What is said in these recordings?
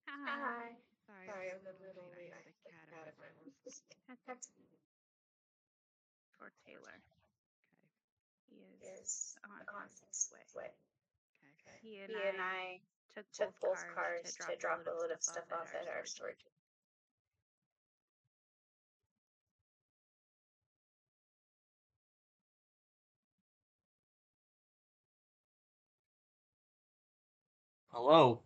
Hi. Hi. Sorry, I'm Sorry, a I'm a little little late. I late. had I the had the cat in cat my in my arms. arms. That's For Taylor. Okay. He he is is on on his his way. way. Okay. Okay. He and He and I I took took both both cars to cars drop to a drop load a of load stuff of off stuff at off our at our storage. storage. Hello.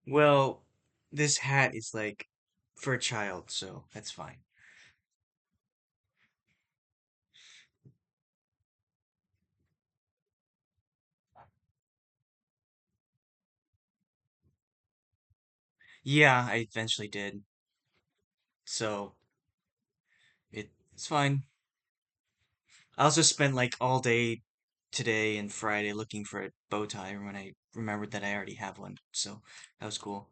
Well, this hat is like for a child, so that's fine. Yeah, I eventually did. So it's fine. I also spent like all day today and Friday looking for a bow tie when I remembered that I already have one. So that was cool.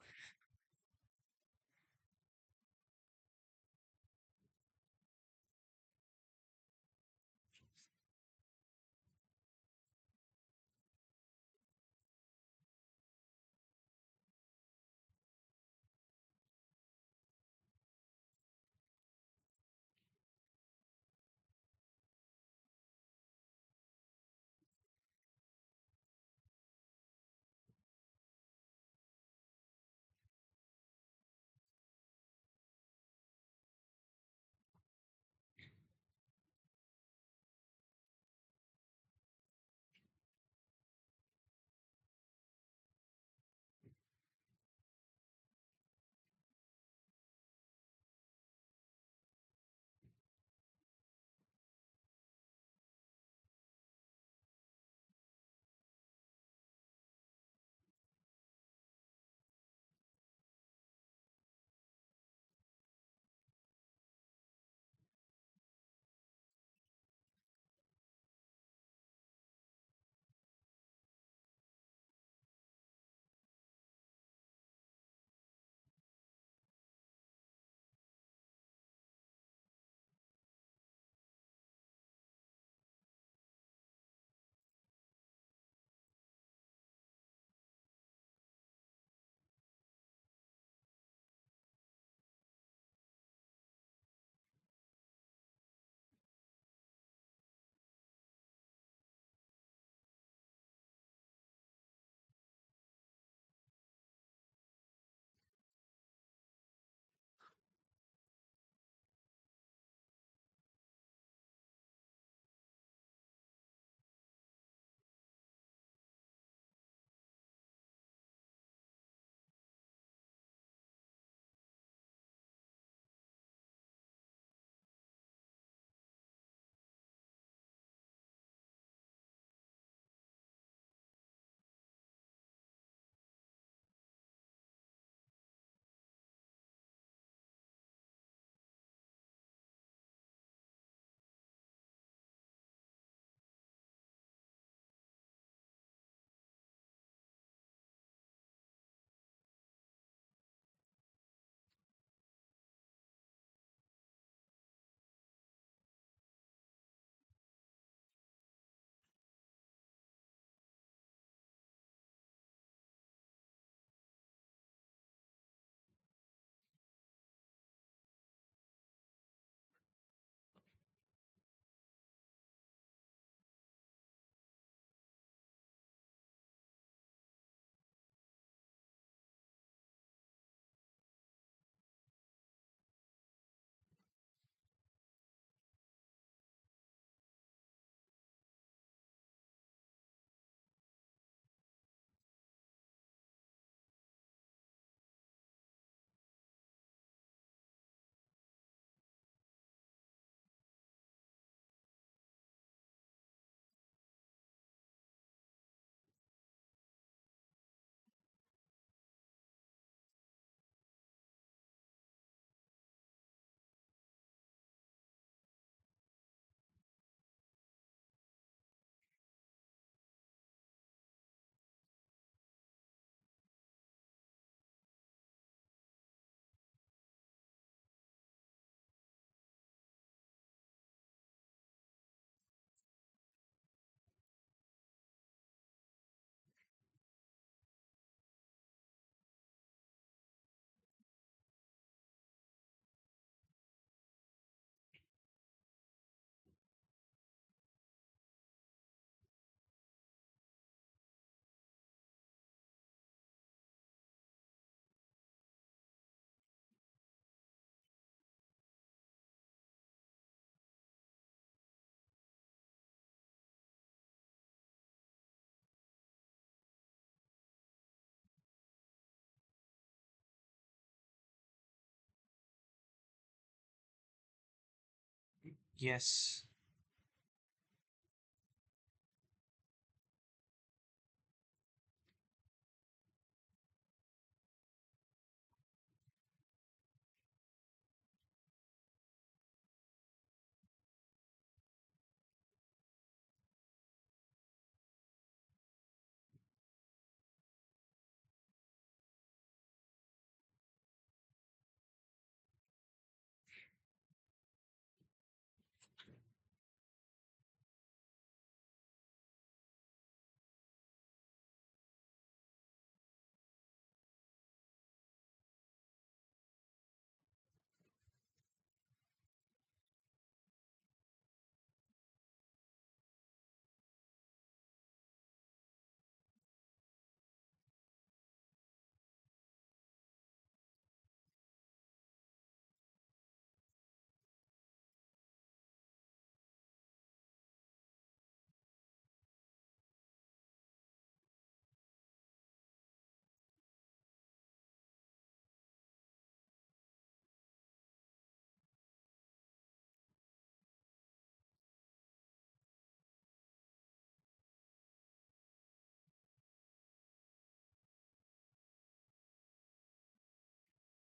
Yes.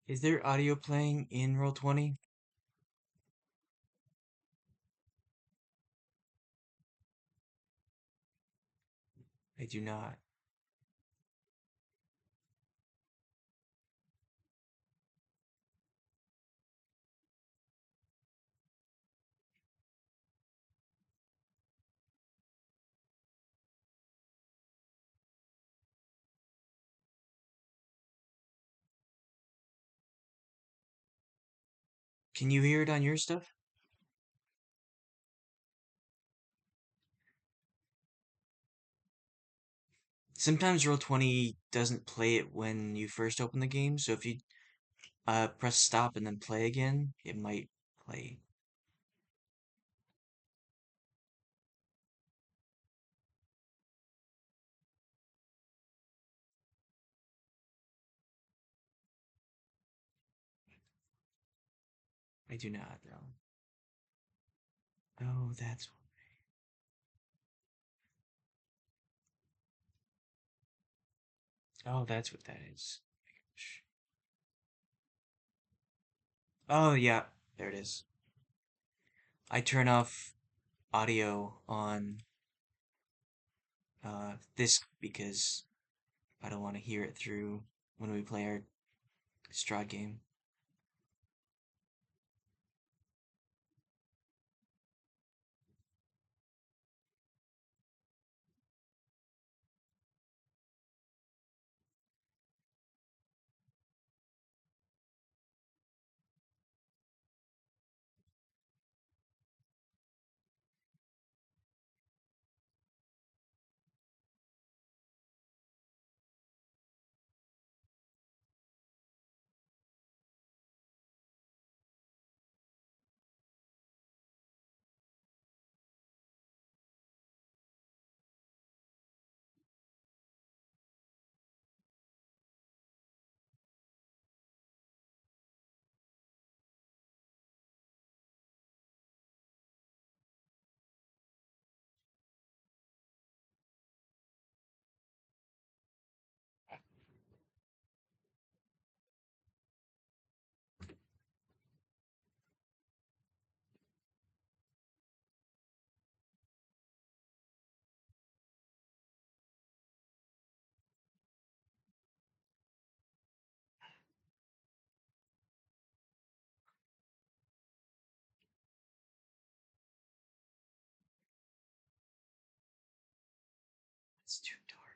Is there audio playing in Roll20? I do not. Can you hear it on your stuff? Sometimes Roll20 doesn't play it when you first open the game, so if you press stop and then play again, it might play. I do not, though. Oh, that's that's what that is. Oh yeah, there it is. I turn off audio on this because I don't want to hear it through when we play our Strahd game. It's too dark.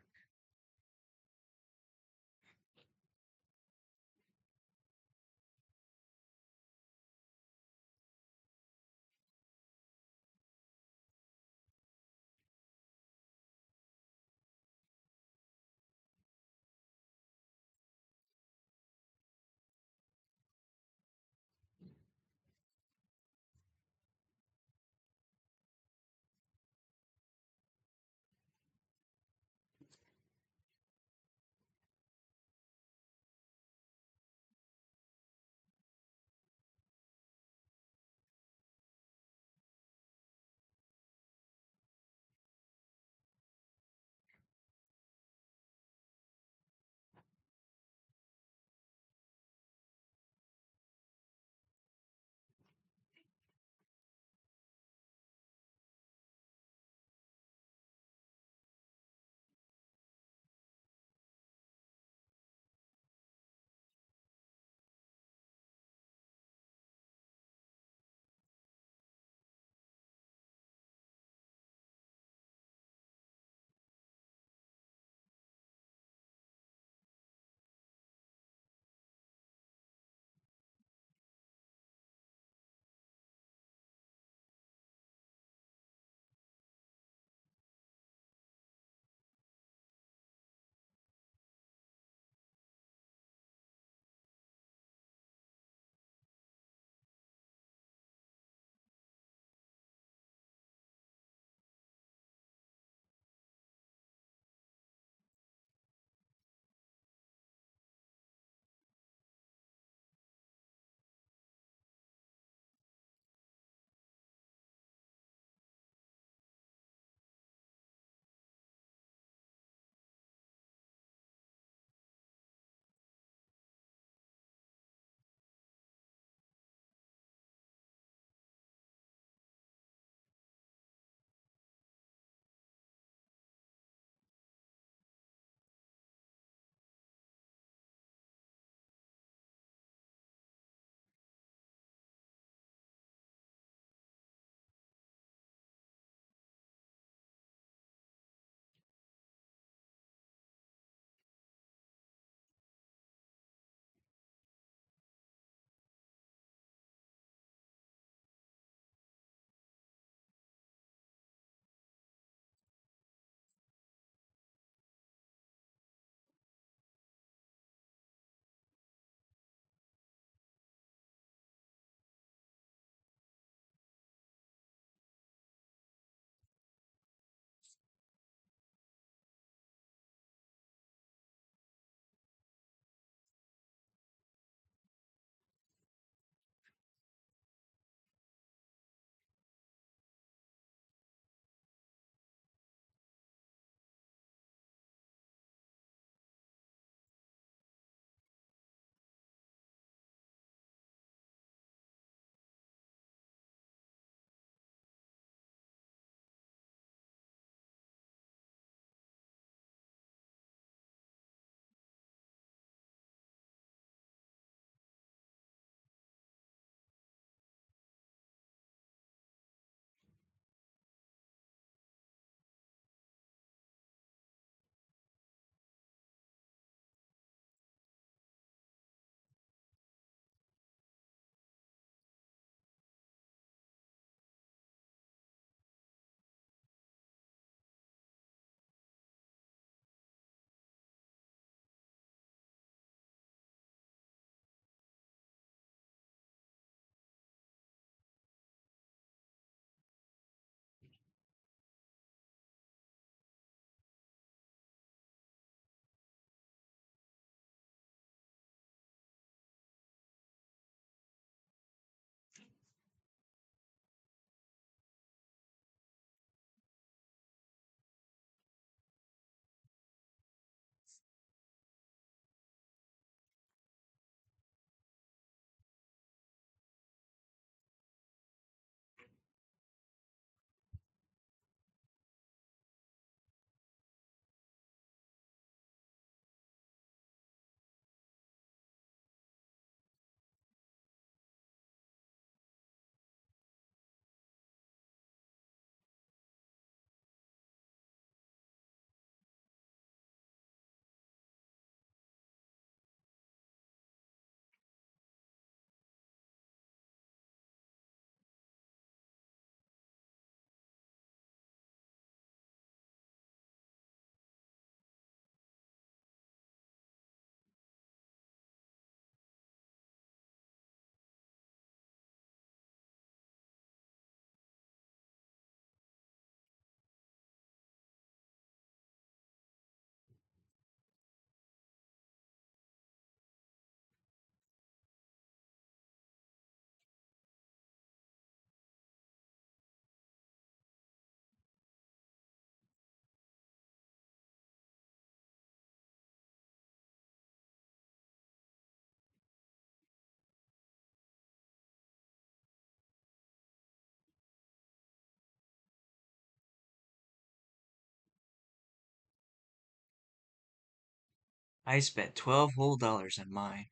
I spent 12 whole dollars on mine.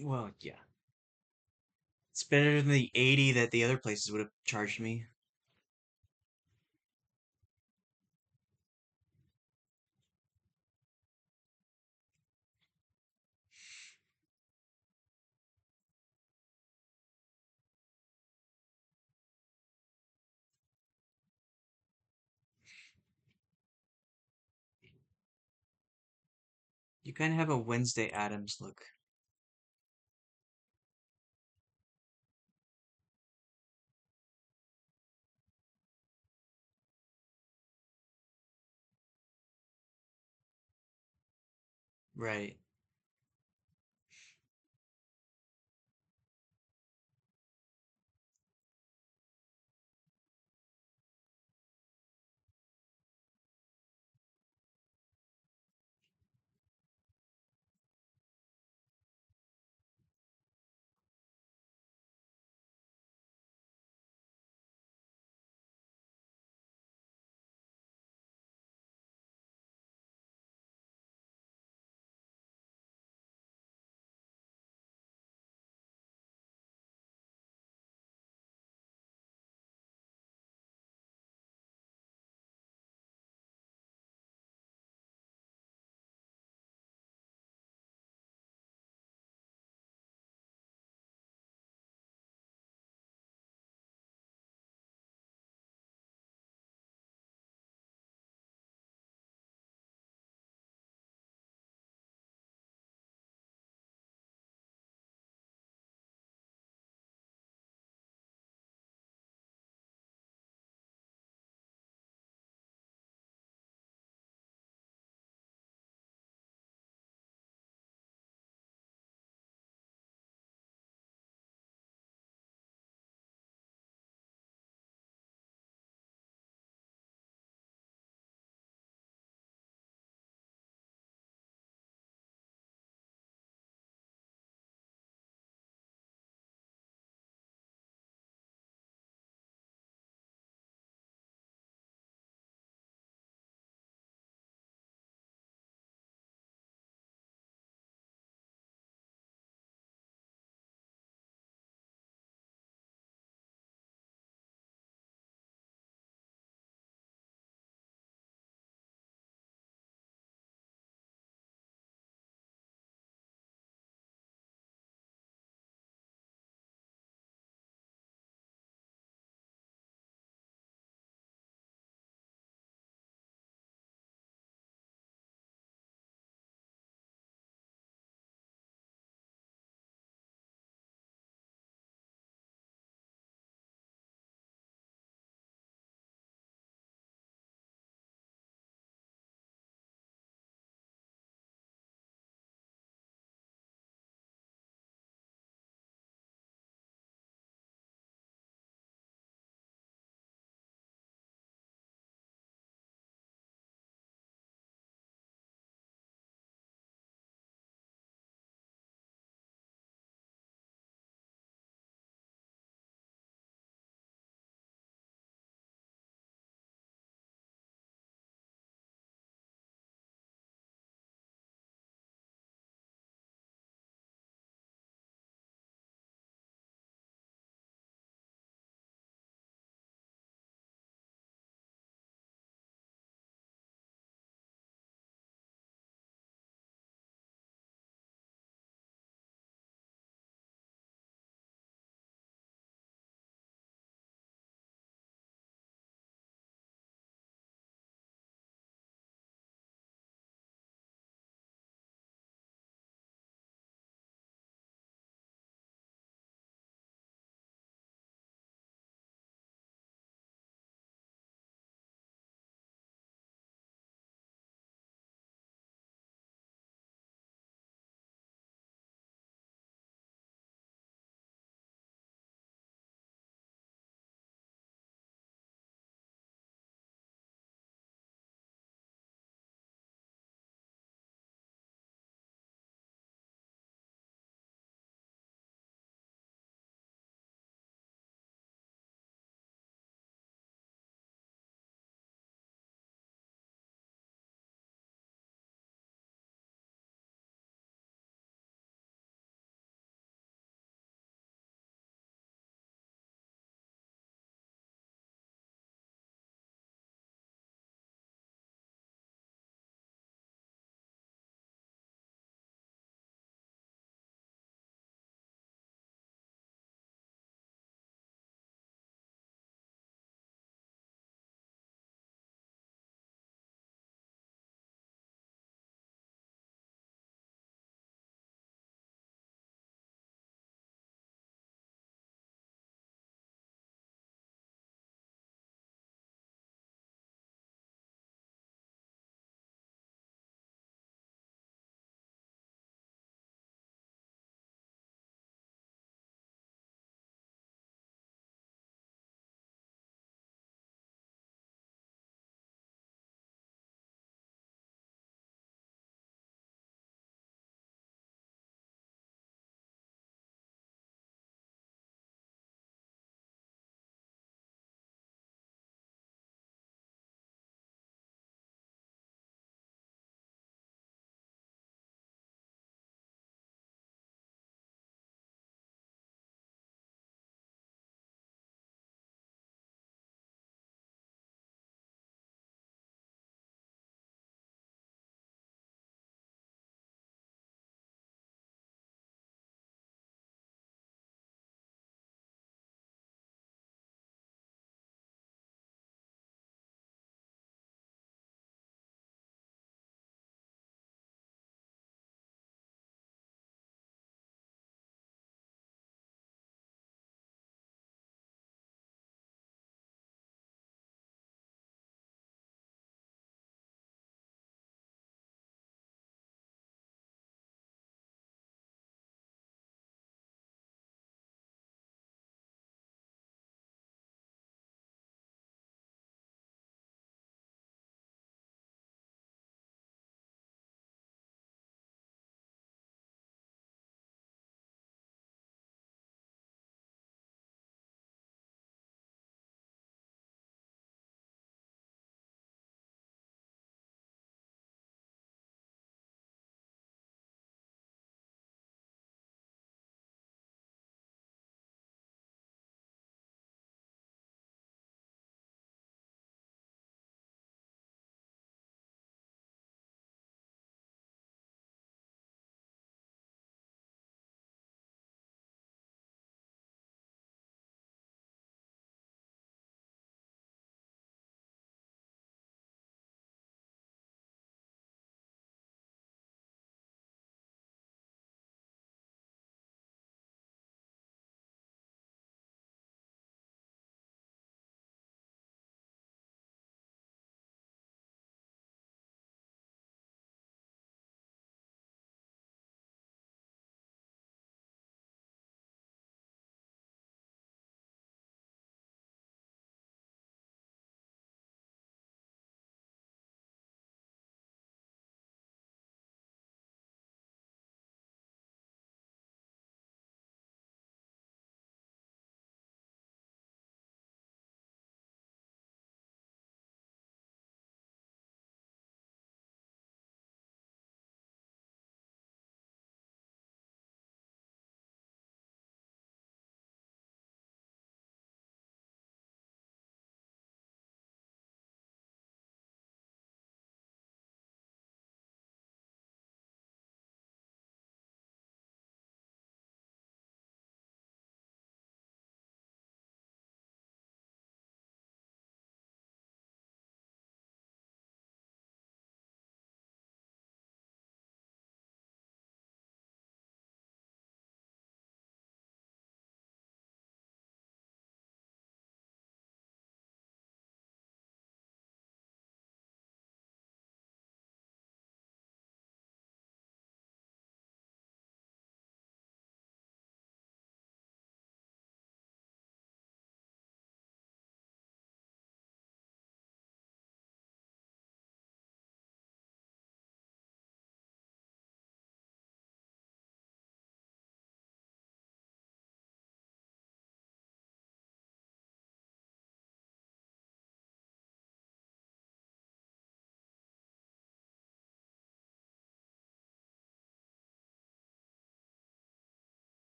Well, yeah. It's better than the 80 that the other places would have charged me. You kind of have a Wednesday Adams look. Right.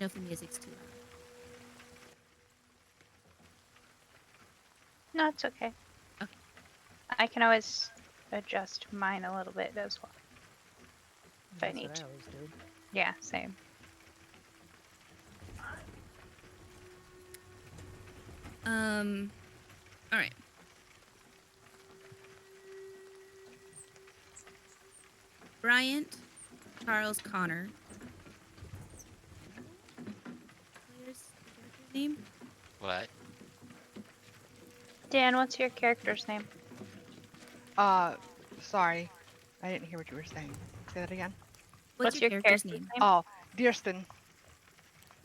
know if the music's too loud. No, it's okay. Okay. I can always adjust mine a little bit as well. If I That's need what I to. always do. Yeah, same. All right. Bryant, Charles Connor. Player's character's name? What? Dan, what's your character's name? Sorry. I didn't hear what you were saying. Say that again. What's your character's name? Oh, Dearston.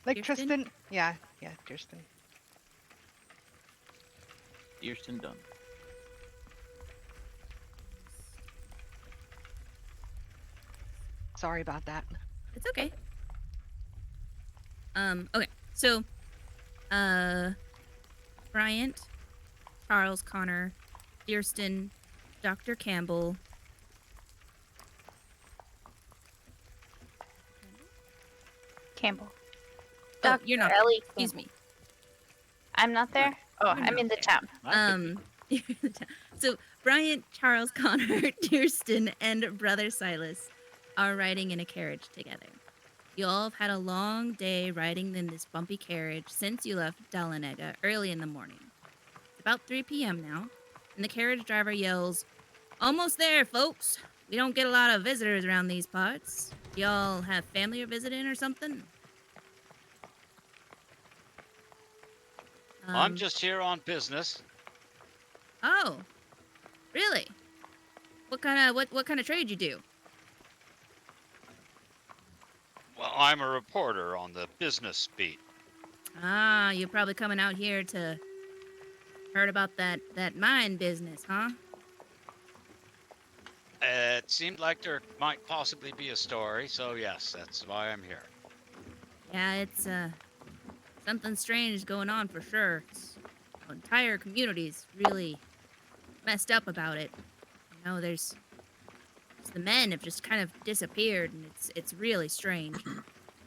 Like Dearston? Tristan? Yeah, Dearston. Easton done. Sorry about that. It's okay. Okay. So, Bryant, Charles Connor, Dearston, Dr. Campbell. Campbell. Oh, Dr. you're not. Ellie Excuse me. Campbell. I'm not there? Oh, You're I'm not in the there. town. So Bryant, Charles Connor, Dearston, and brother Silas are riding in a carriage together. You all have had a long day riding in this bumpy carriage since you left Dalanega early in the morning. It's about 3 p.m. now, and the carriage driver yells, "Almost there, folks. We don't get a lot of visitors around these parts. Y'all have family you're visiting or something?" I'm just here on business. Oh, really? What kind of trade you do? Well, I'm a reporter on the business beat. Ah, you're probably coming out here to heard about that mine business, huh? It seemed like there might possibly be a story, so yes, that's why I'm here. Yeah, it's something strange going on for sure. The entire community's really messed up about it. You know, there's the men have just kind of disappeared, and it's really strange.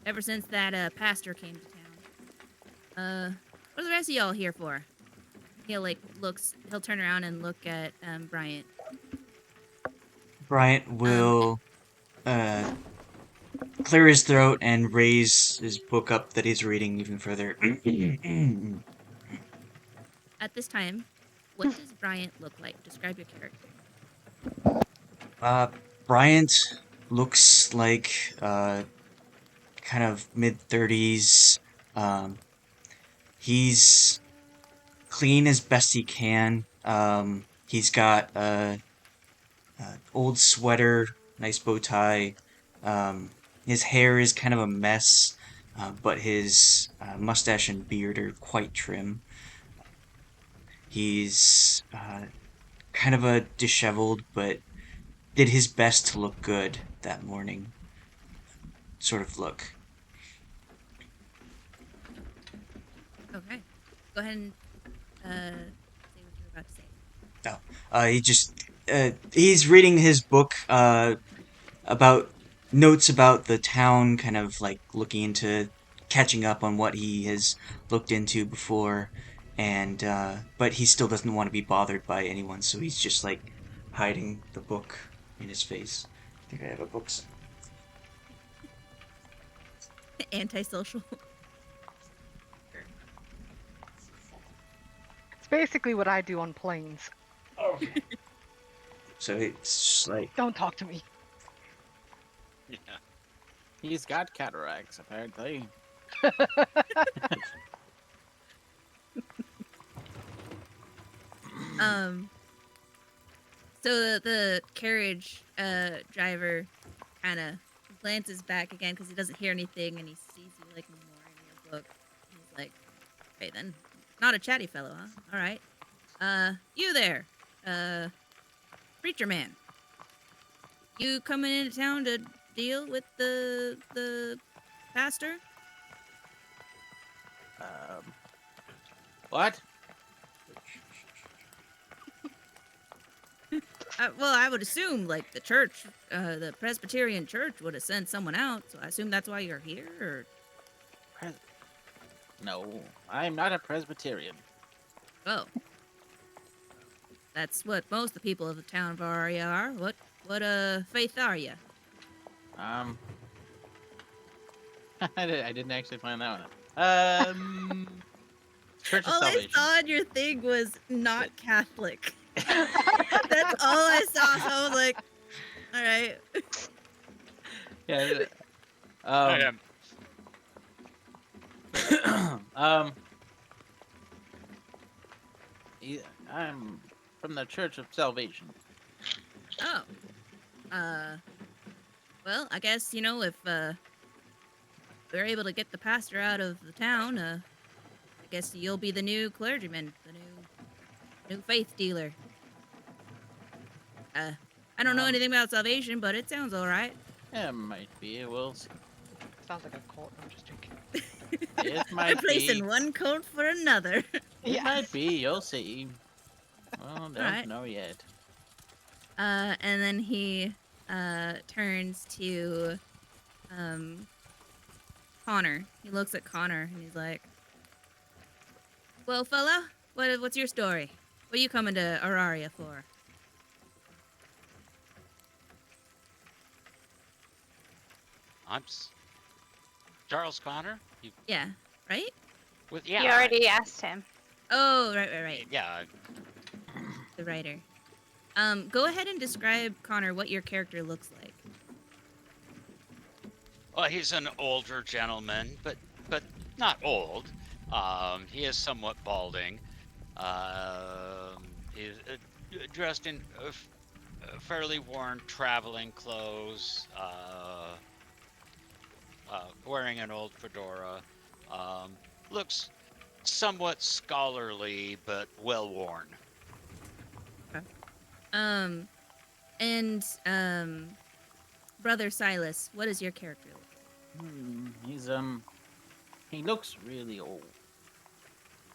Ever since that pastor came to town. What are the rest of y'all here for? He'll turn around and look at Bryant. Bryant will clear his throat and raise his book up that he's reading even further. At this time, what does Bryant look like? Describe your character. Bryant looks like kind of mid-30s. He's clean as best he can. He's got a old sweater, nice bow tie. His hair is kind of a mess, but his mustache and beard are quite trim. He's kind of a disheveled, but did his best to look good that morning sort of look. Okay. Go ahead and say what you were about to say. He's reading his book about notes about the town, kind of like looking into catching up on what he has looked into before, and but he still doesn't want to be bothered by anyone, so he's just like hiding the book in his face. I think I have a book. Antisocial. It's basically what I do on planes. So it's just like Don't talk to me. Yeah. He's got cataracts, apparently. So the carriage driver kind of glances back again because he doesn't hear anything, and he sees you like more in your book. He's like, "Okay then, not a chatty fellow, huh? All right. You there, preacher man? You coming into town to deal with the pastor?" What? Well, I would assume like the church, the Presbyterian church would have sent someone out. So I assume that's why you're here. Or... No, I'm not a Presbyterian. Oh, that's what most of the people of the town of Auraria are. What faith are you? Um, I didn't actually find that one. Church of All I Salvation. saw on your thing was not Catholic. That's all I saw. So I was like, all right. Yeah. I am. Um, yeah, I'm from the Church of Salvation. Oh. Well, I guess, if we're able to get the pastor out of the town, I guess you'll be the new clergyman, the new faith dealer. I don't know Um, anything about salvation, but it sounds all right. It might be. We'll see. Sounds like a cult. I'm just joking. It might Replacing be. one coat for another. It might be. You'll see. Well, don't Alright. know yet. And then he turns to Connor. He looks at Connor and he's like, "Well, fella, what's your story? What are you coming to Auraria for?" I'm Charles Connor. You Yeah, right? with You already asked him. Oh, right. Yeah. The writer. Go ahead and describe, Connor, what your character looks like. Well, he's an older gentleman, but not old. He is somewhat balding. He's dressed in fairly worn traveling clothes. Wearing an old fedora. Looks somewhat scholarly, but well worn. And Brother Silas, what does your character look He looks really old.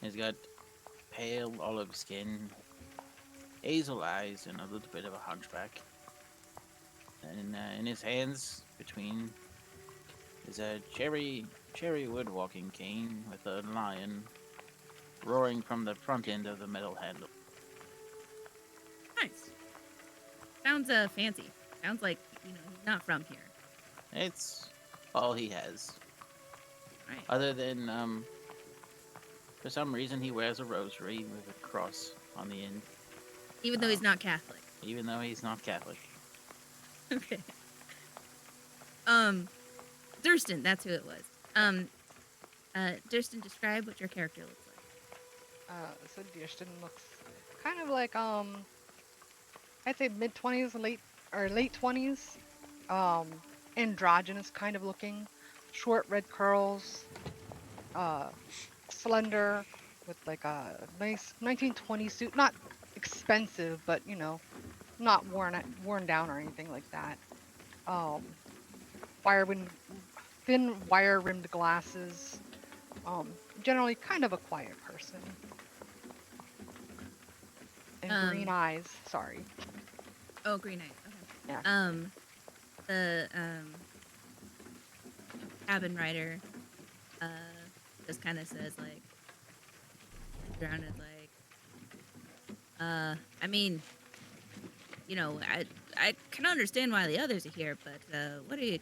He's got pale olive skin, hazel eyes, and a little bit of a hunchback. And in his hands, between, is a cherry wood walking cane with a lion roaring from the front end of the metal handle. like? Nice. Sounds fancy. Sounds like, he's not from here. It's all he has. Right. Other than, for some reason he wears a rosary with a cross on the end, Even though he's not Catholic. even though he's not Catholic. Okay. Durston, that's who it was. Durston, describe what your character looks like. So Deerston looks kind of like I'd say mid-20s, late 20s. Androgynous kind of looking, short red curls, slender, with like a nice 1920s suit. Not expensive, but not worn down or anything like that. Thin wire rimmed glasses. Generally kind of a quiet person. And green eyes. Sorry. Oh, green eyes. Okay. Yeah. The cabin rider just kind of says like, around is like, I mean, I can understand why the others are here, but what are you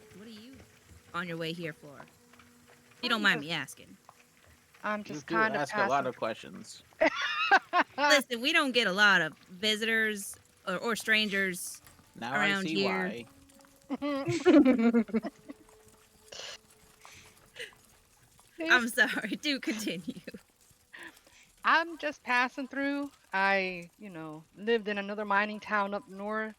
on your way here for? If you don't mind me asking. I'm You just do kind of ask a lot of questions. Listen, we don't get a lot of visitors or strangers. Now I Around see here. why. I'm sorry. Do continue. I'm just passing through. I, lived in another mining town up north,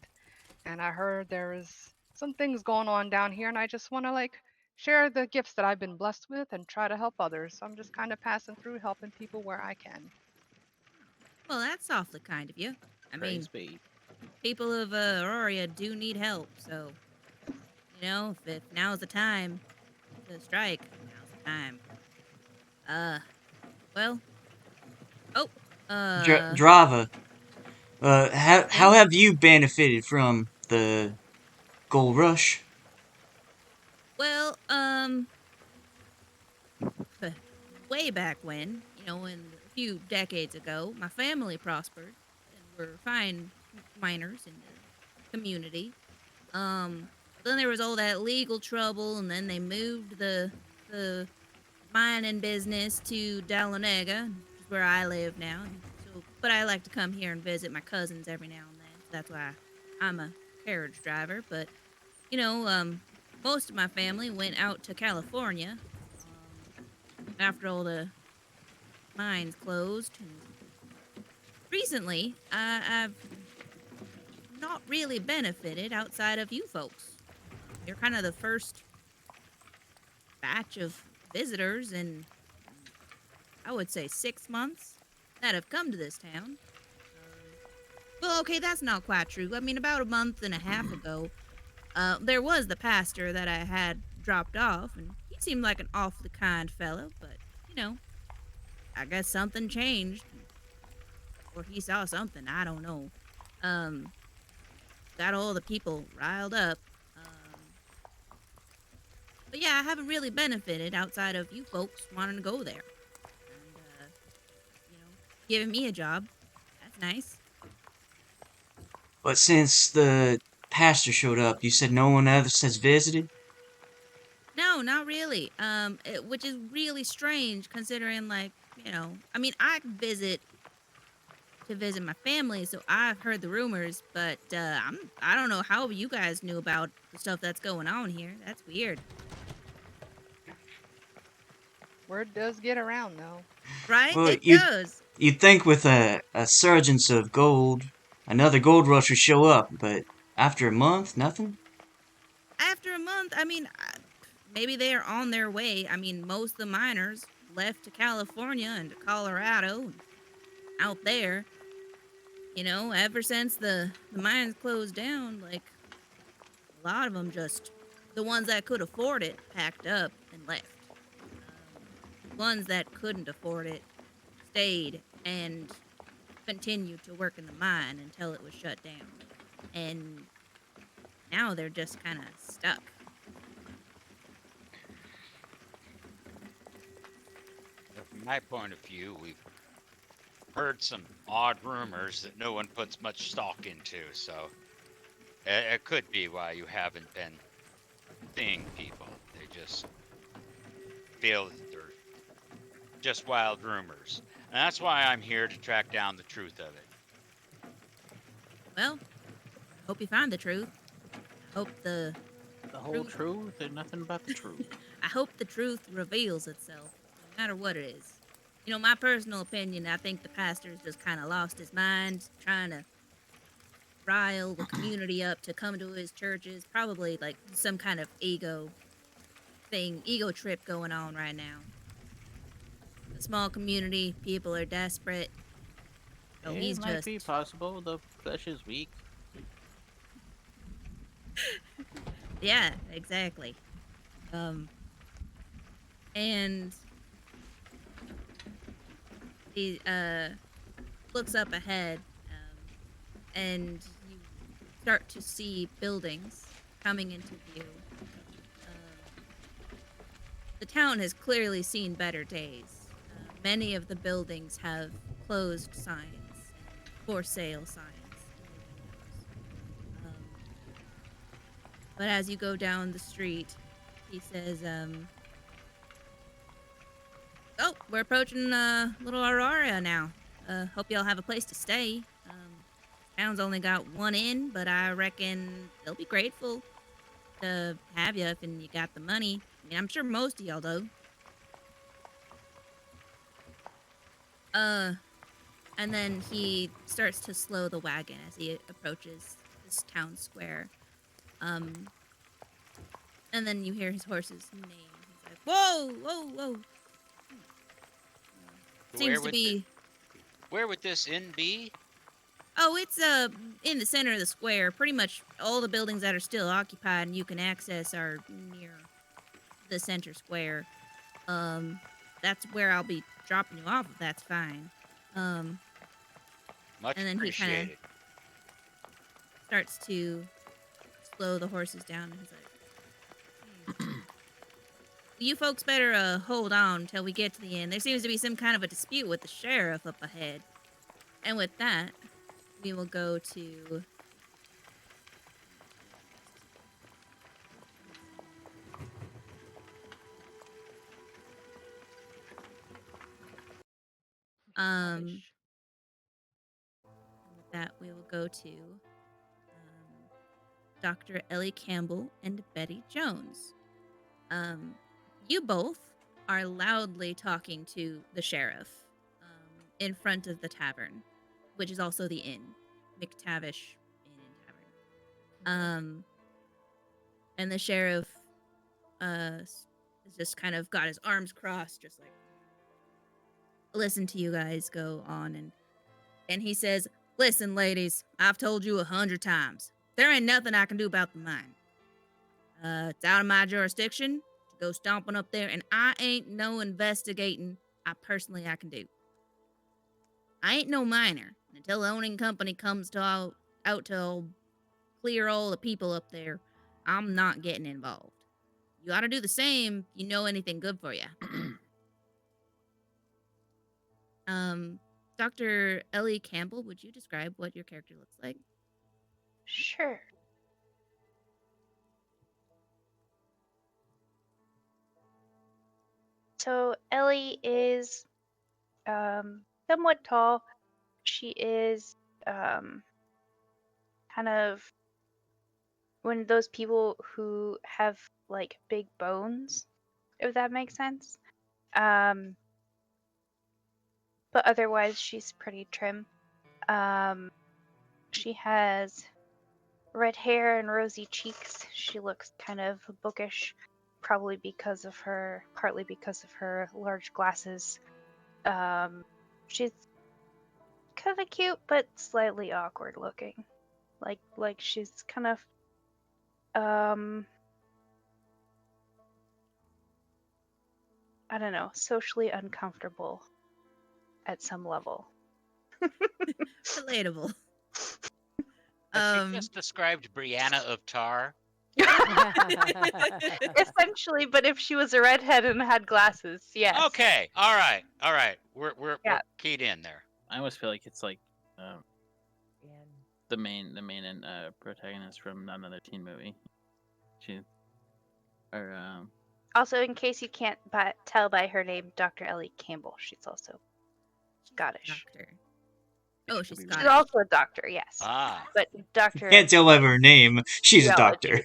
and I heard there is some things going on down here, and I just want to share the gifts that I've been blessed with and try to help others. So I'm just kind of passing through, helping people where I can. Well, that's awfully kind of you. I mean, Praise be. people of Auraria do need help, so if now's the time to strike, now's the time. Well, Drava, how yeah? have you benefited from the gold rush? Well, way back when, in a few decades ago, my family prospered and were fine miners in the community. Then there was all that legal trouble, and then they moved the mining business to Dahlonega, which is where I live now. So, but I like to come here and visit my cousins every now and then. So that's why I'm a carriage driver. But most of my family went out to California after all the mines closed. And recently, I've not really benefited outside of you folks. You're kind of the first batch of visitors in, I would say, 6 months that have come to this town. Well, okay, that's not quite true. I mean, about a month and a half ago, there was the pastor that I had dropped off, and he seemed like an awfully kind fellow, but, I guess something changed. Or he saw something, I don't know. Um, got all the people riled up. But yeah, I haven't really benefited outside of you folks wanting to go there. And, giving me a job. That's nice. But since the pastor showed up, you said no one else has visited? No, not really. Which is really strange considering, like, I mean, I visit to visit my family, so I've heard the rumors, but I don't know how you guys knew about the stuff that's going on here. That's weird, Word does get around, though. right? Well, It does. you'd think with a surgence of gold, another gold rush would show up, but after a month, nothing? After a month, I mean, maybe they are on their way. I mean, most of the miners left to California and to Colorado and out there. Ever since the mines closed down, like, a lot of them just, the ones that could afford it, packed up and left. Ones that couldn't afford it stayed and continued to work in the mine until it was shut down. And now they're just kind of stuck. From my point of view, we've heard some odd rumors that no one puts much stock into, so it could be why you haven't been seeing people. They just feel that they're just wild rumors. And that's why I'm here to track down the truth of it. Well, I hope you find the truth. I hope the The whole truth. truth and nothing but the truth. I hope the truth reveals itself, no matter what it is. My personal opinion, I think the pastor's just kind of lost his mind, trying to rile the community up to come to his churches. Probably like some kind of ego trip going on right now. A small community, people are desperate. So he's It might just. be possible the flesh is weak. Yeah, exactly. And he looks up ahead, and you start to see buildings coming into view. The town has clearly seen better days. Many of the buildings have closed signs, for sale signs in the windows. But as you go down the street, he says, "Oh, we're approaching little Auraria now. Hope y'all have a place to stay. Town's only got one inn, but I reckon they'll be grateful to have you if you got the money. I mean, I'm sure most of y'all do." And then he starts to slow the wagon as he approaches this town square. And then you hear his horse's name. He's like, "Whoa, whoa, whoa!" Seems to be. Where would this inn be? Oh, it's in the center of the square. Pretty much all the buildings that are still occupied and you can access are near the center square. That's where I'll be dropping you off if that's fine. Much And then he kind of appreciated. starts to slow the horses down and he's like, You folks better hold on until we get to the end. There seems to be some kind of a dispute with the sheriff up ahead. And with that, we will go to um and with that we will go to Dr. Ellie Campbell and Betty Jones. Um, you both are loudly talking to the sheriff in front of the tavern, which is also the inn, McTavish Inn and Tavern. And the sheriff has just kind of got his arms crossed, just like listen to you guys go on, and he says, "Listen, ladies, I've told you 100 times. There ain't nothing I can do about the mine. It's out of my jurisdiction to go stomping up there, and I ain't no investigating I can do. I ain't no miner. Until the owning company comes to out to clear all the people up there, I'm not getting involved. You ought to do the same if you know anything good for you." Dr. Ellie Campbell, would you describe what your character looks like? Sure. So Ellie is somewhat tall. She is kind of one of those people who have like big bones, if that makes sense. But otherwise she's pretty trim. She has red hair and rosy cheeks. She looks kind of bookish, partly because of her large glasses. She's kind of cute, but slightly awkward looking. Like she's kind of I don't know, socially uncomfortable at some level. Relatable. She just described Brianna of Tar. Essentially, but if she was a redhead and had glasses, yes. Okay, all right. We're keyed in there. I almost feel like it's like the main protagonist from another teen movie. Also, in case you can't tell by her name, Dr. Ellie Campbell. She's also Scottish. Doctor. Oh, she's Scottish. She's also a doctor, yes. Ah. But Doctor. Can't tell by her name. She's a doctor.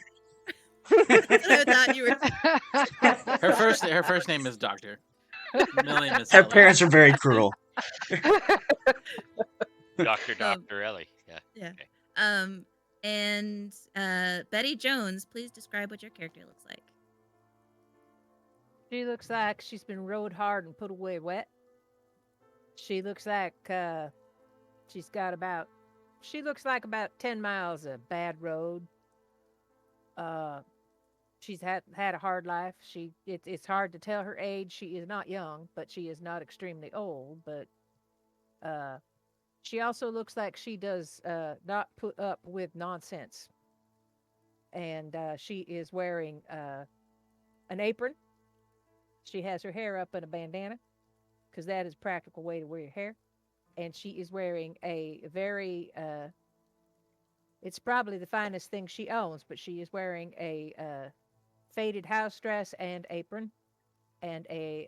I thought you were. Her first name is Doctor. Middle name is Her Ellie. parents are very cruel. Dr. Ellie. Yeah. Okay. And Betty Jones, please describe what your character looks like. She looks like she's been rode hard and put away wet. She looks like she looks like about 10 miles of bad road. She's had a hard life. It's hard to tell her age. She is not young, but she is not extremely old. But she also looks like she does not put up with nonsense. And she is wearing an apron. She has her hair up in a bandana, because that is a practical way to wear your hair. And she is wearing a very, it's probably the finest thing she owns, but she is wearing a faded house dress and apron and a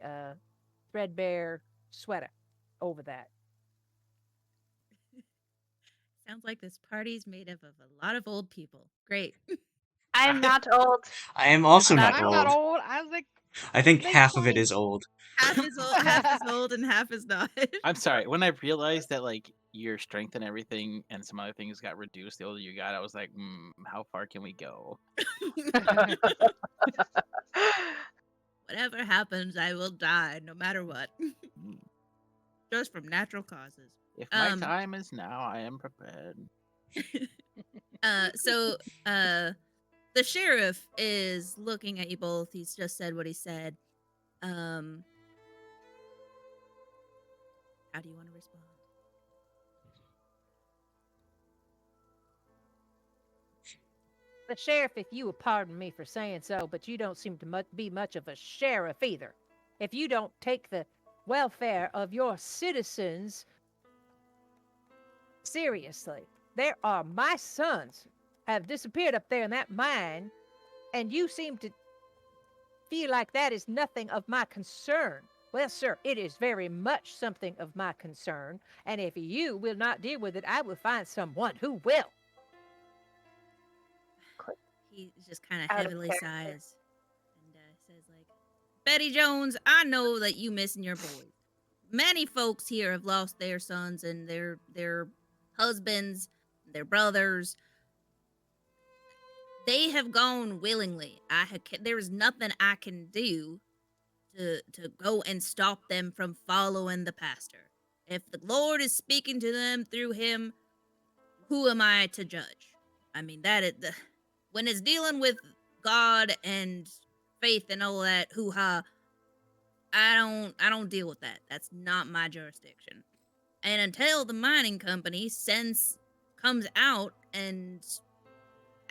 threadbare sweater over that. Sounds like this party's made up of a lot of old people. Great. I'm not old. I am also I'm not not old. old. I was like, I think late half of it 20s. is old. Half is old, and half is not. I'm sorry. When I realized that like your strength and everything and some other things got reduced the older you got, I was like, how far can we go? Whatever happens, I will die, no matter what. Just from natural causes. If my time is now, I am prepared. So the sheriff is looking at you both. He's just said what he said. How do you want to respond? Sheriff, if you will pardon me for saying so, but you don't seem to be much of a sheriff either. If you don't take the welfare of your citizens seriously, there are my sons have disappeared up there in that mine, and you seem to feel like that is nothing of my concern. Well, sir, it is very much something of my concern, and if you will not deal with it, I will find someone who will. He just kind of Out of heavily character. sighs and says, like, Betty Jones, I know that you missing your boys. Many folks here have lost their sons and their husbands, their brothers. They have gone willingly. There is nothing I can do to go and stop them from following the pastor. If the Lord is speaking to them through him, who am I to judge? I mean, when it's dealing with God and faith and all that hoo ha, I don't deal with that. That's not my jurisdiction. And until the mining company comes out and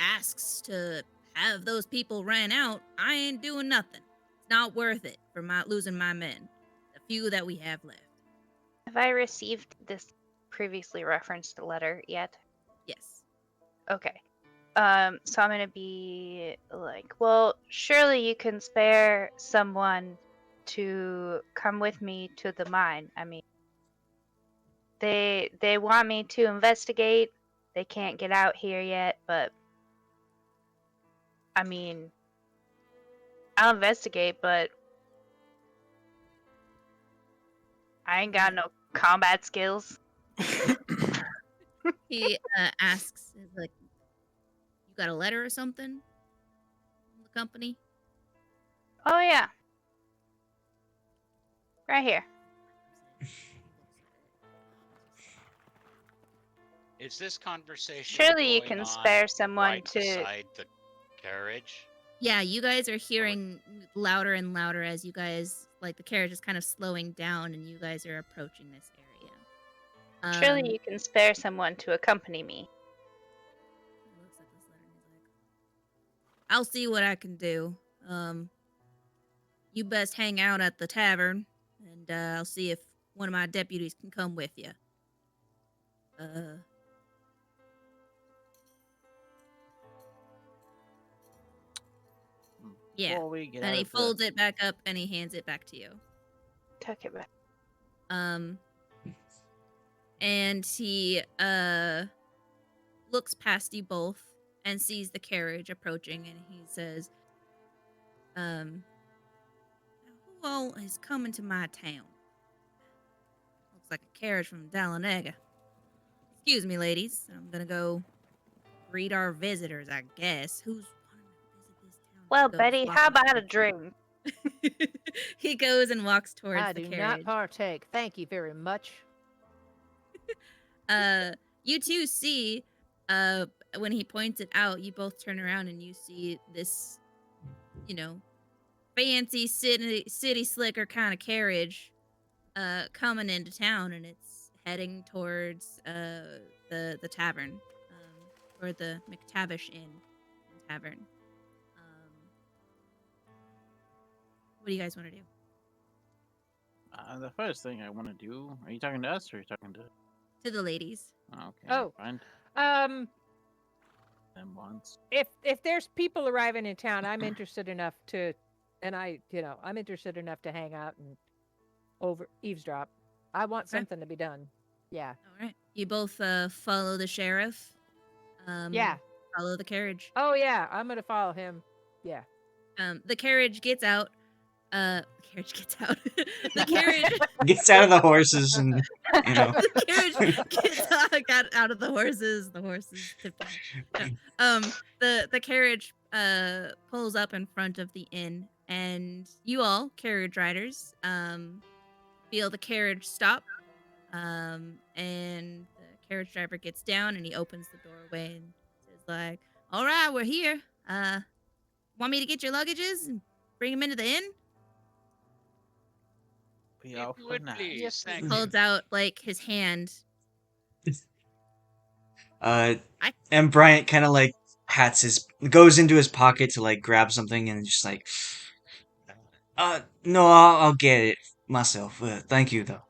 asks to have those people ran out, I ain't doing nothing. It's not worth it for losing my men, the few that we have left. Have I received this previously referenced letter yet? Yes. Okay. So I'm gonna be like, well, surely you can spare someone to come with me to the mine. I mean, they want me to investigate. They can't get out here yet, but I mean, I'll investigate, but I ain't got no combat skills. He asks, like, you got a letter or something from the company? Oh yeah, right here. Is this conversation Surely you going can on spare someone right to. beside the carriage? Yeah, you guys are hearing louder and louder as you guys, like, the carriage is kind of slowing down and you guys are approaching this area. Surely you can spare someone to accompany me. He looks at this letter and he's like, I'll see what I can do. You best hang out at the tavern, and I'll see if one of my deputies can come with you. Yeah. Before we get And out he of the- folds it back up and he hands it back to you. Tuck it back. And he looks past you both and sees the carriage approaching, and he says, who all is coming to my town? Looks like a carriage from Dahlonega. Excuse me, ladies. I'm gonna go greet our visitors, I guess. Who's wanting to visit this town? Well, Go Betty, flop how into about a the- drink? He goes and walks towards I the do carriage. not partake. Thank you very much. You two see, when he points it out, you both turn around and you see this, fancy city slicker kind of carriage, coming into town, and it's heading towards the tavern, or the McTavish Inn and Tavern. What do you guys want to do? The first thing I want to do. Are you talking to us or are you talking to? To the ladies. Okay. Oh. Fine. Um, Them once. if there's people arriving in town, I'm interested enough to, and I'm interested enough to hang out and eavesdrop. I want Okay. something to be done. Yeah. All right. You both follow the sheriff. Yeah. Follow the carriage. Oh yeah, I'm gonna follow him. Yeah. The carriage gets out. The carriage gets out. The carriage. Gets out of the horses and, The carriage got out of the horses. The horses tipped out. No. The carriage pulls up in front of the inn, and you all carriage riders feel the carriage stop. And the carriage driver gets down and he opens the doorway and says, like, "All right, we're here. Want me to get your luggages and bring them into the inn?" Be If off you for would now. please, Yes, thank He you. holds out, like, his hand. and Bryant kind of like goes into his pocket to like grab something and just like, no, I'll get it myself. Thank you though.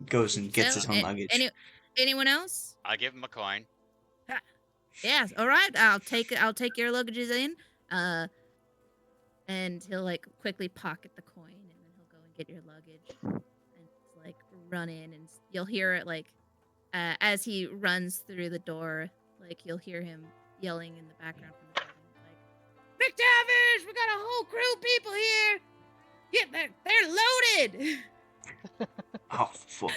Goes and gets So, his own luggage. anyone else? I give him a coin. Ha, yes. All right. I'll take your luggages in. Uh, and he'll like quickly pocket the coin, and then he'll go and get your luggage, and like run in, and you'll hear it like as he runs through the door, like you'll hear him yelling in the background from the building, like, "McTavish, we got a whole crew of people here. Yeah, they're loaded." Oh fuck.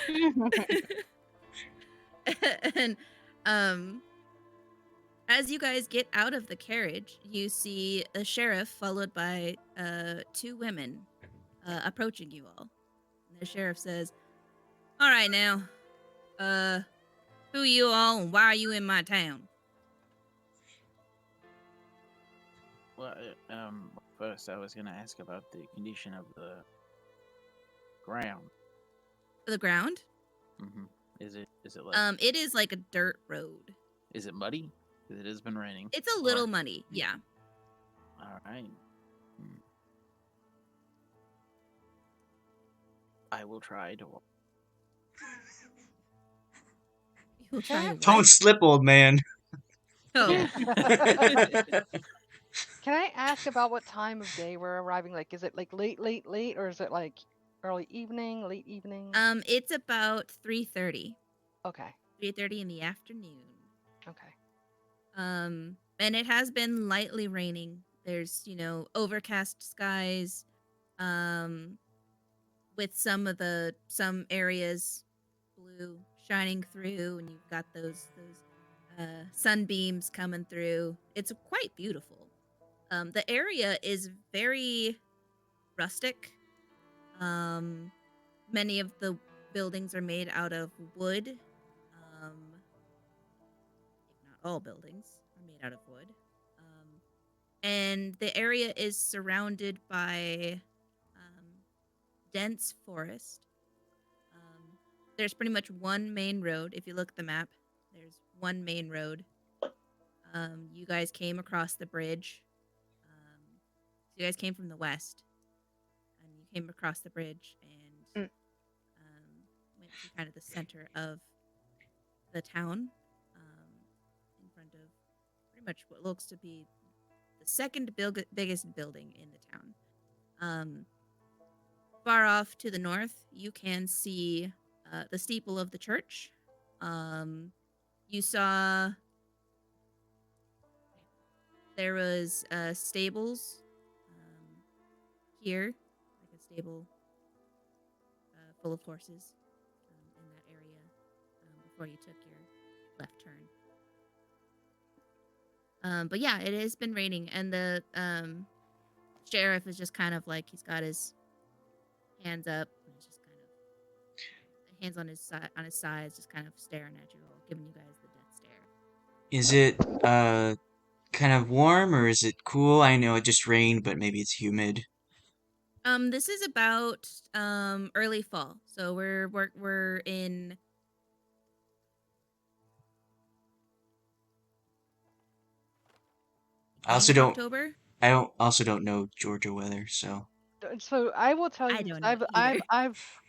And as you guys get out of the carriage, you see a sheriff followed by two women approaching you all. And the sheriff says, "All right now, who you all and why are you in my town?" Well, first I was gonna ask about the condition of the ground. The ground? Mm-hmm. Is it like It is like a dirt road. is it muddy? 'Cause it has been raining. It's a little muddy, yeah. All right. I will try to. You'll try to Don't what? slip, old man. Oh. Can I ask about what time of day we're arriving? Like, is it like late, or is it like early evening, late evening? It's about 3:30. Okay. 3:30 in the afternoon. Okay. And it has been lightly raining. There's, overcast skies, with some areas blue shining through, and you've got those sunbeams coming through. It's quite beautiful. The area is very rustic. Many of the buildings are made out of wood. If not all buildings are made out of wood. And the area is surrounded by dense forest. There's pretty much one main road. If you look at the map, there's one main road. You guys came across the bridge. So you guys came from the west, and you came across the bridge and went to kind of the center of the town, in front of pretty much what looks to be the second biggest building in the town. Far off to the north, you can see the steeple of the church. You saw there was stables here, like a stable full of horses in that area before you took your left turn. But yeah, it has been raining, and the sheriff is just kind of like, he's got his hands up, and he's just kind of hands on his sides, just kind of staring at you all, giving you guys the death stare. Is it kind of warm or is it cool? I know it just rained, but maybe it's humid. This is about early fall, so we're in. I also End of don't October. also don't know Georgia weather, so So I will tell I you, don't 'cause know either.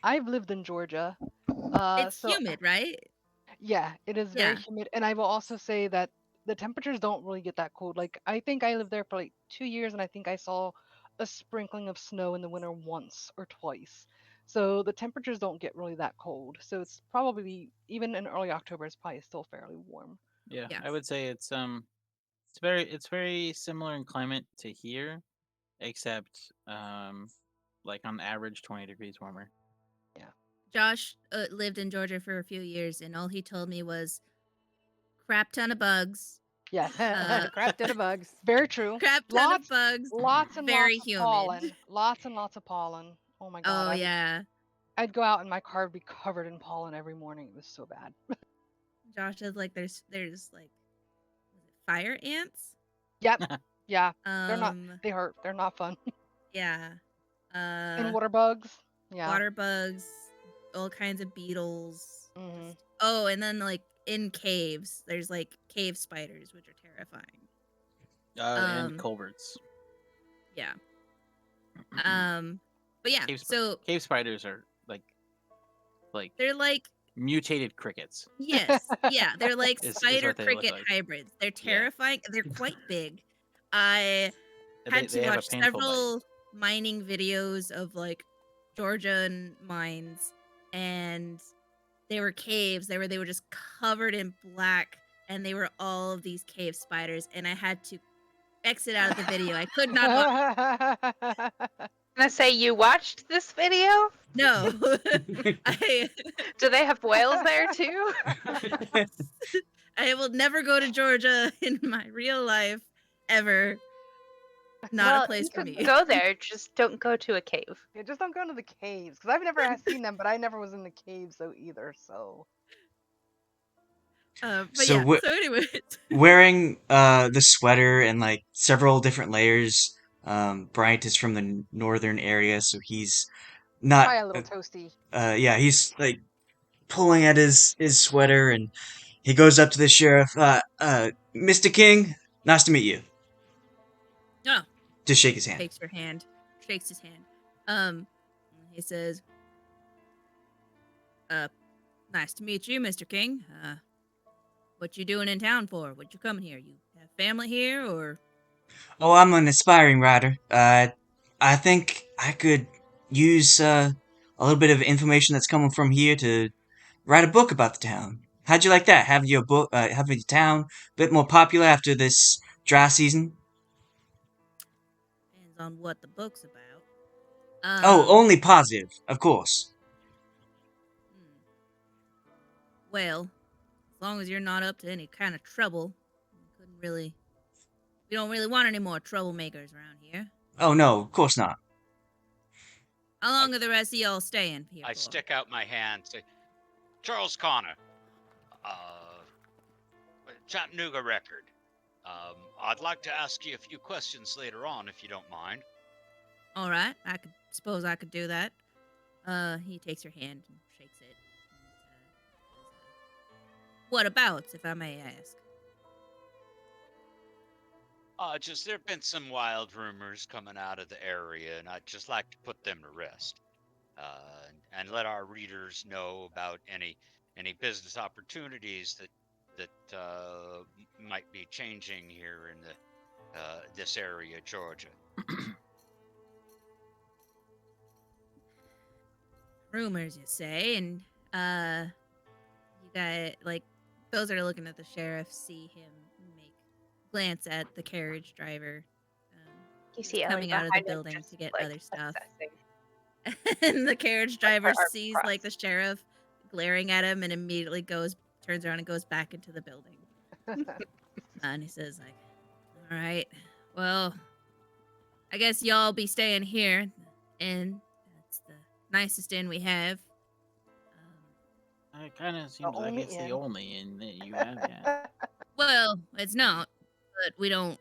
I've lived in Georgia. It's So humid, right? yeah, it is very Yeah. humid, and I will also say that the temperatures don't really get that cold. Like, I think I lived there for like 2 years, and I think I saw a sprinkling of snow in the winter once or twice. So the temperatures don't get really that cold. So it's probably, even in early October, it's probably still fairly warm. Yeah, Yeah. I would say it's very similar in climate to here, except like on average 20 degrees warmer. Yeah. Josh lived in Georgia for a few years, and all he told me was crap ton of bugs, Yes. Crap ton of bugs. Very true. crap ton of Lots, bugs, lots and very lots of humid. pollen. Lots and lots of pollen. Oh my God. Oh yeah, I'd go out and my car would be covered in pollen every morning. It was so bad. Josh said like there's like, was it fire ants? Yep. Yeah. They're not, Um they hurt. They're not fun. yeah, And water bugs. Yeah. water bugs, all kinds of beetles. Hmm. Oh, and then like in caves, there's like cave spiders, which are terrifying. And Um, culverts. yeah. But yeah, so Cave spiders are like they're like mutated crickets. yes, yeah, they're like Is spider what they look cricket like. hybrids. They're Yeah. terrifying. They're quite big. I had to They have a watch painful bite. several mining videos of like Georgian mines, and they were caves. They were just covered in black, and they were all of these cave spiders. And I had to exit out of the video. I could not watch. I'm gonna say you watched this video? No, I Do they have whales there too? I will never go to Georgia in my real life ever. Not well, a place you for could me. go there, just don't go to a cave. Yeah, just don't go into the caves because I've never seen them, but I never was in the caves though either. So But So yeah. So anyways, wearing the sweater and like several different layers. Bryant is from the northern area, so he's not. probably a little toasty. Yeah, he's like pulling at his sweater, and he goes up to the sheriff. Mr. King, nice to meet you. oh, Just shake his hand. takes your hand, shakes his hand. He says, nice to meet you, Mr. King. What you doing in town for? What you coming here? You have family here, or? Oh, I'm an aspiring writer. I think I could use a little bit of information that's coming from here to write a book about the town. How'd you like that? Have your book, having your town a bit more popular after this dry season? Depends on what the book's about. Oh, only positive, of course. Well, as long as you're not up to any kind of trouble, we don't really want any more troublemakers around here. Oh no, of course not. How long are the rest of y'all staying here I for? stick out my hand, say, Charles Connor, Chattanooga Record. I'd like to ask you a few questions later on, if you don't mind. All right, suppose I could do that. He takes your hand and shakes it. What about, if I may ask? Just there have been some wild rumors coming out of the area, and I'd just like to put them to rest, and let our readers know about any business opportunities that might be changing here in this area, Georgia. Rumors, you say, and you got like those that are looking at the sheriff see him glance at the carriage driver. You see Ellie coming out of the behind him building just, to get like, other stuff. assessing. And the carriage driver arms sees crossed. like the sheriff glaring at him and immediately turns around and goes back into the building. And he says like, all right, well, I guess y'all be staying here, and that's the nicest inn we have. It kind of seems like only it's inn. the only inn that you have, yeah. Well, it's not, but we don't.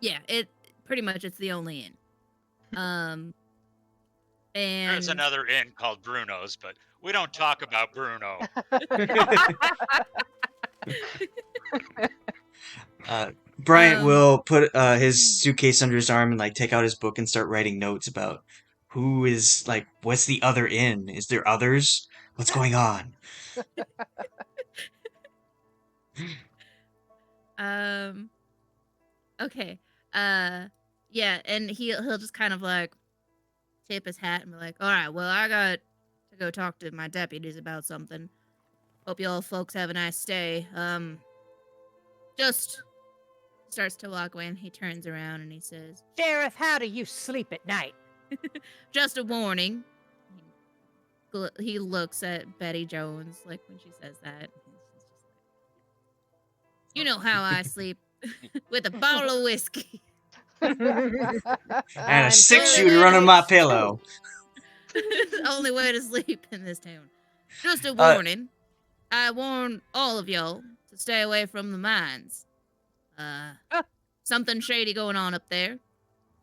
Yeah, it pretty much it's the only inn. And There's another inn called Bruno's, but we don't talk about Bruno. Bryant will put his suitcase under his arm and like take out his book and start writing notes about who is like what's the other inn? Is there others? What's going on? Okay. Yeah, and he'll just kind of like tip his hat and be like, all right, well, I got to go talk to my deputies about something. Hope y'all folks have a nice stay. Just starts to walk away and he turns around and he says, Sheriff, how do you sleep at night? just a warning. He looks at Betty Jones like when she says that. He's just like, you know how I sleep, with a bottle of whiskey. And a I'm 6-shooter feeling under my it's pillow. It's the only way to sleep in this town. Just a warning. I warn all of y'all to stay away from the mines. Something shady going on up there.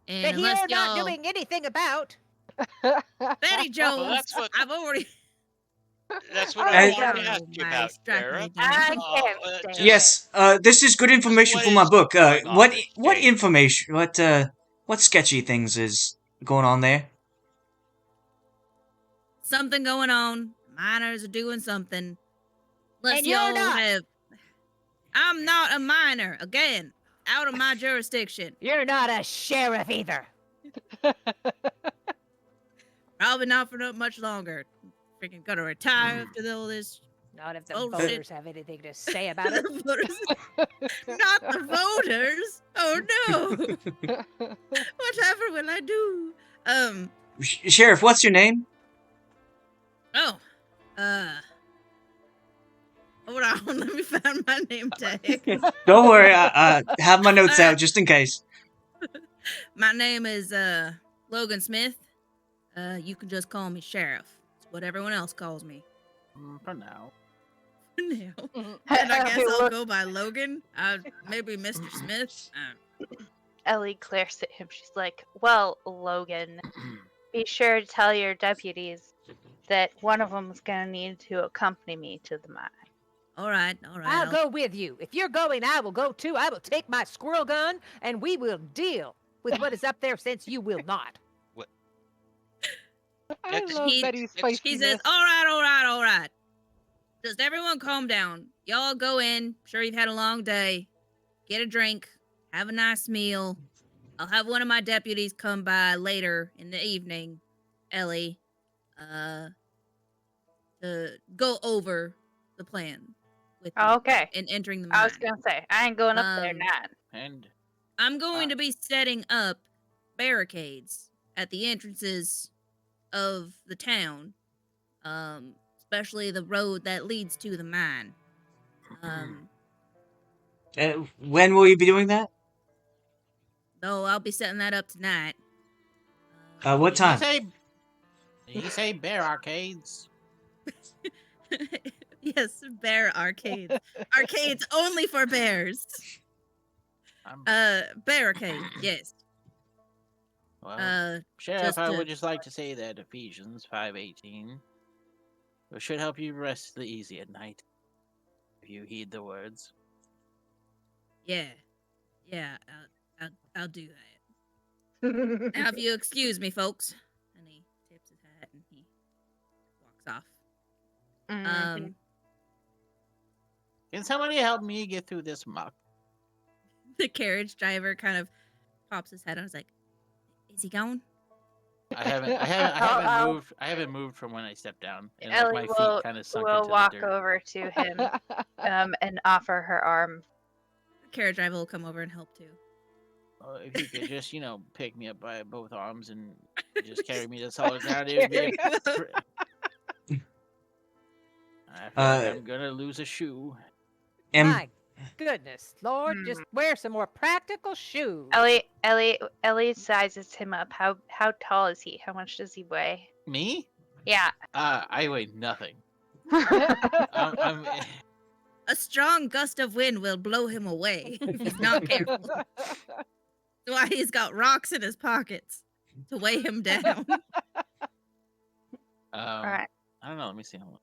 And that unless you're not y'all doing anything about. Betty Jones, that's what- I've already That's what I Uh, wanted to Oh, ask you my about, strappingly Sheriff. I gentleman. can't stand it. yes, this is good information What for my is book. going on this What case? information? What sketchy things is going on there? Something going on. Miners are doing something. Unless And you're y'all not. have. I'm not a miner. Again, out of my jurisdiction. You're not a sheriff either. Probably not for not much longer. Freaking gonna retire after all this Not if the bullshit. voters have anything to say about it. The voters. Not the voters. Oh no. Whatever will I do? Sheriff, what's your name? Oh. Hold on. Let me find my name tag. Don't worry, I have my notes Alright. out just in case. My name is Logan Smith. You can just call me Sheriff. It's what everyone else calls me. For now. Now. Mhm. And I guess Ellie I'll look- go by Logan. Maybe Mr. Smith. Ellie glares at him. She's like, "Well, Logan, be sure to tell your deputies that one of them's gonna need to accompany me to the mine." All right. I'll go with you. If you're going, I will go too. I will take my squirrel gun and we will deal with what is up there since you will not. I Ex- love he- Betty's he feistiness. He says, all right. Just everyone calm down. Y'all go in. Sure you've had a long day. Get a drink. Have a nice meal. I'll have one of my deputies come by later in the evening, Ellie, to go over the plan with you Okay. and entering the mine. I was gonna say, I ain't going up there Um, not. And I'm going to be setting up barricades at the entrances of the town, especially the road that leads to the mine. When will you be doing that? Though I'll be setting that up tonight. What time? Did he say bear arcades? Yes, bear arcades. Arcades only for bears. I'm, Barricade, yes. well, Sheriff, just I to- would just like to say that Ephesians 5:18 should help you rest easy at night if you heed the words. Yeah, I'll do that. Now, if you excuse me, folks, and he tips his hat and he walks off. Mhm. Can somebody help me get through this muck? The carriage driver kind of pops his head on. Is like, "Is he gone?" I haven't I'll- moved. I haven't moved from when I stepped down, and Ellie my will, feet kind of sunk will into walk the dirt. over to him and offer her arm. The carriage driver will come over and help too. If you could just, pick me up by both arms and just carry me to solid ground, it would be. I feel like I'm gonna lose a shoe. My goodness, Lord, Hmm. just wear some more practical shoes. Ellie sizes him up. How tall is he? How much does he weigh? Me? Yeah. I weigh nothing. I'm A strong gust of wind will blow him away if he's not careful. That's why he's got rocks in his pockets to weigh him down. All right. I don't know. Let me see. Hold on.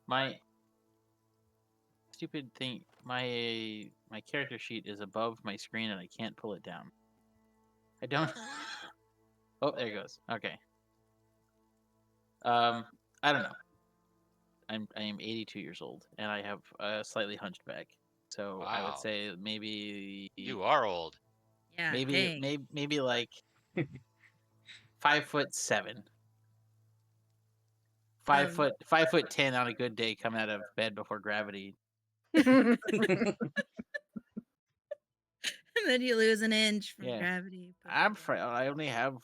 My stupid thing. My character sheet is above my screen, and I can't pull it down. I don't. Oh, there it goes. Okay. I don't know. I am 82 years old, and I have a slightly hunched back. So I would Wow. say maybe You are old. Yeah, maybe dang. maybe like 5'7". 5'10" on a good day, coming out of bed before gravity. And then you lose an inch from Yeah. gravity. I'm frail. I only have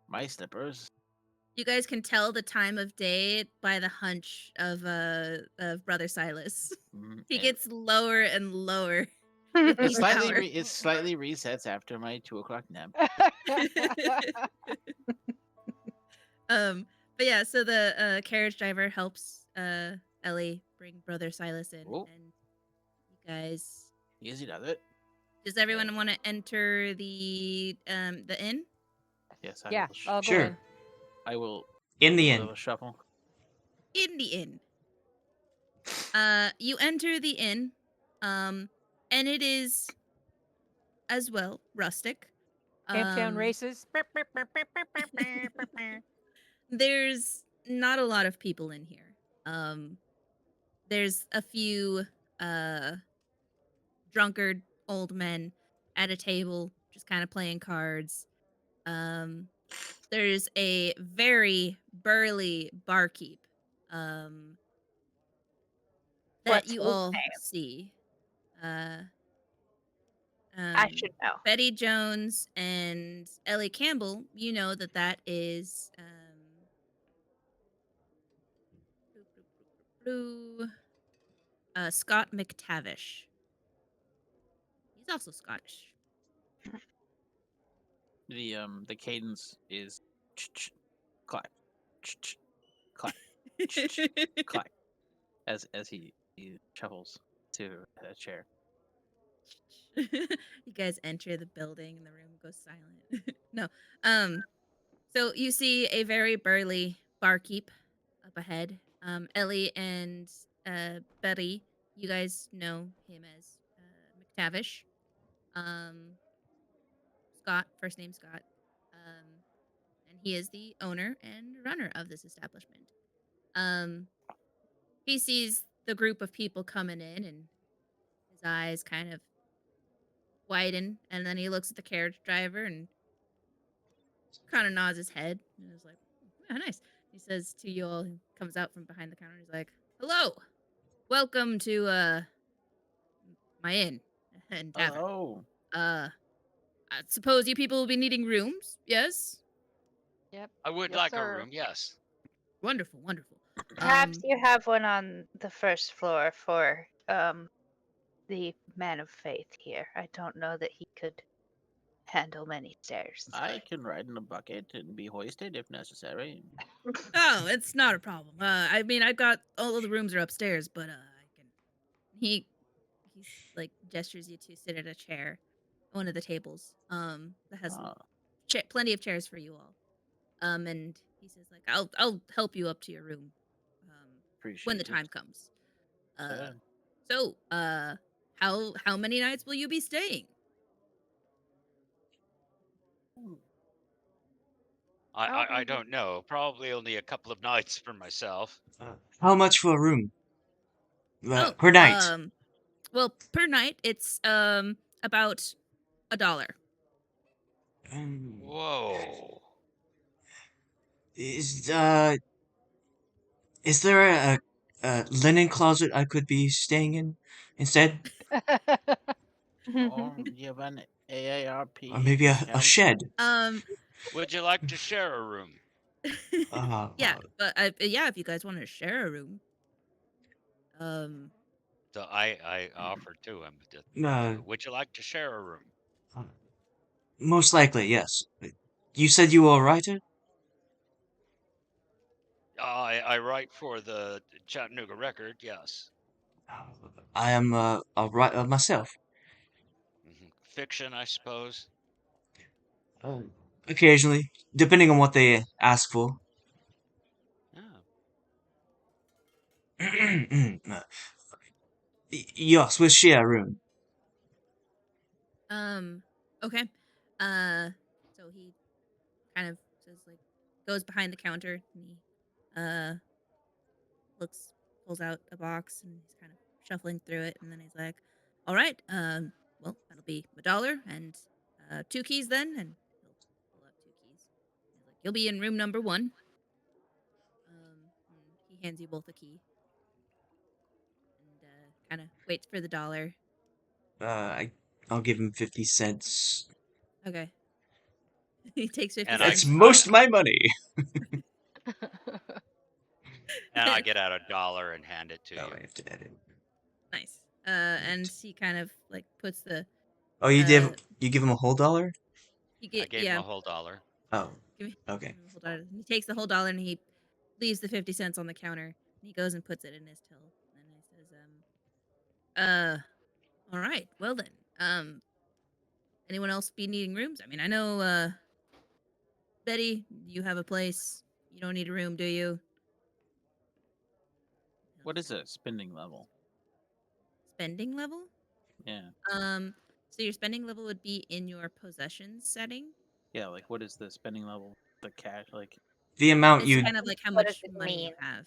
my slippers. You guys can tell the time of day by the hunch of Brother Silas. He And gets lower and lower. it each slightly hour. it slightly resets after my 2 o'clock nap. But yeah, so the carriage driver helps Ellie bring Brother Silas in, Oh. and you guys. Easy does it. Does everyone want to enter the inn? Yes, Yeah, will I'll go Sure. in. I will In the do a end. little shuffle. in the inn. You enter the inn, and it is as well rustic. Camptown Um, races. there's not a lot of people in here. Um, there's a few uh drunkard old men at a table, just kind of playing cards. Um, there's a very burly barkeep. Um, that What's you his all name? see. Uh, I should know. Betty Jones and Ellie Campbell, you know that that is Scott McTavish. He's also Scottish. The cadence is clack, clack, clack as he shuffles to a chair. You guys enter the building and the room goes silent. No. Um so you see a very burly barkeep up ahead. Ellie and Betty, you guys know him as McTavish. Um Scott, first name Scott. And he is the owner and runner of this establishment. Um he sees the group of people coming in and his eyes kind of widen, and then he looks at the carriage driver and kind of nods his head and is like, "Yeah, nice." He says to you all, he comes out from behind the counter. He's like, "Hello, welcome to my inn and tavern. Oh, Uh, I suppose you people will be needing rooms. Yes, Yep. I would Yes, like a sir. room, yes. wonderful, wonderful. Perhaps you have one on the first floor for the man of faith here. I don't know that he could handle many stairs. I can ride in a bucket and be hoisted if necessary. Oh, it's not a problem. I mean, I've got all of the rooms are upstairs, but I can. He's like gestures you to sit at a chair, one of the tables. That has Ah, plenty of chairs for you all. And he says like, I'll help you up to your room, when the appreciate it. time comes. Uh, Sir. so how many nights will you be staying? I don't know. Probably only a couple of nights for myself. How much for a room? Oh, Per night? well, per night it's about $1. Um, Whoa. is is there a linen closet I could be staying in instead, Or you have an or AARP maybe a discount. shed? Um, Would you like to share a room? Uh, yeah, but yeah, if you guys want to share a room, um, So I offered to him. uh, Would you like to share a room? uh, most likely, yes. You said you were a writer? I write for the Chattanooga Record, yes. I am a writer myself. Fiction, I suppose. Uh, Occasionally, depending on what they ask for. Oh. Yes, we'll share a room. okay. So he kind of says like goes behind the counter and he looks pulls out a box and he's kind of shuffling through it and then he's like, "All right, well that'll be $1 and 2 keys then." And he'll pull out 2 keys. He's like, "You'll be in room number 1." And he hands you both a key and kind of waits for the dollar. I'll give him 50 cents. Okay. He takes 50 And That's cents. most my money. and I get out $1 and hand it to Oh, you. I have to edit. Nice. And he kind of like puts the Oh, you give him a whole dollar? you I get gave him a whole $1. Oh, give me okay. give him a whole dollar. He takes the whole dollar and he leaves the 50 cents on the counter and he goes and puts it in his till. And he says, all right, well then. Anyone else be needing rooms? I mean, I know Betty, you have a place. You don't need a room, do you? What is a spending level? Spending level? Yeah. So your spending level would be in your possessions setting. Yeah, like what is the spending level? The cash, like The amount It's you kind of like how What does much it money you mean? have.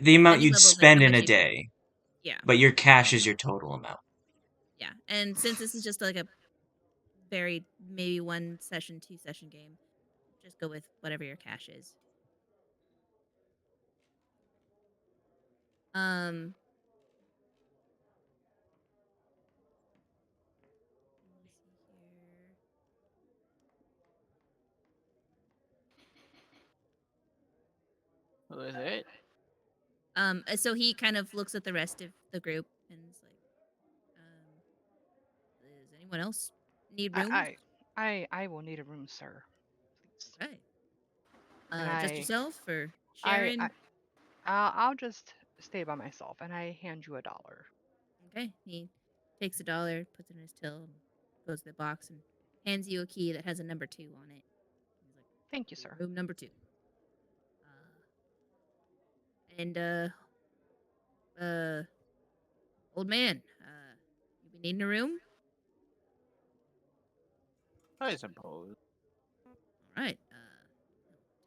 the amount Spending you'd level is like spend how in much a you, day, yeah, but your cash is your total amount. yeah. And since this is just like a very maybe 1 session, 2 session game, just go with whatever your cash is. Um, let me see here. what is it? So he kind of looks at the rest of the group and is like, does anyone else need rooms? I will need a room, sir. Please. Okay. And Just yourself or I, Sharon? I, I'll just stay by myself, and I hand you $1. Okay. He takes $1, puts it in his till, and goes to the box and hands you a key that has a number 2 on it. He's like, Thank you, sir. room number 2. And uh, old man, you be needing a room? I suppose. All right.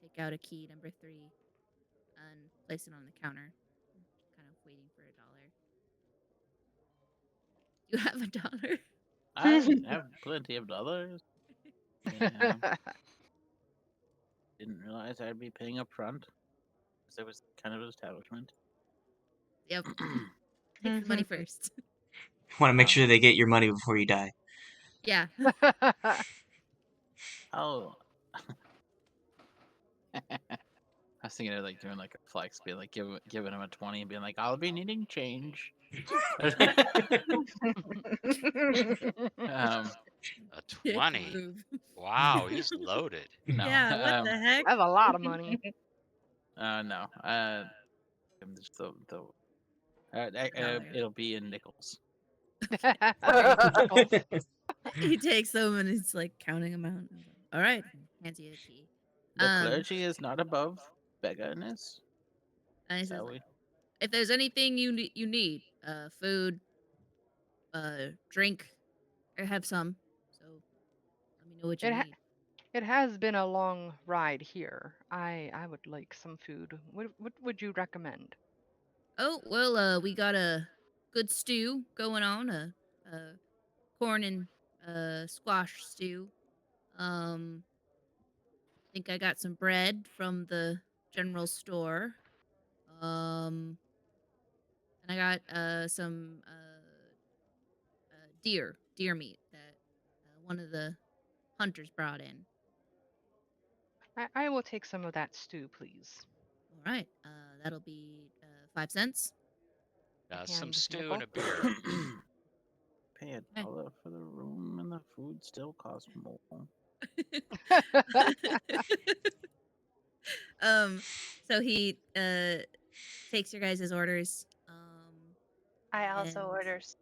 He'll take out a key number 3 and place it on the counter, kind of waiting for $1. You have $1? I have plenty of dollars. Yeah. Didn't realize I'd be paying up front. Because it was kind of an establishment. Yep. Take the money first. Want to make Oh. sure they get your money before you die. Yeah. Oh. I was thinking of like doing like a flex, being like giving him a 20 and being like, I'll be needing change. um, A Dick 20. move. Wow, he's loaded. no. Yeah, what the heck? That's a lot of money. No. Just the $1. it'll be in nickels. Alright. Nickels. He takes them and he's like counting them out. All right, hands you the key. The clergy is not above beggars. And he says, Shall like, we? if there's anything you need, food, drink, I have some. So let me know what you It ha- need. it has been a long ride here. I would like some food. What would you recommend? Oh well, we got a good stew going on, a corn and squash stew. Think I got some bread from the general store. Um, and I got some deer meat that one of the hunters brought in. I will take some of that stew, please. All right, that'll be 5 cents. I Some hand stew and nickel. a beer. Pay $1 for the room and the food still costs more. um, so he takes your guys' orders. I And also orders.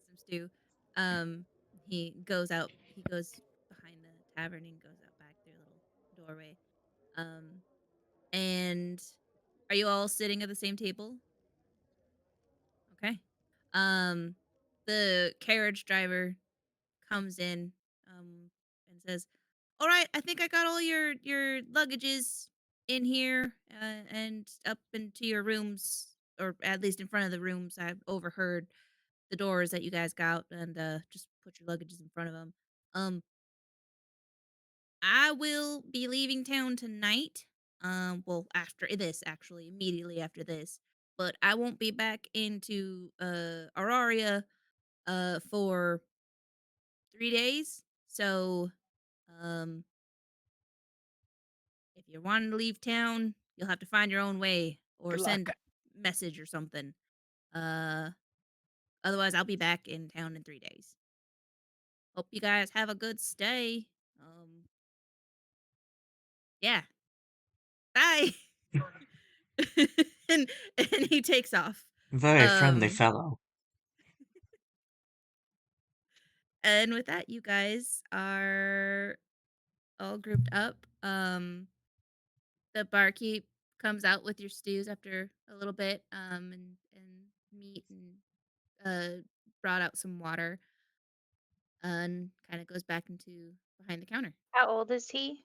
some stew. Um, he goes out. He goes behind the tavern and goes out back through a little doorway. And are you all sitting at the same table? Okay. Um, the carriage driver comes in and says, "All right, I think I got all your luggages in here and up into your rooms, or at least in front of the rooms. I've overheard the doors that you guys got, and just put your luggages in front of them. Um, I will be leaving town tonight. Well, after this, actually, immediately after this, but I won't be back into Auraria for 3 days. So, um, if you're wanting to leave town, you'll have to find your own way or Good send luck. message or something. Uh, Otherwise, I'll be back in town in 3 days. Hope you guys have a good stay. Yeah. Bye. and and he takes off. Very friendly Um, fellow. and with that, you guys are all grouped up. The barkeep comes out with your stews after a little bit, and meat and brought out some water, and kind of goes back into behind the counter. How old is he?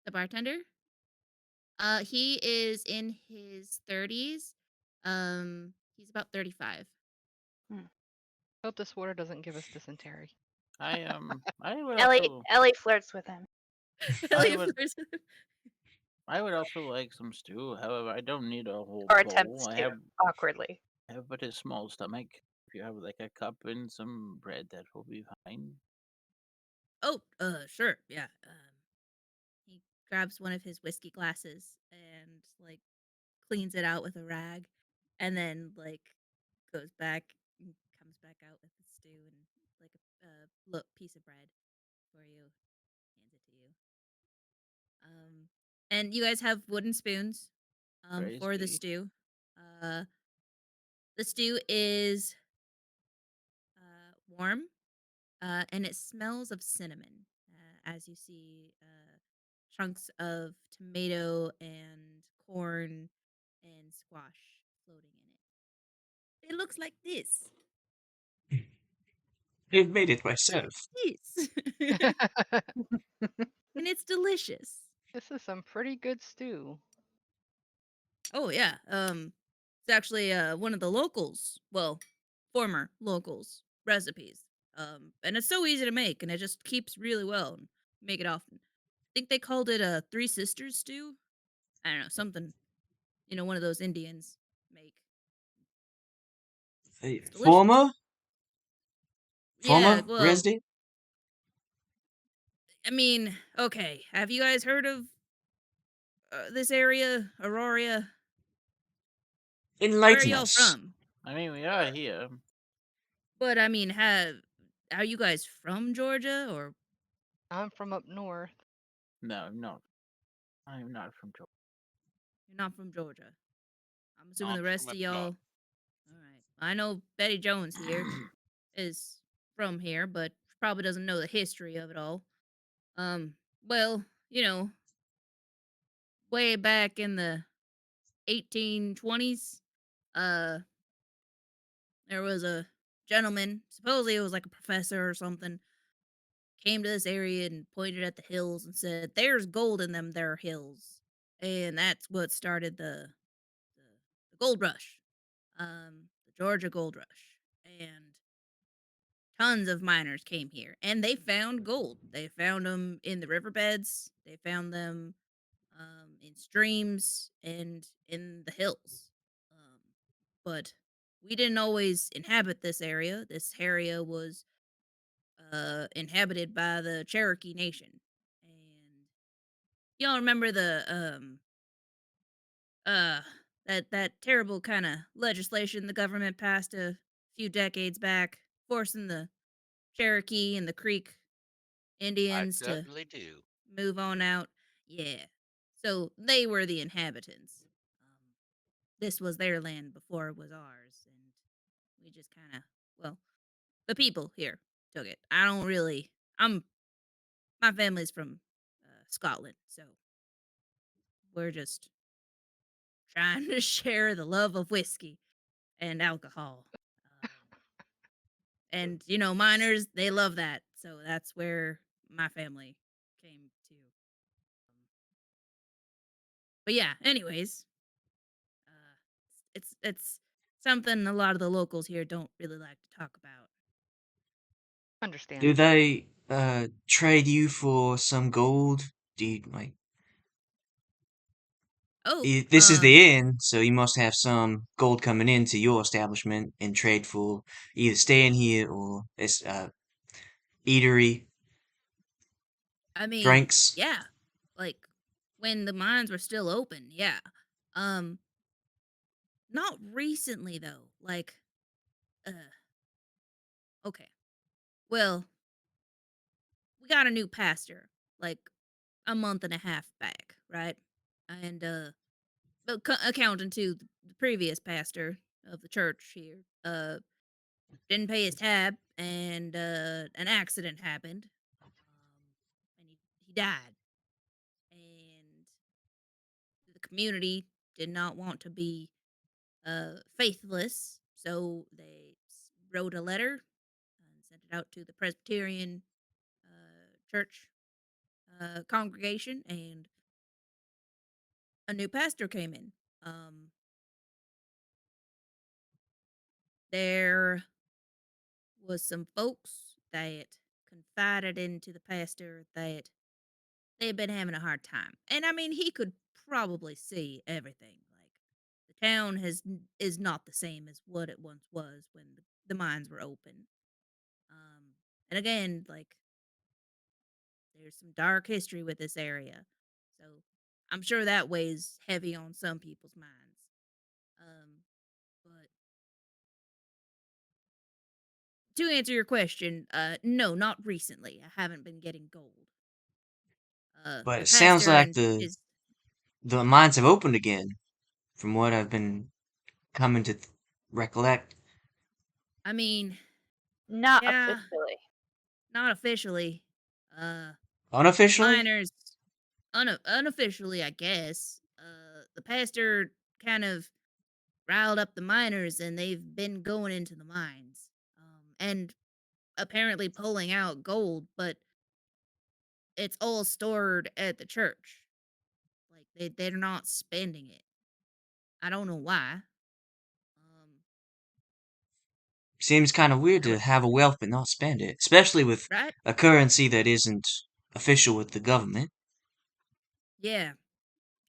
The bartender, he is in his 30s. He's about 35. Hmm. Hope this water doesn't give us dysentery. I would Ellie also Ellie flirts with him. I Elliot would Flores. I would also like some stew. However, I don't need a whole Or bowl. attempts to, awkwardly. I have but a small stomach. If you have like a cup and some bread, that will be fine. Oh, sure, yeah. He grabs one of his whiskey glasses and like cleans it out with a rag, and then like goes back and comes back out with the stew and like a piece of bread for you, hands it to you. And you guys have wooden spoons Praise for the be. stew. The stew is warm, and it smells of cinnamon as you see chunks of tomato and corn and squash floating in it. It looks like this. I've made it Look myself. at this. And it's delicious. This is some pretty good stew. Oh yeah. It's actually one of the locals, well, former locals recipes. And it's so easy to make, and it just keeps really well. And make it often. I think they called it a Three Sisters stew. I don't know, something, one of those Indians make. A It's delicious. former Yeah, well, resident? I mean, okay. Have you guys heard of this area, Auraria? Where are Enlighten y'all us. from? I mean, we are here. But I mean, are you guys from Georgia, or I'm from up north. No, I'm not. I'm not from Georgia. you're not from Georgia? I'm assuming I'm the from rest up of y'all. north. All right. I know Betty Jones here is from here, but probably doesn't know the history of it all. Um, well, way back in the 1820s, uh, there was a gentleman, supposedly it was like a professor or something, came to this area and pointed at the hills and said, "There's gold in them there hills," and that's what started the gold rush, the Georgia gold rush, and tons of miners came here and they found gold. They found them in the riverbeds. They found them in streams and in the hills. Um, but we didn't always inhabit this area. This area was inhabited by the Cherokee Nation. And y'all remember the uh that terrible kind of legislation the government passed a few decades back, forcing the Cherokee and the Creek I Indians to certainly do. move on out. Yeah. So they were the inhabitants. Um, this was their land before it was ours, and we just kind of, well, the people here took it. I don't really. My family's from Scotland, so we're just trying to share the love of whiskey and alcohol. Um, and miners, they love that, so that's where my family came to. But yeah, anyways, uh, it's something a lot of the locals here don't really like to talk about. Do Understandable. they trade you for some gold? Do you like Oh, this is the inn, so you must have some gold coming into your establishment and trade for either staying here or this eatery, I mean, drinks. yeah, like when the mines were still open, yeah. Um, not recently though. Like, uh, okay, well, we got a new pastor like a month and a half back, right? And but accounting to the previous pastor of the church here, didn't pay his tab, and an accident happened, and he died, and the community did not want to be faithless, so they wrote a letter and sent it out to the Presbyterian church congregation, and a new pastor came in. There was some folks that confided into the pastor that they had been having a hard time, and I mean, he could probably see everything. Like the town is not the same as what it once was when the mines were open. And again, like there's some dark history with this area, so I'm sure that weighs heavy on some people's minds. But to answer your question, no, not recently. I haven't been getting gold. But The it sounds pastor like and the his, the mines have opened again, from what I've been coming to recollect. I mean, Not yeah, officially. not officially. The Unofficially? miners, unofficially, I guess. The pastor kind of riled up the miners, and they've been going into the mines, and apparently pulling out gold, but it's all stored at the church. Like they're not spending it. I don't know why. Um, Seems kind of weird I re- to have a wealth but not spend it, especially with right? a currency that isn't official with the government. Yeah,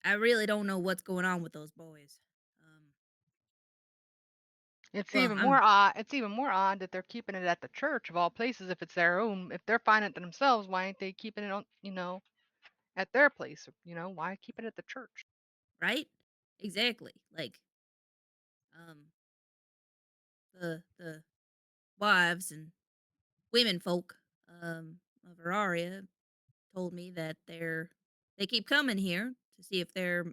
I really don't know what's going on with those boys. It's Well, even more I'm odd. It's even more odd that they're keeping it at the church of all places. If it's their own, if they're finding it themselves, why ain't they keeping it on? At their place. Why keep it at the church? right. Exactly. Like um, the wives and women folk of Auraria told me that they keep coming here to see if their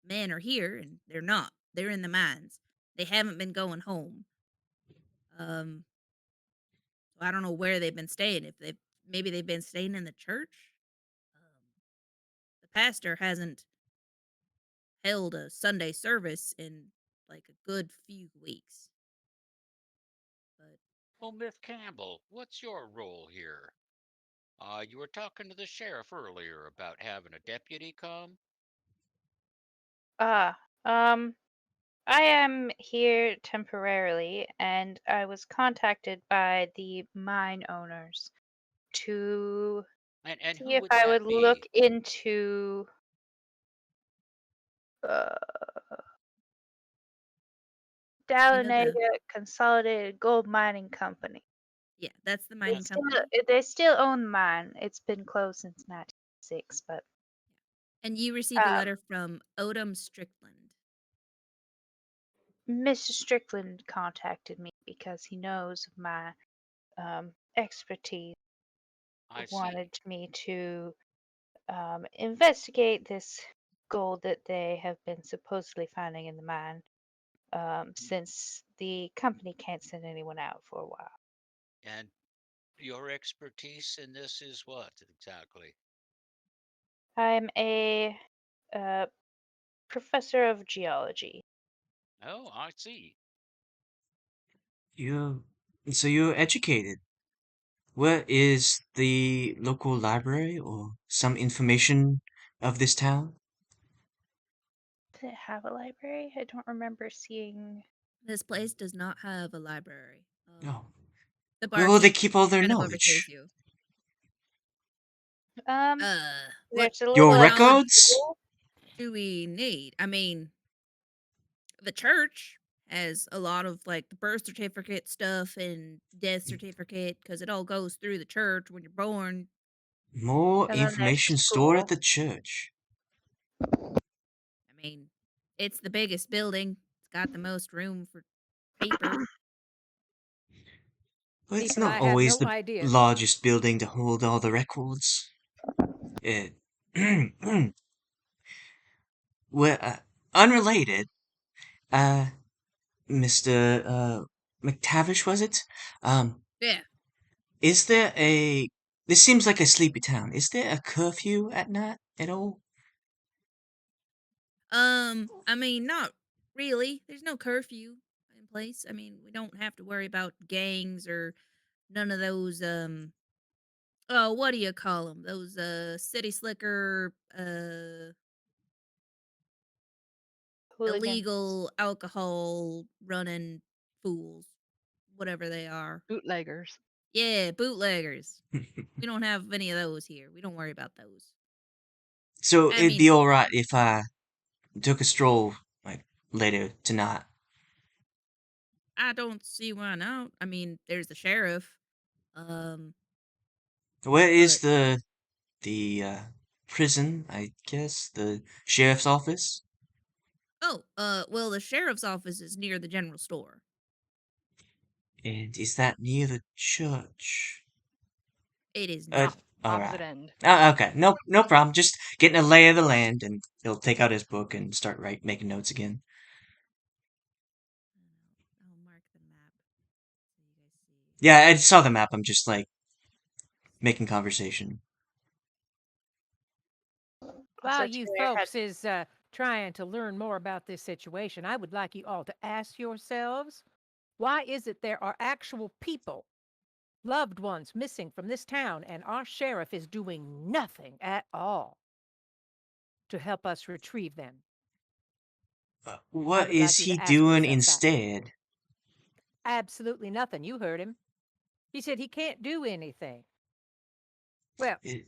men are here, and they're not. They're in the mines. They haven't been going home. Um, so I don't know where they've been staying. If they maybe they've been staying in the church. The pastor hasn't held a Sunday service in like a good few weeks. But Well, Miss Campbell, what's your role here? You were talking to the sheriff earlier about having a deputy come. Ah, um, I am here temporarily, and I was contacted by the mine owners to And see who if would I that would look be? into uh, you know Dallonaga Consolidated Gold Mining Company. yeah, that's the They mining still company. they still own the mine. It's been closed since 1906, but And you received a um, letter from Odom Strickland. Mr. Strickland contacted me because he knows of my expertise. I see. Wanted me to investigate this gold that they have been supposedly finding in the mine since the company can't send anyone out for a while. And your expertise in this is what exactly? I'm a uh, professor of geology. Oh, I see. You, so you're educated. Where is the local library or some information of this town? Does it have a library? I don't remember seeing. This place does not have a library. No. The Where will they barkeep keep all their kind of overhears knowledge? you. Um, What there's a Your little knowledge records? school. do we need? I mean, the church has a lot of like the birth certificate stuff and death certificate because it all goes through the church when you're born. More And then there's the information stored at school. the church. I mean, it's the biggest building. It's got the most room for paper. Well, it's Even not I have always no the idea. largest building to hold all the records. It, well, unrelated, uh, Mr. McTavish, was it? Um, Yeah. is there a. This seems like a sleepy town. Is there a curfew at night at all? I mean, not really. There's no curfew in place. I mean, we don't have to worry about gangs or none of those oh, what do you call them? Those city slicker Hooligans. illegal alcohol running fools, whatever they are. Bootleggers. Yeah, bootleggers. We don't have any of those here. We don't worry about those. So I it'd be mean, alright if I took a stroll, like, later tonight. I don't see why not. I mean, there's the sheriff. Um, Where is but the prison, I guess? The sheriff's office? oh, well, the sheriff's office is near the general store. And is that near the church? It is Uh, not. Opposite alright. end. Okay, no problem. Just getting a lay of the land, and he'll take out his book and start making notes again. I'll mark the map so you guys see. Yeah, I saw the map. I'm just like making conversation. Also, While you Taylor had folks is trying to learn more about this situation, I would like you all to ask yourselves, why is it there are actual people, loved ones missing from this town, and our sheriff is doing nothing at all to help us retrieve them? I What would is like you he to ask doing yourself that. instead? Absolutely nothing. You heard him. He said he can't do anything. Well, I-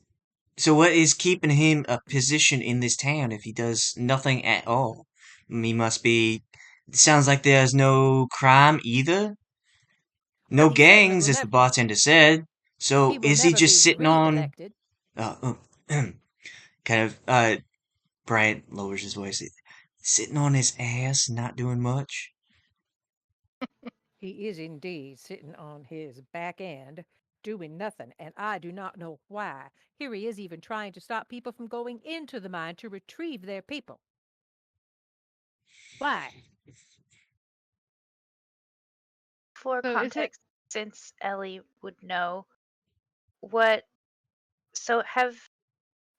So what is keeping him a position in this town if he does nothing at all? He must be. It sounds like there's no crime either. well, No he certainly gangs, will as the never. bartender said. He So will is he never be just sitting on? reelected. Uh, kind of. Bryant lowers his voice. Sitting on his ass, not doing much. He is indeed sitting on his back end, doing nothing, and I do not know why. Here he is even trying to stop people from going into the mine to retrieve their people. Why? for So is it? context, since Ellie would know what. So have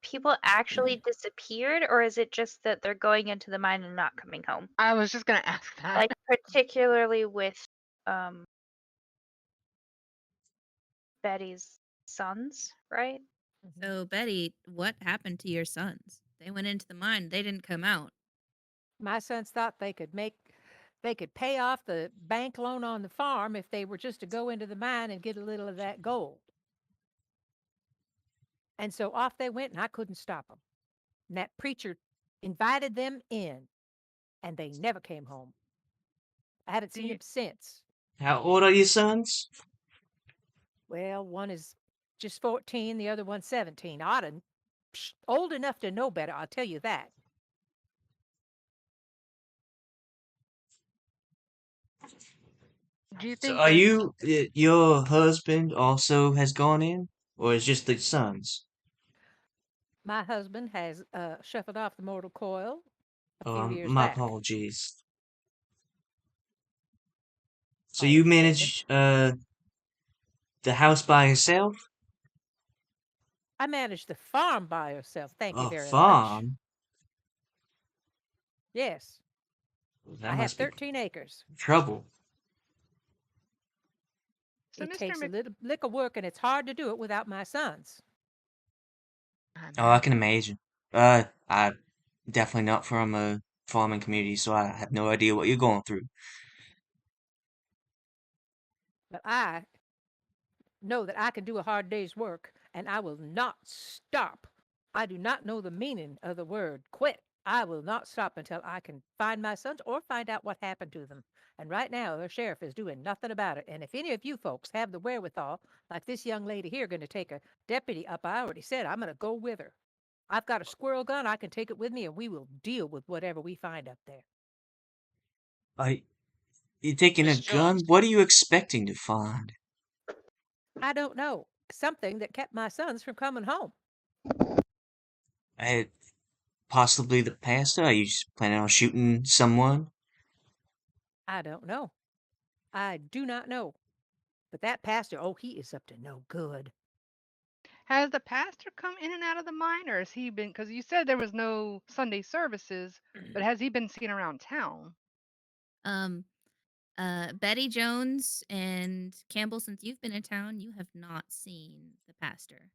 people actually disappeared, or is it just that they're going into the mine and not coming home? I was just gonna ask that. Like particularly with um Betty's sons, right? Mhm. So, Betty, what happened to your sons? They went into the mine. They didn't come out. My sons thought they could pay off the bank loan on the farm if they were just to go into the mine and get a little of that gold. And so off they went, and I couldn't stop them. And that preacher invited them in, and they never came home. I haven't Do seen you, them since. How old are your sons? Well, one is just 14, the other one's 17. Old enough to know better, I'll tell you that. do you So think are this? you? Your husband also has gone in, or is just the sons? My husband has shuffled off the mortal coil a few years My back. apologies. So I you understand it. manage the house by yourself? I managed the farm by herself, thank you A very much. farm? Yes, Well, I that have must be 13 acres. trouble. So It Mr. takes a Mc, little lick of work, and it's hard to do it without my sons. I Oh, I can imagine. imagine. I'm definitely not from a farming community, so I have no idea what you're going through. But I know that I can do a hard day's work, and I will not stop. I do not know the meaning of the word quit. I will not stop until I can find my sons or find out what happened to them. And right now, the sheriff is doing nothing about it. And if any of you folks have the wherewithal, like this young lady here, going to take a deputy up, I already said I'm going to go with her. I've got a squirrel gun. I can take it with me, and we will deal with whatever we find up there. I, you're taking a Miss gun? Jones, What are you expecting to find? I don't know. Something that kept my sons from coming home. I, possibly the pastor? Are you just planning on shooting someone? I don't know. I do not know. But that pastor, oh, he is up to no good. Has the pastor come in and out of the mine, or has he been? Because you said there was no Sunday services, but has he been seen around town? Um, Betty Jones and Campbell, since you've been in town, you have not seen the pastor.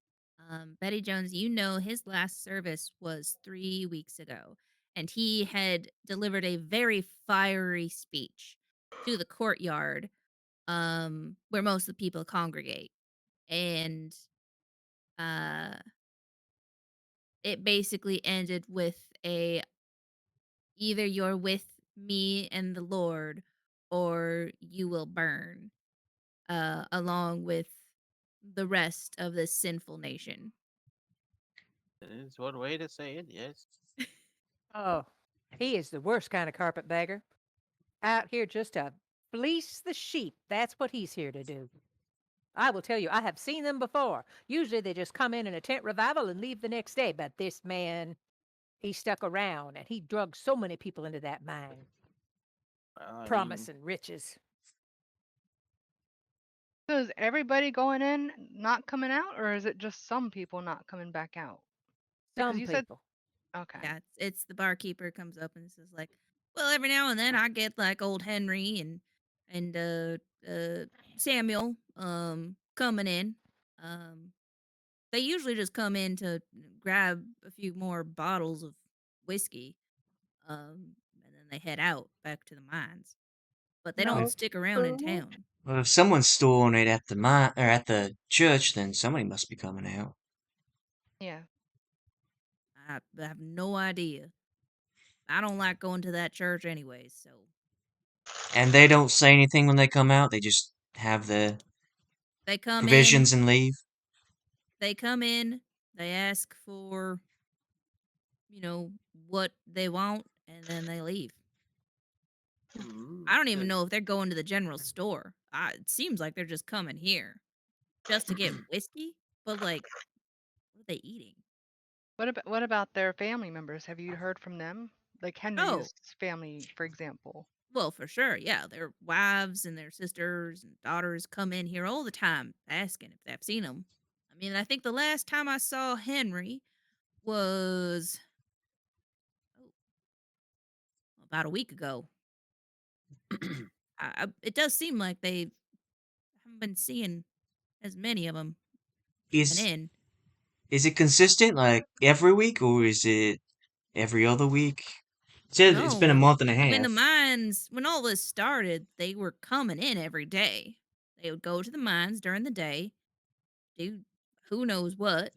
Betty Jones, you know his last service was 3 weeks ago, and he had delivered a very fiery speech to the courtyard, where most of the people congregate, and uh, it basically ended with a either you're with me and the Lord, or you will burn, along with the rest of this sinful nation. That is one way to say it. Yes. Oh, he is the worst kind of carpetbagger. Out here just to fleece the sheep. That's what he's here to do. I will tell you, I have seen them before. Usually they just come in a tent revival and leave the next day. But this man, he stuck around and he drugged so many people into that mine, Well, I mean, promising riches. So is everybody going in, not coming out, or is it just some people not coming back out? Because Some you said people. okay. Yeah, it's the barkeeper comes up and says like, "Well, every now and then I get like old Henry and Samuel coming in. Um, they usually just come in to grab a few more bottles of whiskey, and then they head out back to the mines. But they don't No stick around in food. town. Well, if someone's storing it at the mine or at the church, then somebody must be coming out. Yeah. I have no idea. I don't like going to that church anyways, so And they don't say anything when they come out. They just have the they come in, provisions and leave. they come in, they ask for, what they want, and then they leave. I don't even the- know if they're going to the general store. It seems like they're just coming here just to get whiskey, but like, what are they eating? What about their family members? Have you heard from them? Like Oh, Henry's family, for example. well, for sure. Yeah, their wives and their sisters and daughters come in here all the time asking if they've seen them. I mean, I think the last time I saw Henry was oh, about a week ago. It does seem like they haven't been seeing as many of them coming Is in. is it consistent like every week or is it every other week? It said it's been a No, month and a when the half. mines, when all this started, they were coming in every day. They would go to the mines during the day, do who knows what,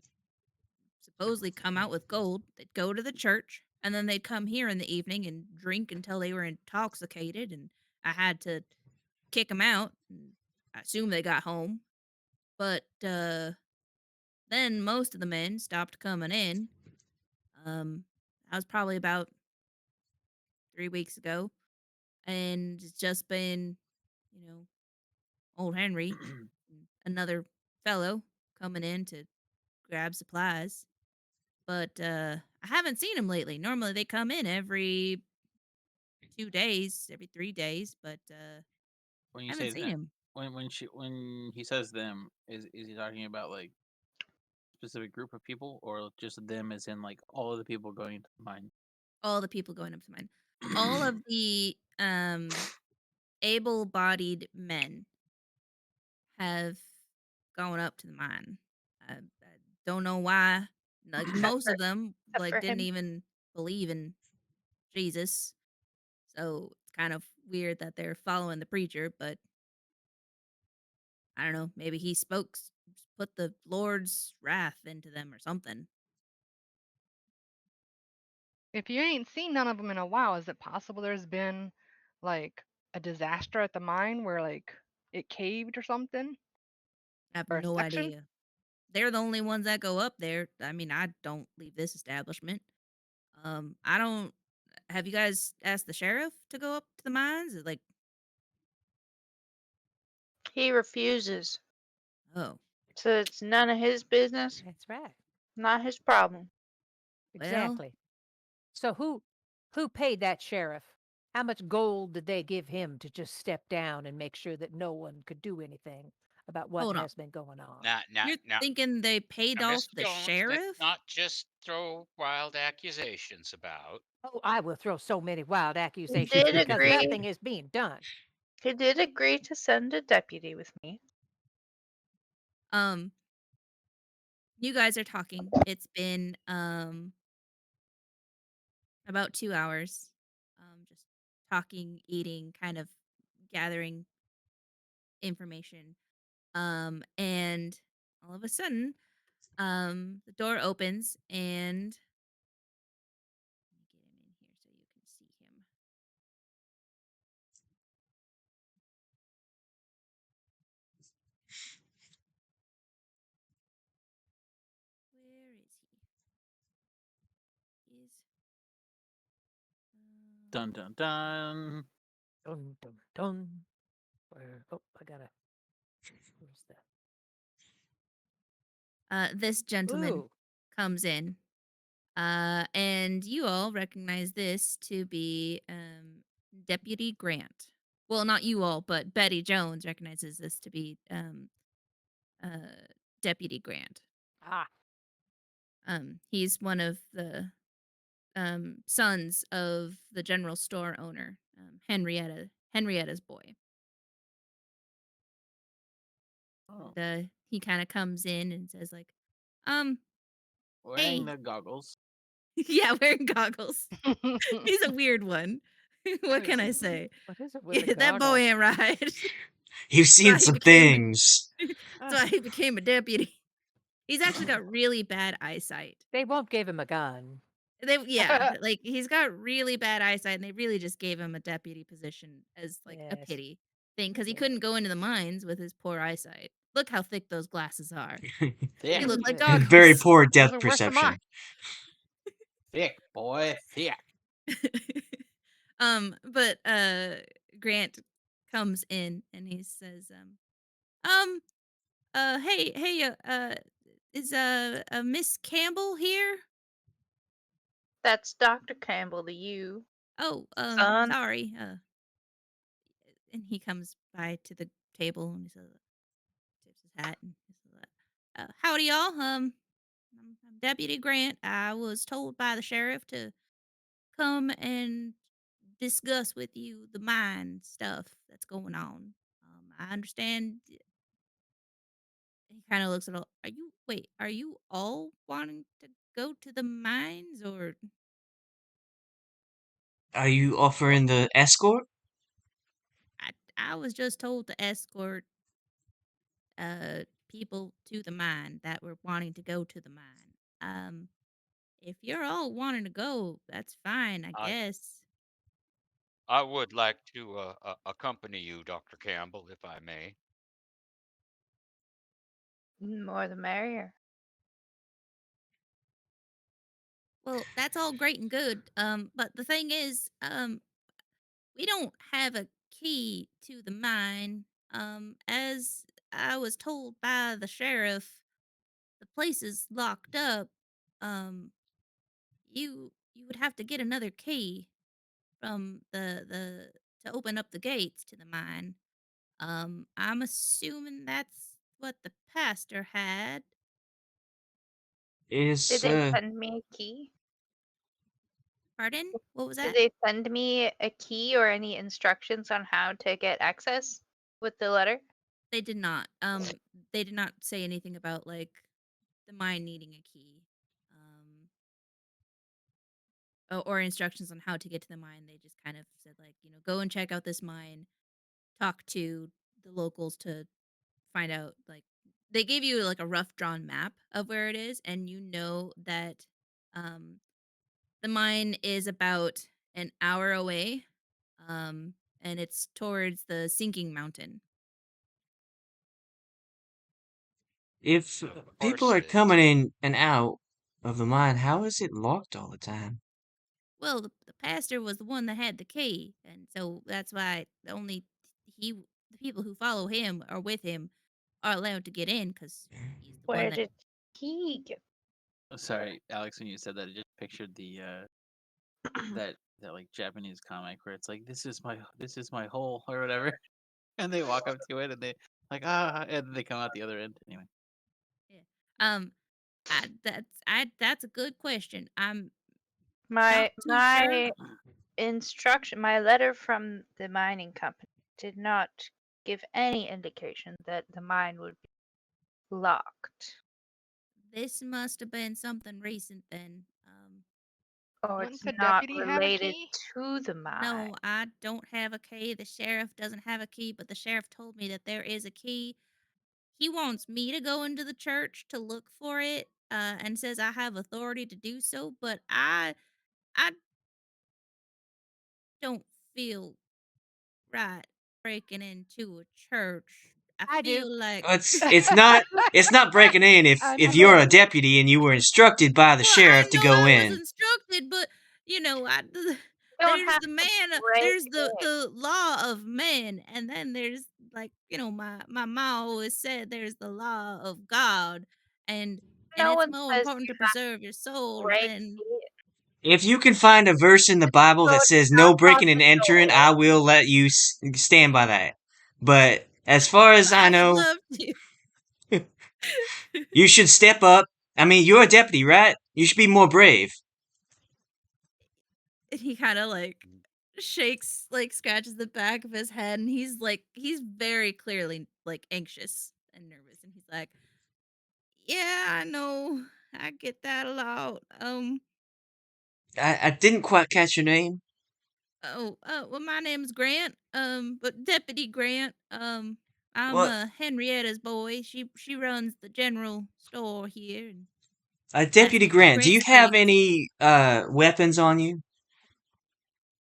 supposedly come out with gold. They'd go to the church, and then they'd come here in the evening and drink until they were intoxicated, and I had to kick them out. And I assume they got home, but then most of the men stopped coming in. That was probably about 3 weeks ago, and it's just been, you know, old Henry, another fellow coming in to grab supplies. But I haven't seen him lately. Normally they come in every 2 days, every 3 days, but when you haven't say seen that, him. when he says them, is he talking about like specific group of people, or just them as in like all of the people going to the mine? All the people going up to mine, all of the able-bodied men have gone up to the mine. I don't know why. Like Except most for of them, except like for didn't him. even believe in Jesus. So it's kind of weird that they're following the preacher, but I don't know. Maybe he put the Lord's wrath into them or something. If you ain't seen none of them in a while, is it possible there's been like a disaster at the mine where like it caved or something? I have Or a no section? idea. They're the only ones that go up there. I mean, I don't leave this establishment. I don't. Have you guys asked the sheriff to go up to the mines? Like, He refuses. oh, So it's none of his business, That's right. not his problem. well, Exactly. So who paid that sheriff? How much gold did they give him to just step down and make sure that no one could do anything about what Hold on. has been going on. You're Now, thinking they paid off Miss the Jones, let's sheriff? not just throw wild accusations about. Oh, I will throw so many wild He accusations did because agree. nothing is being done. He did agree to send a deputy with me. Um, you guys are talking. It's been about 2 hours. Just talking, eating, kind of gathering information. And all of a sudden, the door opens and let me get him in here so you can see him. Where is he? He's Dun dun dun. Dun dun dun. Where? Oh, I gotta. Where's that? this gentleman Ooh, comes in. And you all recognize this to be Deputy Grant. Well, not you all, but Betty Jones recognizes this to be uh, Deputy Grant. ah, He's one of the sons of the general store owner, Henrietta's boy. Oh, And he kind of comes in and says like, um, wearing hey, the goggles. yeah, wearing goggles. He's a weird one. What can I say? what is it with the That boy goggles? ain't right. You've That's seen why he some became. things. That's Ah, why he became a deputy. He's actually got really bad eyesight. they won't give him a gun. Yeah, like he's got really bad eyesight, and they really just gave him a deputy position as like a Yes. pity thing because he Yeah. couldn't go into the mines with his poor eyesight. Look how thick those glasses are. Thick, They look like Very goggles. poor Those depth are worse than mine. perception. thick boy, thick. But Grant comes in and he says, um, hey, is Miss Campbell here? That's Dr. Campbell to you, Oh, son. sorry. And he comes by to the table and he says, tips his hat and he says, howdy, y'all. I'm Deputy Grant. I was told by the sheriff to come and discuss with you the mine stuff that's going on. I understand. He kind of looks at all. Are you all wanting to go to the mines or Are you offering the escort? I was just told to escort people to the mine that were wanting to go to the mine. If you're all wanting to go, that's fine, I I guess. I would like to accompany you, Dr. Campbell, if I may. More the merrier. Well, that's all great and good. But the thing is, we don't have a key to the mine. As I was told by the sheriff, the place is locked up. Um, you would have to get another key from the to open up the gates to the mine. I'm assuming that's what the pastor had. Did Is they send me a key? Pardon? What was Did that? they send me a key or any instructions on how to get access with the letter? They did not. They did not say anything about like the mine needing a key. Or instructions on how to get to the mine. They just kind of said like, go and check out this mine, talk to the locals to find out like they gave you like a rough drawn map of where it is and you know that um the mine is about an hour away. And it's towards the sinking mountain. if Of people course are it is. coming in and out of the mine, how is it locked all the time? Well, the pastor was the one that had the key, and so that's why only the people who follow him or with him are allowed to get in because he's the one Where that. did he get? Sorry, Alex, when you said that, I just pictured the that like Japanese comic where it's like this is my hole or whatever, and they walk up to it and they Like, and then they come out the other end. Anyway. Yeah. That's a good question. I'm My not too sure. my letter from the mining company did not give any indication that the mine would be locked. This must have been something recent then. Or Wouldn't it's the not deputy have a related key? to the mine. No, I don't have a key. The sheriff doesn't have a key, but the sheriff told me that there is a key. He wants me to go into the church to look for it, and says I have authority to do so, but I don't feel right breaking into a church. I I do. feel like It's not breaking in I if never you're a do. deputy and you were instructed by the well, I sheriff to know go I was in. instructed, but You don't there's have the to man, break there's in. the law of man, and then there's my mom always said there's the law of God, and No it's one more says important you to preserve your soul break than in. If you can find a verse in the Bible Go that says no knock on breaking and the entering, door. I will let you stand by that. But as far as I I would know, love to. you should step up. I mean, you're a deputy, right? You should be more brave. And he kind of like shakes, like scratches the back of his head, and he's very clearly like anxious and nervous, and he's like, "Yeah, I know, I get that a lot. I didn't quite catch your name. Well, my name's Grant. But Deputy Grant. I'm What? Henrietta's boy. She runs the general store here, and that's Deputy Grant, do you Grant's have Pigs. any weapons on you?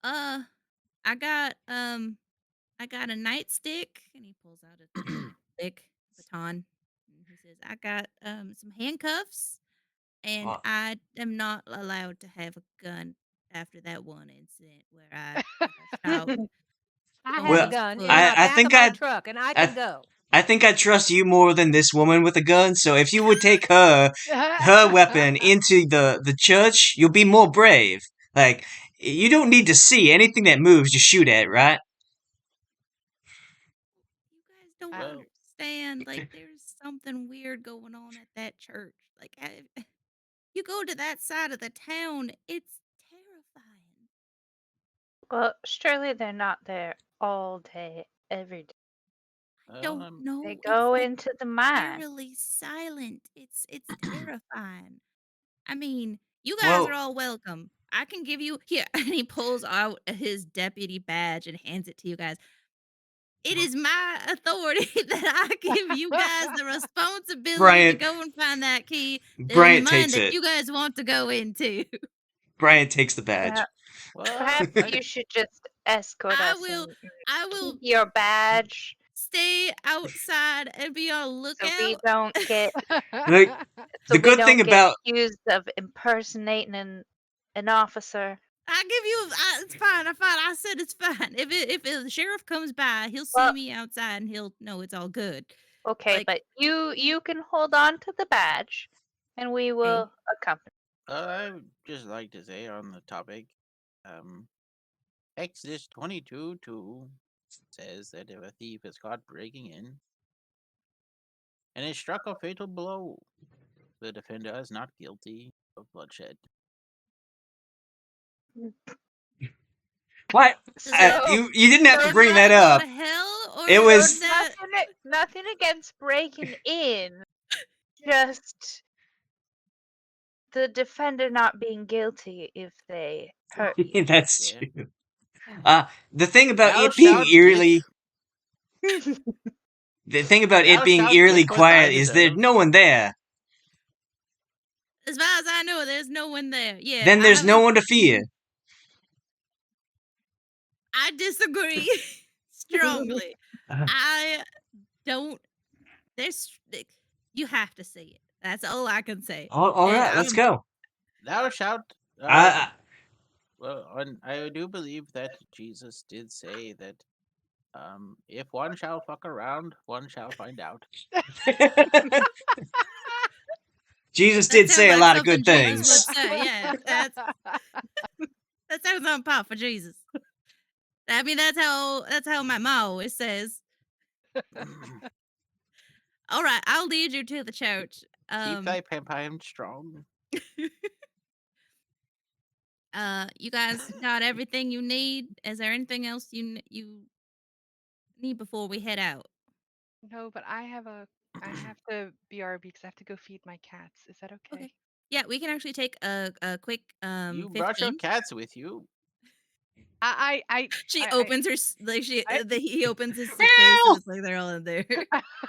Uh, I got I got a nightstick, and he pulls out a thick baton, and he says, "I got some handcuffs, and Well, I am not allowed to have a gun after that one incident where I shot I have a well, someone's gun in foot." my I back of think my I truck, and I I can go. I think I trust you more than this woman with a gun. So if you would take her weapon into the church, you'll be more brave. Like you don't need to see anything that moves to shoot at, right? You guys don't Well, understand. Like, there's something weird going on at that church. Like, you go to that side of the town, it's terrifying. Well, surely they're not there all day, every day. Don't They know. It's go like into the mine. eerily silent. It's terrifying. I mean, you guys are Well, all welcome. I can give you here, and he pulls out his deputy badge and hands it to you guys. It is my authority that I give you guys the responsibility to Bryant go and find that key in the Bryant mine takes that it. you guys want to go into. Bryant takes the Uh, badge. well, Perhaps you should just escort I us will and I keep will your badge stay outside and be on so we lookout. don't get Like the good thing about accused of impersonating an officer. I give you it's fine. I said it's fine. If the sheriff comes by, he'll see Well, me outside and he'll know it's all good. okay, Like, but you can hold on to the badge, and we hey, will accompany. I would just like to say on the topic, um, Exodus 22:2 says that if a thief is caught breaking in and is struck a fatal blow, the defender is not guilty of bloodshed. what does that you didn't have does to that bring mean that I go up. to hell, or It So is was that nothing against breaking in, just the defender not being guilty if they hurt that's Yeah. true. The thing about Thou it being shalt get eerily you. the thing about it thou being shalt eerily get what thou quiet is there's deserve. no one there. as far as I know, there's no one there. Yeah, Then I there's have no a one to fear. I disagree strongly. I don't there's you have to see it. That's all I can say. All And right, let's I'm go. Thou shalt. I, Well, I do believe that Jesus did say that if one shall fuck around, one shall find out. Jesus that did sounds say a like lot of something good Jesus would things. say. Yeah, that sounds on par for Jesus. I mean, that's how my mom always says. All right, I'll lead you to the church. Keep thy pampire strong. You guys got everything you need? Is there anything else you need before we head out? No, but I have to BRB because I have to go feed my cats. Is that okay? Okay. Yeah, we can actually take a quick You brought your 15. cats with you. She I, opens her I, he opens his suitcase and it's like they're all in there.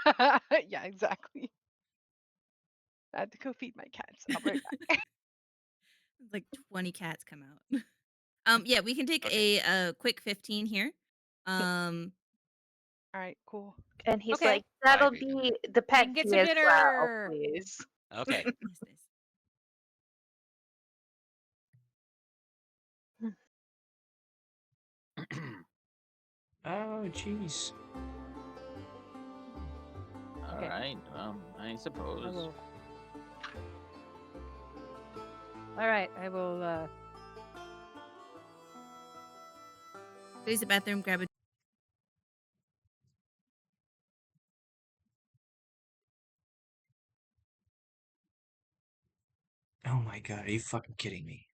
I yeah, exactly. I had to go feed my cats. I'll be right back. Like 20 cats come out. Yeah, we can take Okay. a quick 15 here. Um All right, cool. And he's Okay. like, that'll 5 even. be the We pet can get fee some as well, dinner. please. Okay. nice, nice. Oh, jeez. All Okay. right. I I suppose. will. All right. I will. Go use the bathroom, grab a Oh my god, are you fucking kidding me?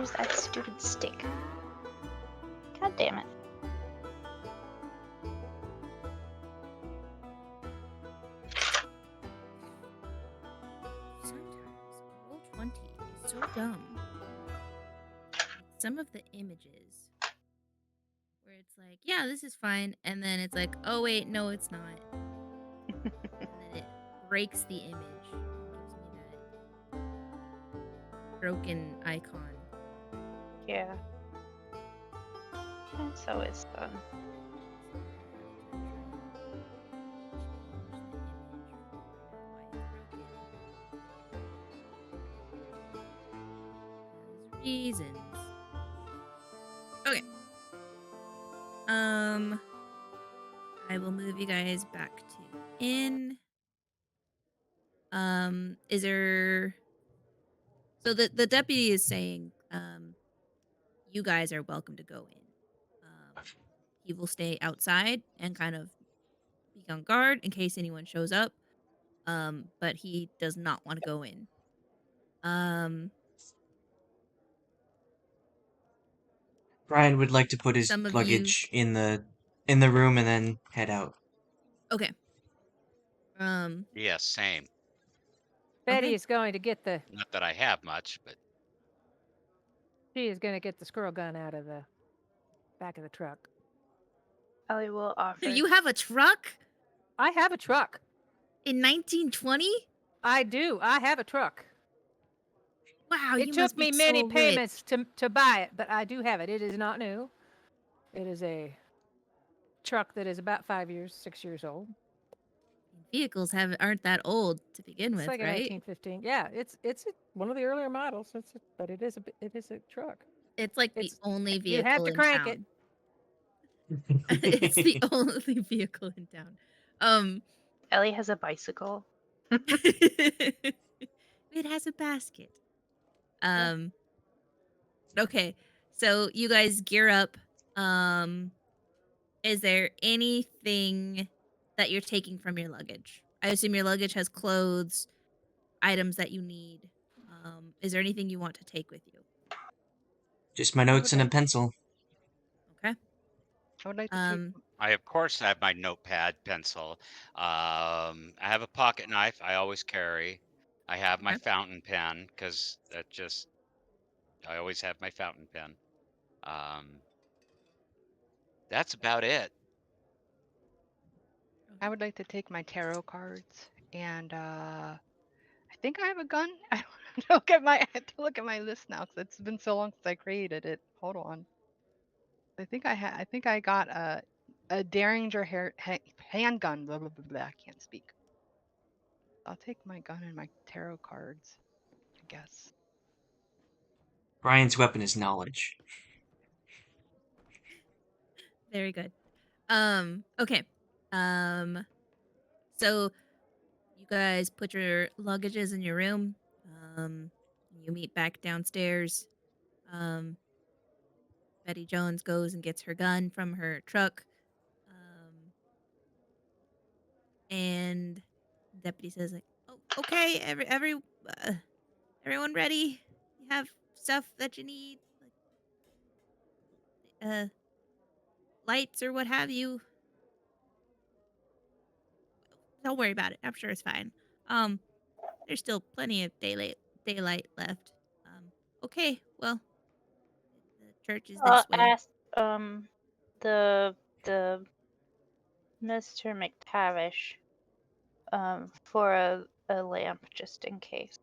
Where's that stupid stick? God damn it. Sometimes Roll20 is so dumb. Like, some of the images where it's like, yeah, this is fine, and then it's like, oh wait, no, it's not. And then it breaks the image and gives me that broken icon. Yeah. That's always fun. Reasons. Okay. I will move you guys back to inn. Is there? So the deputy is saying, you guys are welcome to go in. He will stay outside and kind of be on guard in case anyone shows up. But he does not want to go in. Brian would like to put his Some of you. luggage in the room and then head out. Okay. Yeah, same. Betty Okay. is going to get the Not that I have much, but she is going to get the squirrel gun out of the back of the truck. Ellie will offer. You have a truck I have a truck. in 1920? I do. I have a truck. Wow, It you took must be me many so payments rich. to buy it, but I do have it. It is not new. It is a truck that is about 5 years, 6 years old. Vehicles aren't that old to begin It's with, like a right? 1915. Yeah, it's one of the earlier models. But it is a truck. It's like It's the only you have vehicle to in crank town. It's the only vehicle in town. Ellie has a bicycle. It has a basket. Yeah. Okay. So you guys gear up. Is there anything that you're taking from your luggage? I assume your luggage has clothes, items that you need. Is there anything you want to take with you? Just my I notes would and a like- pencil. Okay. I would like to take. I of course have my notepad, pencil. I have a pocket knife I always carry. I have my Okay. fountain pen because I always have my fountain pen. That's about it. I would like to take my tarot cards and I think I have a gun. I have to look at my list now because it's been so long since I created it. Hold on. I think I got a Derringer handgun. Blah, blah, blah, blah. I can't speak. I'll take my gun and my tarot cards, I guess. Brian's weapon is knowledge. Very good. Okay. So you guys put your luggages in your room. You meet back downstairs. Um, Betty Jones goes and gets her gun from her truck. And deputy says like, "Oh, okay, everyone ready? You have stuff that you need, like lights or what have you. Don't worry about it. I'm sure it's fine. There's still plenty of daylight left. Okay, well, the church is this way. Ask the Mr. McTavish for a lamp just in case.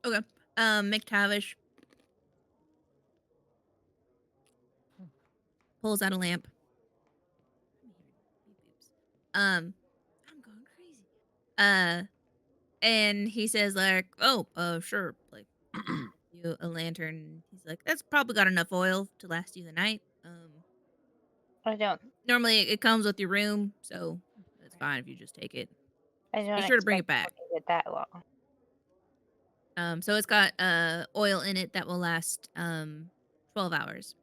Okay. McTavish pulls out a lamp. I'm going crazy. And he says like, "Oh, sure, like you a lantern." He's like, "That's probably got enough oil to last you the night." I don't Normally it comes with your room, so it's fine if you just take it. Be sure to bring it expect back. to need it that long. So it's got oil in it that will last 12 hours.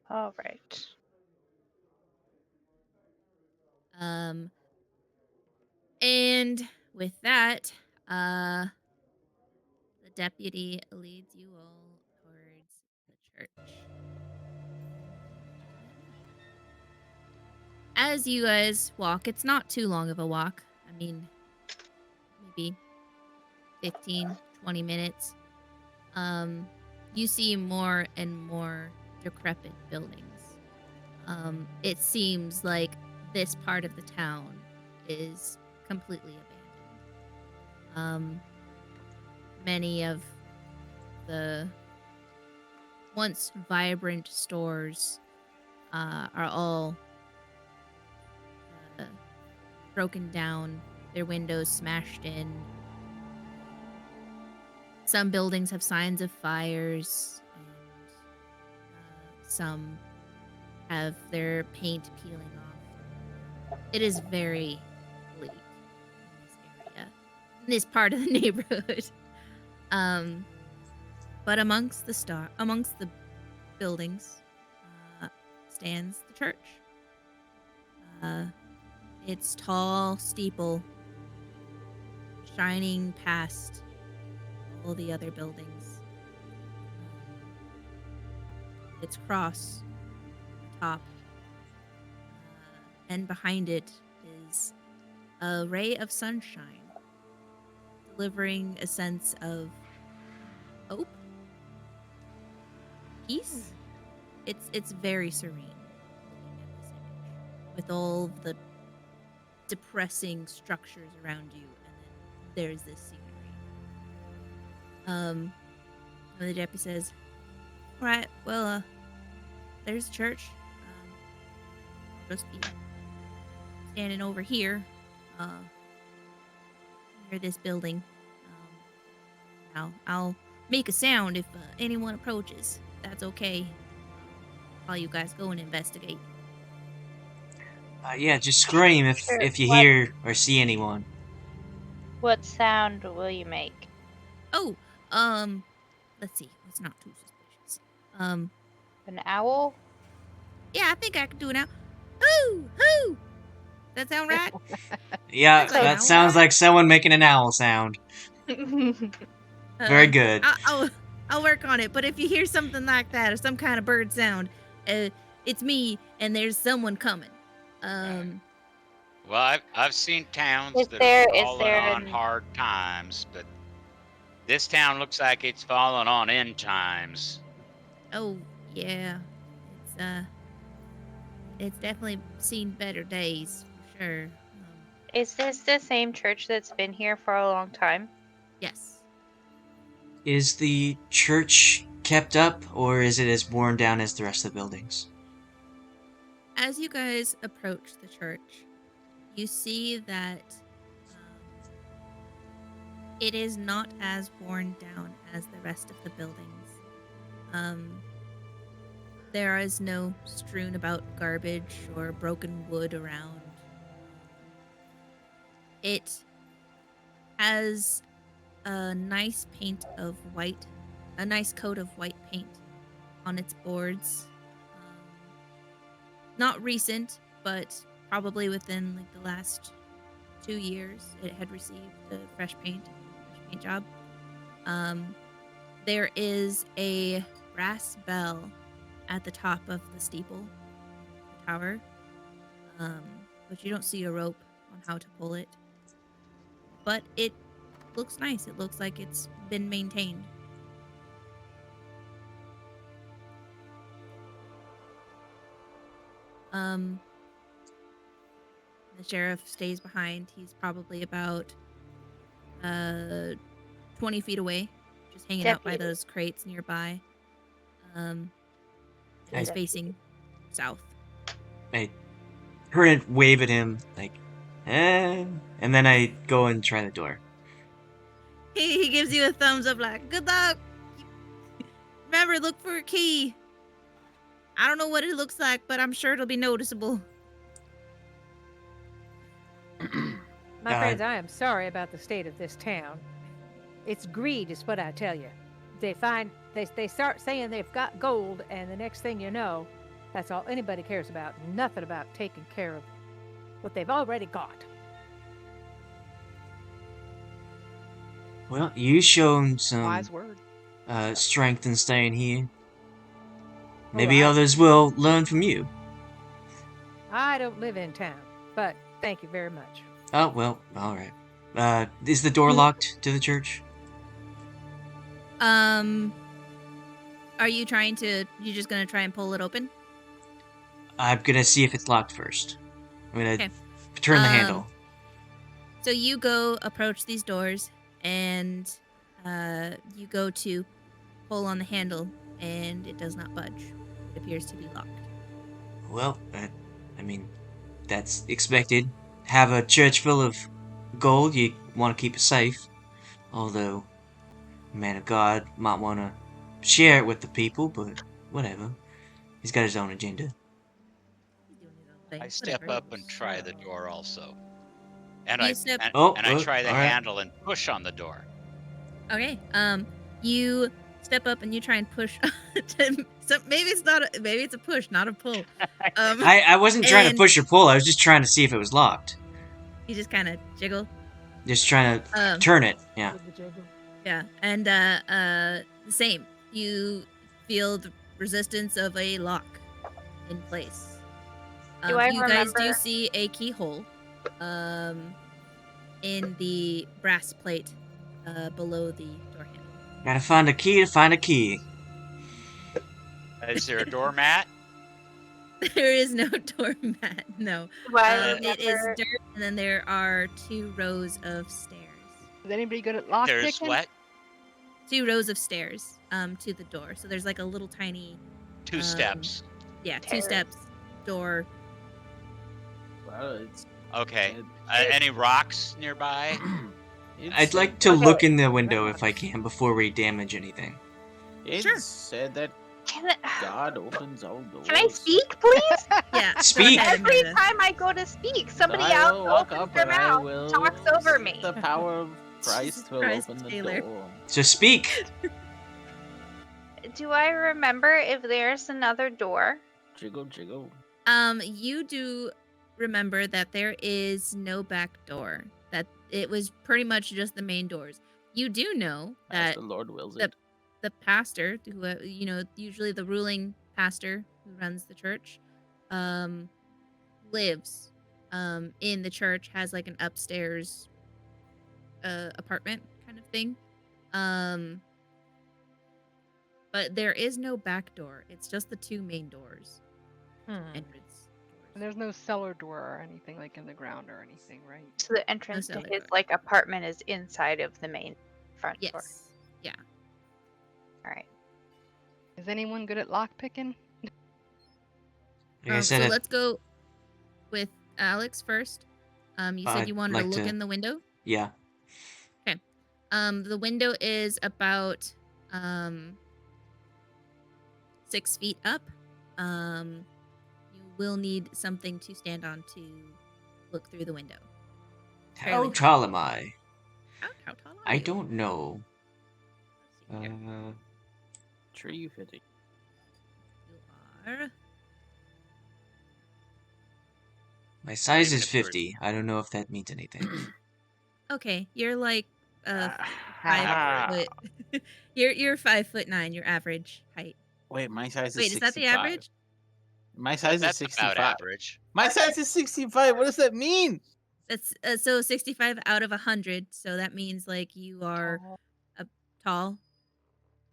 All right. And with that, the deputy leads you all towards the church. As you guys walk, it's not too long of a walk. I mean, maybe 15, 20 minutes. You see more and more decrepit buildings. It seems like this part of the town is completely abandoned. Many of the once vibrant stores are all broken down, their windows smashed in. Some buildings have signs of fires, and some have their paint peeling off. It is very bleak in this area, in this part of the neighborhood. But amongst the buildings, stands the church. Its tall steeple shining past all the other buildings. Its cross on top, and behind it is a ray of sunshine, delivering a sense of hope, peace. It's very serene looking at this image, with all the depressing structures around you, and then there's this scenery. The deputy says, "All right, well, there's a church. I'll just be standing over here, near this building. I'll make a sound if anyone approaches. That's okay. While you guys go and investigate." Yeah, just scream Sure. if you hear or see anyone. What sound will you make? Oh, let's see. It's not too suspicious. An owl? Yeah, I think I can do it now. Hoo, hoo. That sound right? Yeah, That's like an that owl, sounds right? like someone making an owl sound. Very good. I'll work on it. But if you hear something like that or some kind of bird sound, it's me, and there's someone coming. Well, I've seen towns Is that there have is fallen there on an hard times, but this town looks like it's fallen on end times. Oh yeah, it's definitely seen better days for sure. is this the same church that's been here for a long time? Yes. Is the church kept up, or is it as worn down as the rest of the buildings? As you guys approach the church, you see that it is not as worn down as the rest of the buildings. There is no strewn about garbage or broken wood around. It has a nice coat of white paint on its boards. Not recent, but probably within like the last 2 years, it had received a fresh paint job. There is a brass bell at the top of the steeple, the tower, but you don't see a rope on how to pull it. But it looks nice. It looks like it's been maintained. The sheriff stays behind. He's probably about 20 feet away, just hanging out by Deputy. those crates nearby. He's I- facing south. I turn and wave at him, like, and then I go and try the door. He gives you a thumbs up, like, "Good luck. Remember, look for a key. I don't know what it looks like, but I'm sure it'll be noticeable." My friends, I am sorry about the state of this town. It's greed, is what I tell you. They start saying they've got gold, and the next thing you know, that's all anybody cares about. Nothing about taking care of what they've already got. Well, you shown some Wise word. strength in staying here. Oh, Maybe others will learn from you. I don't live in town, but thank you very much. Oh, well, alright. Is the door locked to the church? Are you trying to? You just gonna try and pull it open? I'm gonna see if it's locked first. I'm gonna Okay. turn the handle. So you go approach these doors, and you go to pull on the handle, and it does not budge. It appears to be locked. Well, I mean, that's expected. Have a church full of gold, you want to keep it safe. Although, man of God might want to share it with the people, but whatever. He's got his own agenda. He's doing his own thing. I step Whatever. up and try the door also. And You I step- and, Oh, and I try the alright. handle and push on the door. Okay. You step up and you try and push. So maybe it's a push, not a pull. I wasn't trying to and- push or pull, I was just trying to see if it was locked. You just kind of jiggle. Just trying to Um, turn it, yeah. With the jiggle. Yeah, and the same. You feel the resistance of a lock in place. Do I you guys do remember- see a keyhole, in the brass plate, below the door handle. Gotta find a key to find a key. Is there a doormat? There is no doormat. No. Do I It is remember- dirt, and then there are 2 rows of stairs. Is anybody good at lock There's picking? what? 2 rows of stairs to the door. So there's like a little tiny, 2 steps. yeah, 2 Terrace. steps door. Well, it's Okay. it- Any rocks nearby? I'd it's- like to Okay. look in the window if I can before we damage anything. It Sure. said that Can I, God opens all doors. can I speak, please? Yeah. go Speak. ahead, Every Amanda. time I go to speak, somebody I else will walk opens up their and I mouth, will talks over me. The power of Jesus Christ will Christ, open the Taylor. door. So speak! Do I remember if there's another door? Jiggle, jiggle. You do remember that there is no back door. That it was pretty much just the main doors. You do know As that the Lord wills the it. the pastor, who usually the ruling pastor who runs the church, lives in the church, has like an upstairs apartment kind of thing. But there is no back door. It's just the 2 main doors. Entrance And doors. there's no cellar door or anything like in the ground or anything, right? So the entrance to cellar his door. like apartment is inside of the main front door. Yes. Yeah. All right. Is anyone good at lock picking? Like I So said, let's go with Alex first. You said I'd you wanted to like look to- in the window. yeah. The window is about 6 feet up. You will need something to stand on to look through the window. How Fairly tall am I? How tall are I you? don't know. Let's see here. Tree fitting. You are. My size Even is if we're- 50. I don't know if that means anything. Okay, you're like Ah. 5 foot. you're 5'9", your average height. Wait, my size is Wait, is 65. that the average? My size is That's 65. about average. My size is 65. What does that mean? That's so 65 out of 100. So that means like you are tall,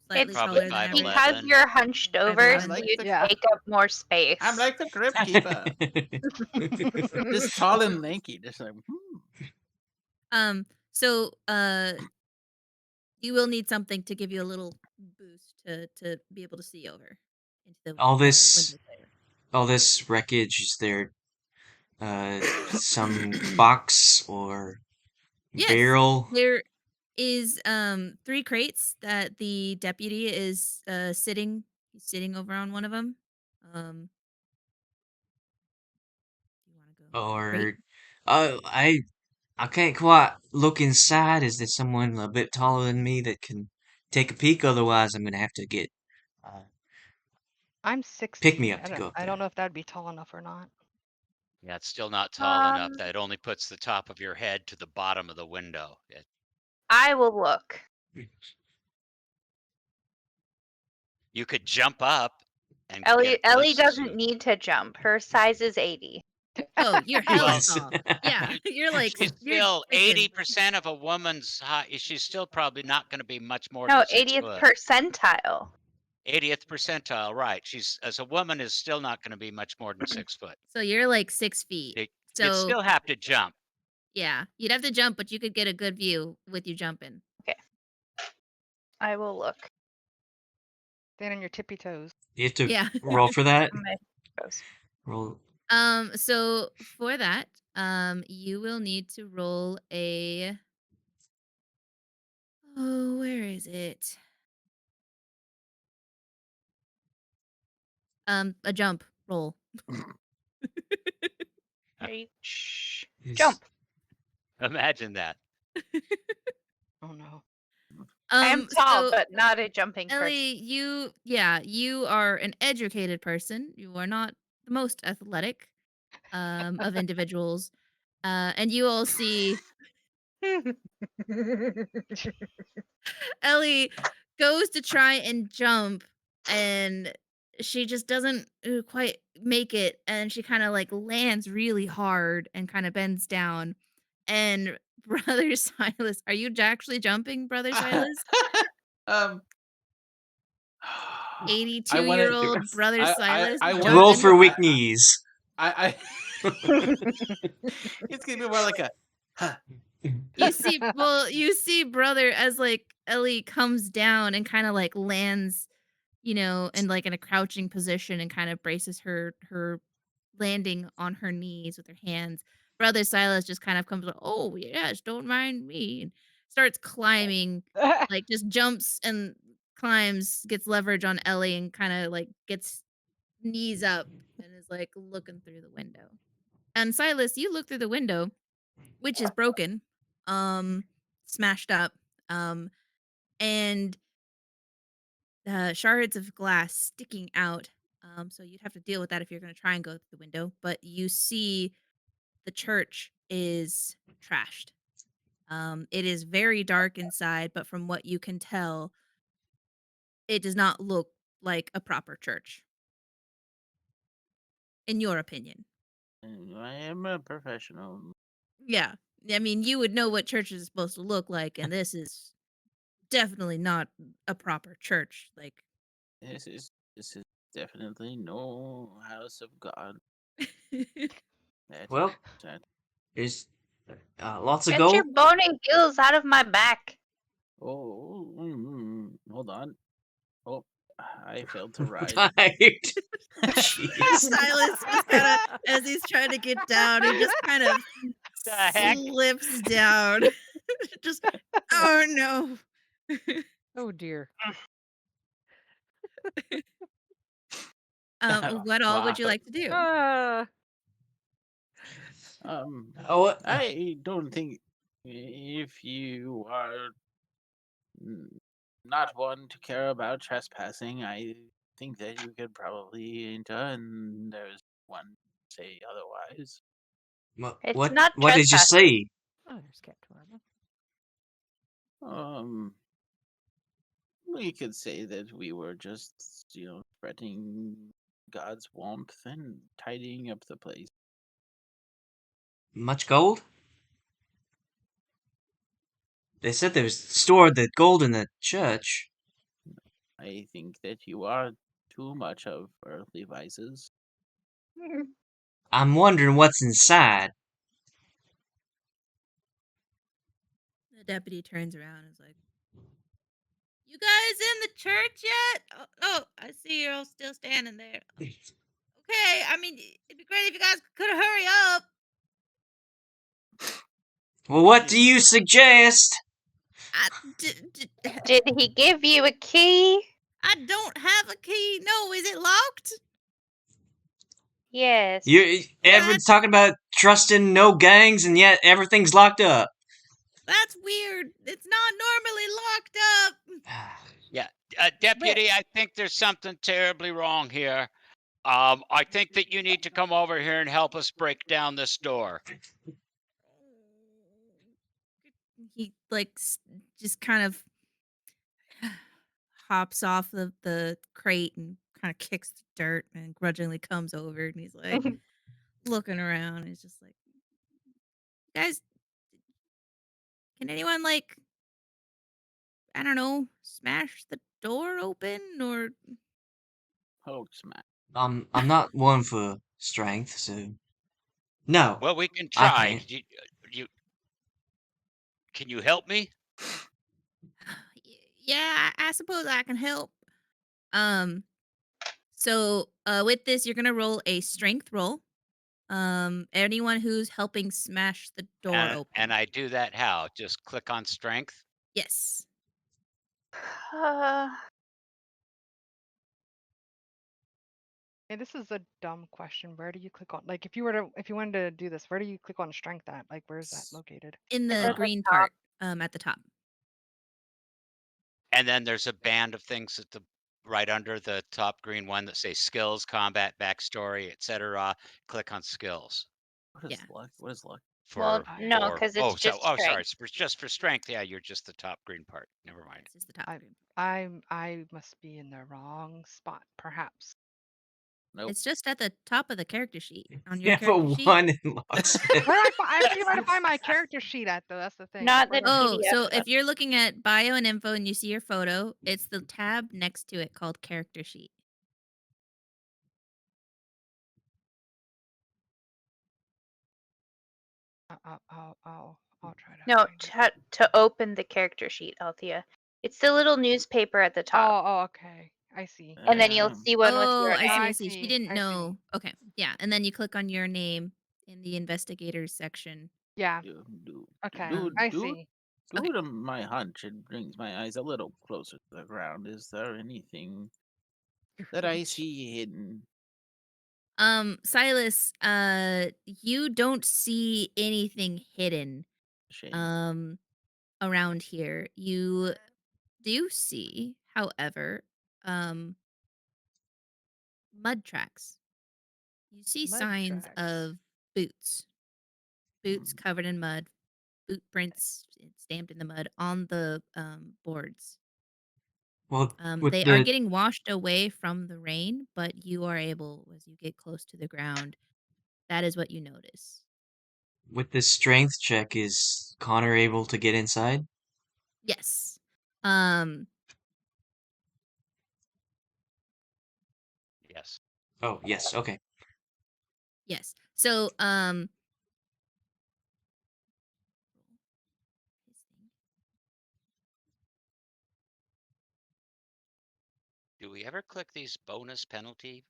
slightly It's Probably taller than 5'11". average. because you're hunched over, 5'11". so Like you the- Yeah. take up more space. I'm like the crypt keeper. Just tall and lanky. Just like, So you will need something to give you a little boost to be able to see over into the All this- windows later. All this wreckage, is there some box or Yes. barrel? There is 3 crates that the deputy is sitting. He's sitting over on one of them. You want to go? Or I can't quite look inside. Is there someone a bit taller than me that can take a peek? Otherwise, I'm gonna have to get I'm 6 Pick me feet. up to I go don't, up I there. don't know if that'd be tall enough or not. Yeah, it's still not tall enough. Um, That only puts the top of your head to the bottom of the window. I will look. You could jump up and Ellie get Ellie glimpses doesn't of. need to jump. Her size is 80. Oh, you're hella Well, tall. Yeah, you're like she's you're still freaking. 80% of a woman's height. She's still probably not going to be much more No, than 6 80th foot. percentile. 80th percentile, right? She's as a woman is still not going to be much more than 6 foot. So you're like 6 feet. You'd So still have to jump. yeah, you'd have to jump, but you could get a good view with you jumping. I will look. Stand on your tippy toes. You have to Yeah. roll for that. on my toes. Roll. So for that, you will need to roll a. Oh, where is it? A jump roll. H. Is- Jump. Imagine that. Oh no. I am tall, So but not a jumping person. Ellie, you are an educated person. You are not the most athletic of individuals. And you all see Ellie goes to try and jump, and she just doesn't quite make it, and she kind of like lands really hard and kind of bends down. And Brother Silas, are you actually jumping, Brother Silas? Um, 82-year-old Brother Silas I wanted Roll to- for weak knees. I it's gonna be more like a. Huh. You see brother as like Ellie comes down and kind of like lands, in like in a crouching position and kind of braces her landing on her knees with her hands. Brother Silas just kind of comes like, "Oh yes, don't mind me," and starts climbing, like just jumps and climbs, gets leverage on Ellie and kind of like gets knees up and is like looking through the window. And Silas, you look through the window, which is broken, smashed up, and shards of glass sticking out. So you'd have to deal with that if you're going to try and go through the window. But you see the church is trashed. It is very dark inside, but from what you can tell, it does not look like a proper church. In your opinion. I am a professional. Yeah. I mean, you would know what churches is supposed to look like, and this is definitely not a proper church. Like, This is definitely no house of God. That Well, is that. there's lots of Get gold. your bony heels out of my back. Oh, hold on. Oh, I failed to ride. Right. Jeez. Silas just kind of, as he's trying to get down, he just kind of The heck? slips down. Just, oh no. Oh dear. What all would you Wow. like to do? Oh, I don't think if you are not one to care about trespassing, I think that you could probably enter, and there's one say otherwise. It's what? not What did you say? Oh, there's Captain Marvel. We could say that we were just, spreading God's warmth and tidying up the place. Much gold? They said they was stored the gold in the church. I think that you are too much of earthly vices. I'm wondering what's inside. The deputy turns around and is like, "You guys in the church yet? Oh, I see you're all still standing there. Okay, I mean, it'd be great if you guys could hurry up." Well, what do you suggest? Did he give you a key? I don't have a key. No, is it locked? Yes. Everyone's talking about trusting no gangs, and yet everything's locked up. That's weird. It's not normally locked up. Yeah, deputy, I think there's something terribly wrong here. I think that you need to come over here and help us break down this door. he like just kind of hops off the crate and kind of kicks the dirt and grudgingly comes over and he's like looking around and he's just like, guys, can anyone like, I don't know, smash the door open or Hulk smash. I'm not one for strength, so no, Well, we can I try. can't. You can you help me? yeah, I suppose I can help. Um, so with this, you're gonna roll a strength roll. Anyone who's helping smash the door And open. I do that how? Just click on strength. Yes. Uh, Hey, this is a dumb question. Where do you click on? Like, if you wanted to do this, where do you click on strength at? Like, where is that located? In it's the at the green top. part, at the top. And then there's a band of things at the right under the top green one that say skills, combat, backstory, etc. Click on skills What is Yeah. luck? What is luck? Well, I no, because it's just sorry, strength. it's just for strength. Yeah, you're just the top green part. Never mind. It's just the top I green. I must be in the wrong spot, perhaps. Nope. It's just at the top of the character sheet. On your Yeah, for character sheet. one in locksmith. Where I feel where to find my character sheet at though. That's the thing. Not Where the do I- Oh, PDF so stuff. if you're looking at bio and info and you see your photo, it's the tab next to it called character sheet. I'll try to No, find it. to open the character sheet, Althea. It's the little newspaper at the top. Oh, okay. I see. And then you'll Um, see one with Oh, your I see, name. I I see. She see. didn't I see. know. Okay. Yeah. And then you click on your name in the investigators section. Yeah. do, do, Okay. do, I do, see. due Okay. to my hunch, it brings my eyes a little closer to the ground. Is there anything that I see hidden? Silas, you don't see anything hidden Shame. around here. You do see, however, um mud tracks. You see Mud signs tracks. of boots. Boots Hmm. covered in mud, boot prints stamped in the mud on the boards. Well, with They are the getting washed away from the rain, but you are able, as you get close to the ground, that is what you notice. strength check, is Connor able to get inside? Yes. Um, Yes. Oh, yes. Okay. yes. So, Do we ever click these bonus penalty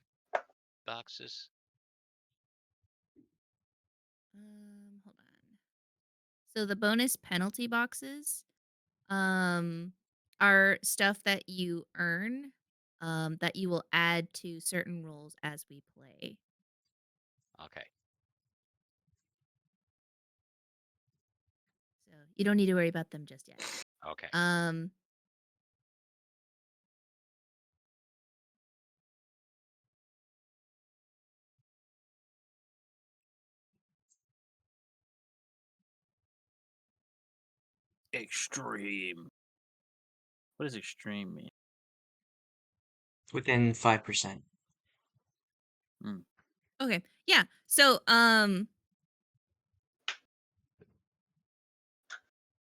boxes? hold on. So the bonus penalty boxes, um, are stuff that you earn, that you will add to certain roles as we play. Okay. So you don't need to worry about them just yet. Okay. Um, Extreme. What does extreme mean? Within 5%. Hmm. okay. Yeah. So,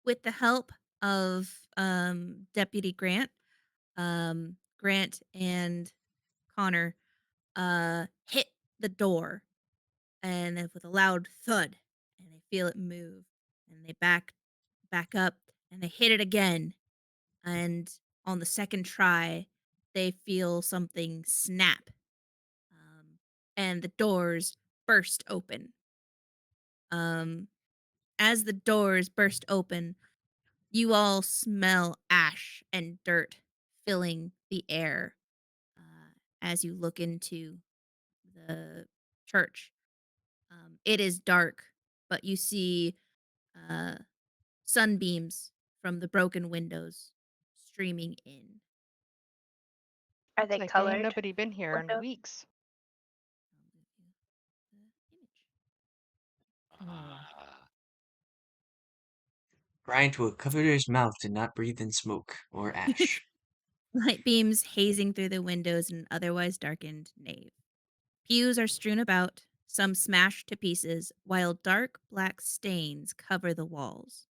with the help of Deputy Grant, Grant and Connor hit the door and then with a loud thud and they feel it move and they back up and they hit it again and on the second try they feel something snap and the doors burst open. Um, as the doors burst open, you all smell ash and dirt filling the air as you look into the church. It is dark, but you see uh, sunbeams from the broken windows streaming in. Are Looks they like ain't colored nobody been here in windows? weeks. I'll give you the image. Uh, Bryant will cover his mouth to not breathe in smoke or ash. Light beams hazing through the windows in an otherwise darkened nave. Pews are strewn about, some smashed to pieces, while dark black stains cover the walls.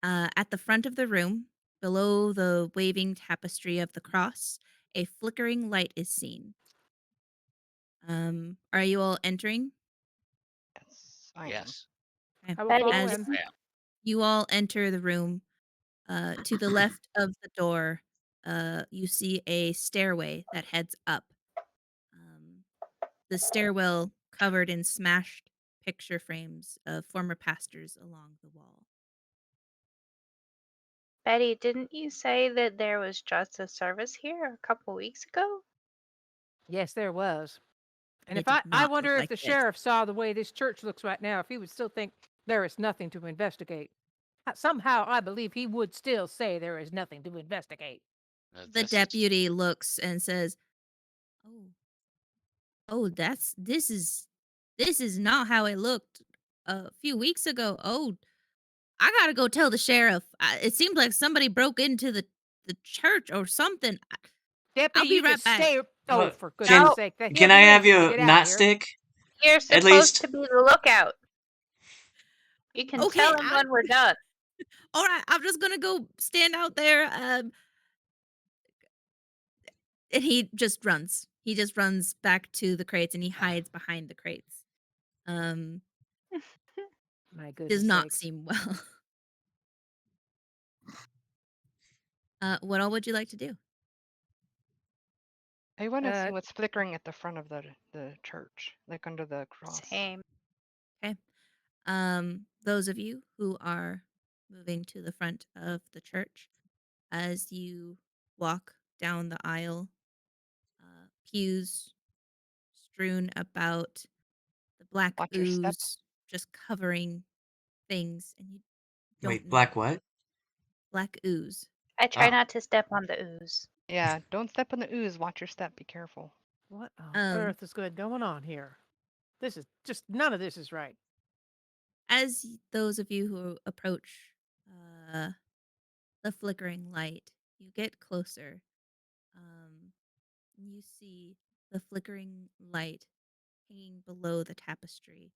At the front of the room, below the waving tapestry of the cross, a flickering light is seen. Are you all entering? Yes, I am. Yes, Okay. I will Betty, follow As him. I am. you all enter the room, to the left of the door, you see a stairway that heads up. Um, the stairwell covered in smashed picture frames of former pastors along the wall. Betty, didn't you say that there was just a service here a couple weeks ago? Yes, there was. And It if did I not look wonder if like the this. sheriff saw the way this church looks right now, if he would still think there is nothing to investigate. Somehow I believe he would still say there is nothing to investigate. The This is deputy looks and says, "Oh, oh, this is not how it looked a few weeks ago. Oh, I gotta go tell the sheriff. It seems like somebody broke into the church or something. Deputy, I'll be you right just back." stay. Oh, Uh, for can goodness No, sake. He'll can I do have anything to your get out of knot here. stick? you're At supposed least. to be the lookout. You can Okay, tell him when we're done. all right. I'm just gonna go stand out there. And he just runs. He just runs back to the crates and he hides behind the crates. Um, My does goodness not sakes. seem well. What all would you like to do? I want to see Uh, what's flickering at the front of the church, like under the cross. Same. Okay. Those of you who are moving to the front of the church, as you walk down the aisle, pews strewn about, the black Watch your step. ooze just covering things, and you don't Wait, know. black what? Black ooze. I try Oh. not to step on the ooze. Yeah, don't step on the ooze. Watch your step. Be careful. what on Um, earth is good going on here? This is just none of this is right. as those of you who approach uh, the flickering light, you get closer. You see the flickering light hanging below the tapestry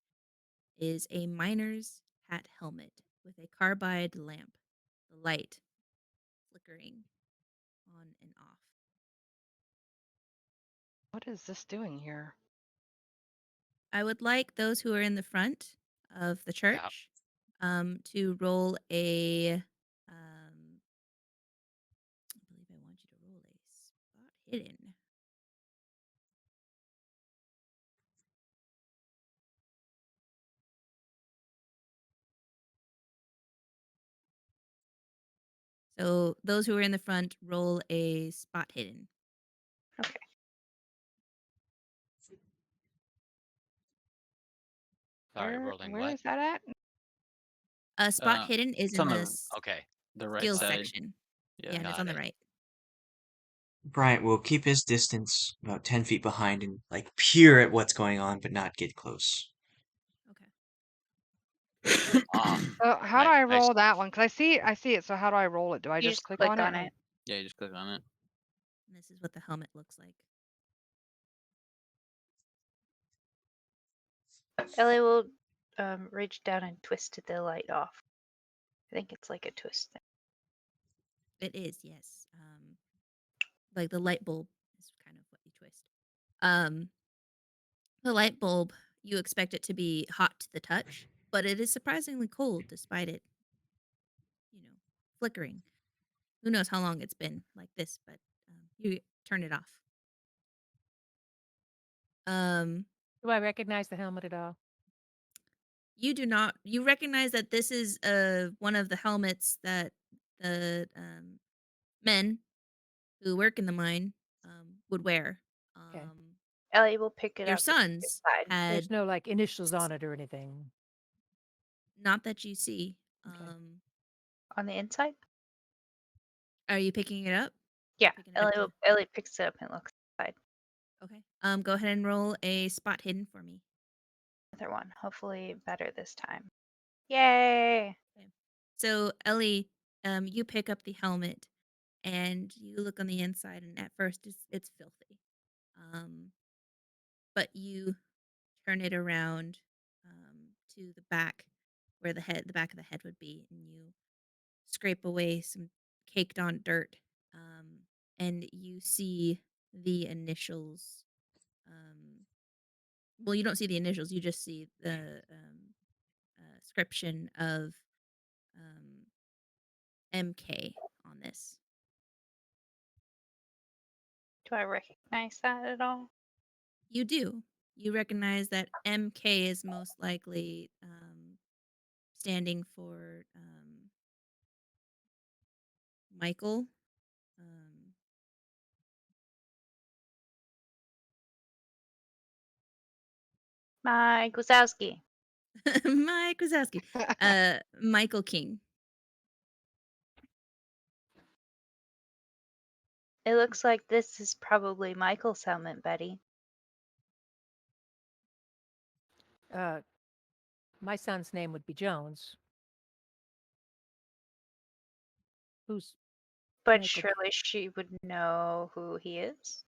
is a miner's hat helmet with a carbide lamp, the light flickering on and off. What is this doing here? I would like those who are in the front of the yeah. church to roll a. I believe I want you to roll a spot hidden. So those who are in the front roll a spot hidden. Okay. Sorry, rolling Where what? is that at? A spot hidden is It's in on the Okay. the right skills side. section. Yeah. Yeah, and it's Got on the it. right. Bryant will keep his distance about 10 feet behind and, like, peer at what's going on, but not get close. Okay. So how do I Nice. roll that one? Because I see it. So how do I roll it? Do I You just just click click on it? on it. Yeah, you just click on it. And this is what the helmet looks like. Ellie will reach down and twist the light off. I think it's like a twist thing. It is, yes. Like the light bulb is kind of what you twist. Um, the light bulb, you expect it to be hot to the touch, but it is surprisingly cold despite it, flickering. Who knows how long it's been like this, but you turn it off. Um, Do I recognize the helmet at all? you do not. You recognize that this is one of the helmets that the men who work in the mine would wear. Okay. Ellie will pick it Your up and put it sons aside. had There's no like initials on it or anything. not that you see. Okay. On the inside? Are you picking it up? Yeah. Picking it up to- Ellie picks it up and looks inside. Okay. Go ahead and roll a spot hidden for me. Another one. Hopefully better this time. Yay! Okay. So Ellie, you pick up the helmet and you look on the inside, and at first it's filthy. Um, but you turn it around to the back, where the back of the head would be, and you scrape away some caked on dirt, and you see the initials. Um, well, you don't see the initials. You just see the inscription of um, MK on this. Do I recognize that at all? You do. You recognize that MK is most likely standing for Michael. Um, Mike Wazowski. Mike Wazowski. Michael King. It looks like this is probably Michael's helmet, Betty. Uh, my son's name would be Jones. Who's But Michael? surely she would know who he is.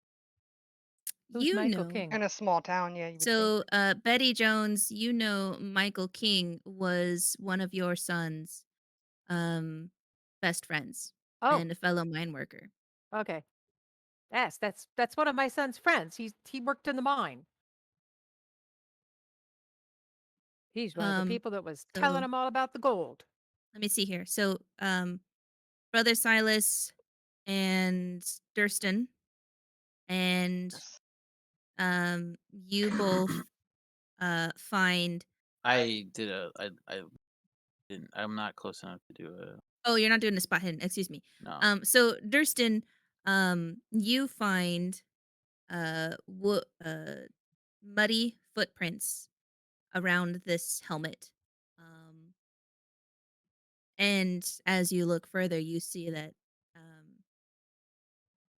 Who's You Michael know. King? In a small town, yeah, you would think. So, Betty Jones, you know Michael King was one of your son's um, best friends Oh, and a fellow mine worker. okay. Yes, that's one of my son's friends. He worked in the mine. He's one of the Um, people that was telling so him all about the gold. let me see here. So, brother Silas and Durston, and Yes. you both find. I did a. I didn't. I'm not close enough to do a. Oh, you're not doing a spot hidden. Excuse me. No. So Durston, you find muddy footprints around this helmet. Um, and as you look further, you see that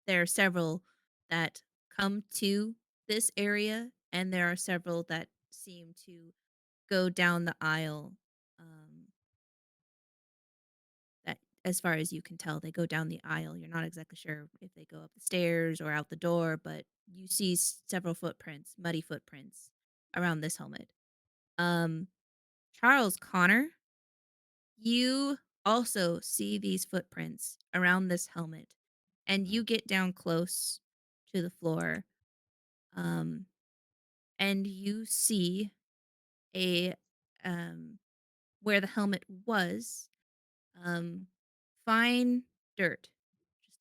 there are several that come to this area, and there are several that seem to go down the aisle. That, as far as you can tell, they go down the aisle. You're not exactly sure if they go up the stairs or out the door, but you see several footprints, muddy footprints, around this helmet. Um, Charles Connor, you also see these footprints around this helmet, and you get down close to the floor, um, and you see a um, where the helmet was, um, fine dirt,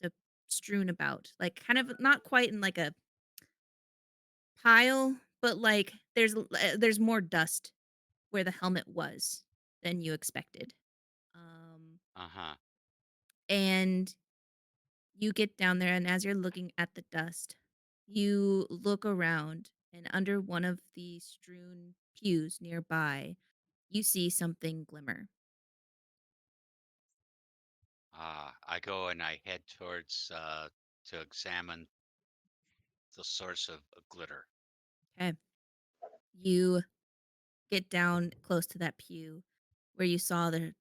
just strewn about, like kind of not quite in like a pile, but like there's more dust where the helmet was than you expected. Uh huh. And you get down there, and as you're looking at the dust, you look around, and under one of the strewn pews nearby, you see something glimmer. I go and I head towards to examine the source of glitter. Okay. You get down close to that pew where you saw the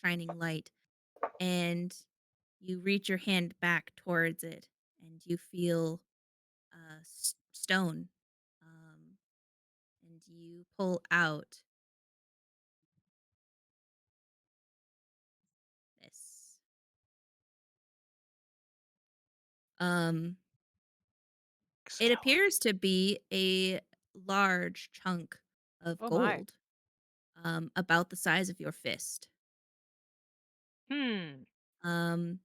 shining light, and you reach your hand back towards it, and you feel stone, and you pull out this. Um, it Excalibur. appears to be a large chunk of Oh my. gold, about the size of your fist. Hmm. Um,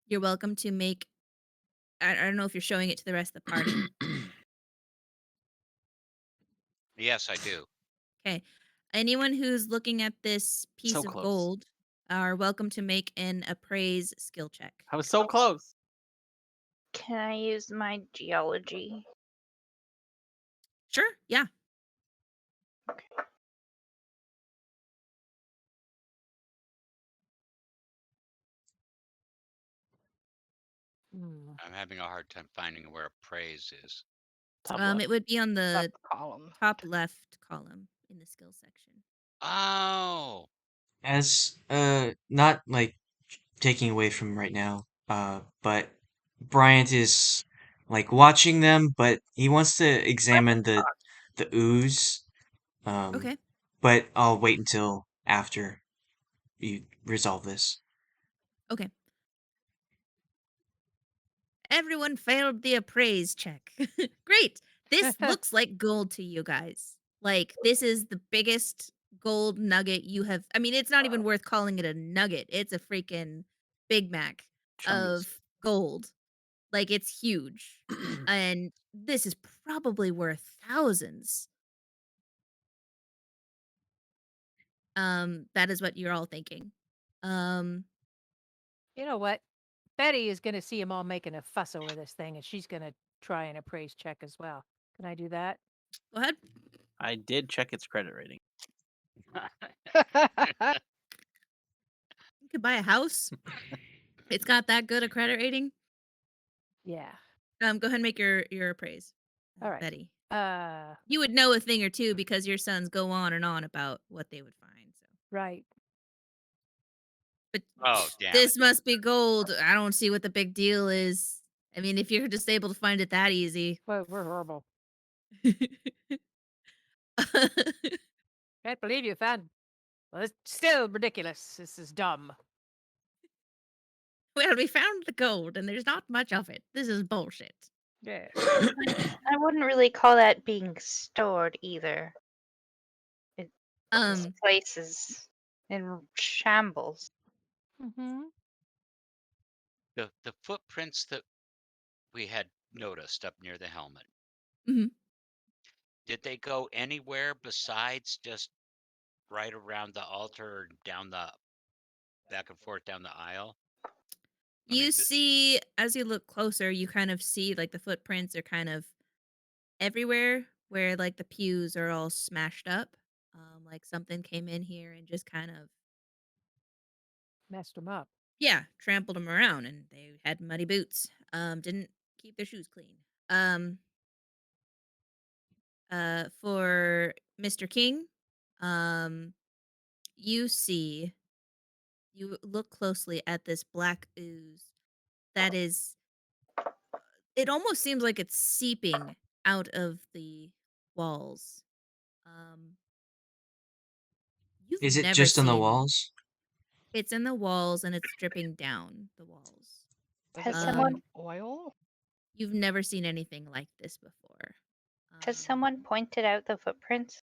you're welcome to make. I don't know if you're showing it to the rest of the party. Yes, I do. Okay. Anyone who's looking at this So piece of close. gold are welcome to make an appraise skill check. I was so close. Can I use my geology? Sure. Yeah. Hmm. I'm having a hard time finding where praise is. Top left. It would be on Top the column. top left column in the skill section. Oh, As not like taking away from right now, but Bryant is like watching them, but he wants to examine the ooze. Um, Okay. but I'll wait until after you resolve this. Okay. Everyone failed the appraise check. Great. This looks like gold to you guys. Like, this is the biggest gold nugget you have. I mean, it's not even worth calling it a nugget. It's a freaking Big Mac Chungus. of gold. Like, it's huge. And this is probably worth thousands. That is what you're all thinking. Um, You know what? Betty is going to see them all making a fuss over this thing, and she's going to try an appraise check as well. Can I do that? Go ahead. I did check its credit rating. You could buy a house. It's got that good a credit rating. Yeah. Go ahead and make your appraise, All right. Betty. Uh, You would know a thing or two because your sons go on and on about what they would find. So, right. but Oh, damn it. this must be gold. I don't see what the big deal is. I mean, if you're just able to find it that easy. Well, we're horrible. Can't believe you found. Well, it's still ridiculous. This is dumb. Well, we found the gold and there's not much of it. This is bullshit. Yes. I wouldn't really call that being stored either. This Um, place is in shambles. Mm-hmm. The footprints that we had noticed up near the helmet, mhm. did they go anywhere besides just right around the altar or down the back and forth down the aisle? I You mean, see, as you look closer, you kind of see like the footprints are kind of everywhere where like the pews are all smashed up. Like something came in here and just kind of, Messed them up. yeah, trampled them around and they had muddy boots. Didn't keep their shoes clean. Um, for Mr. King, um, you see, you look closely at this black ooze that is, it almost seems like it's seeping out of the walls. Um, you've Is it never just on the seen, walls? it's in the walls and it's dripping down the walls. Does it Has look someone like Um, oil? you've never seen anything like this before. has someone pointed out the footprints?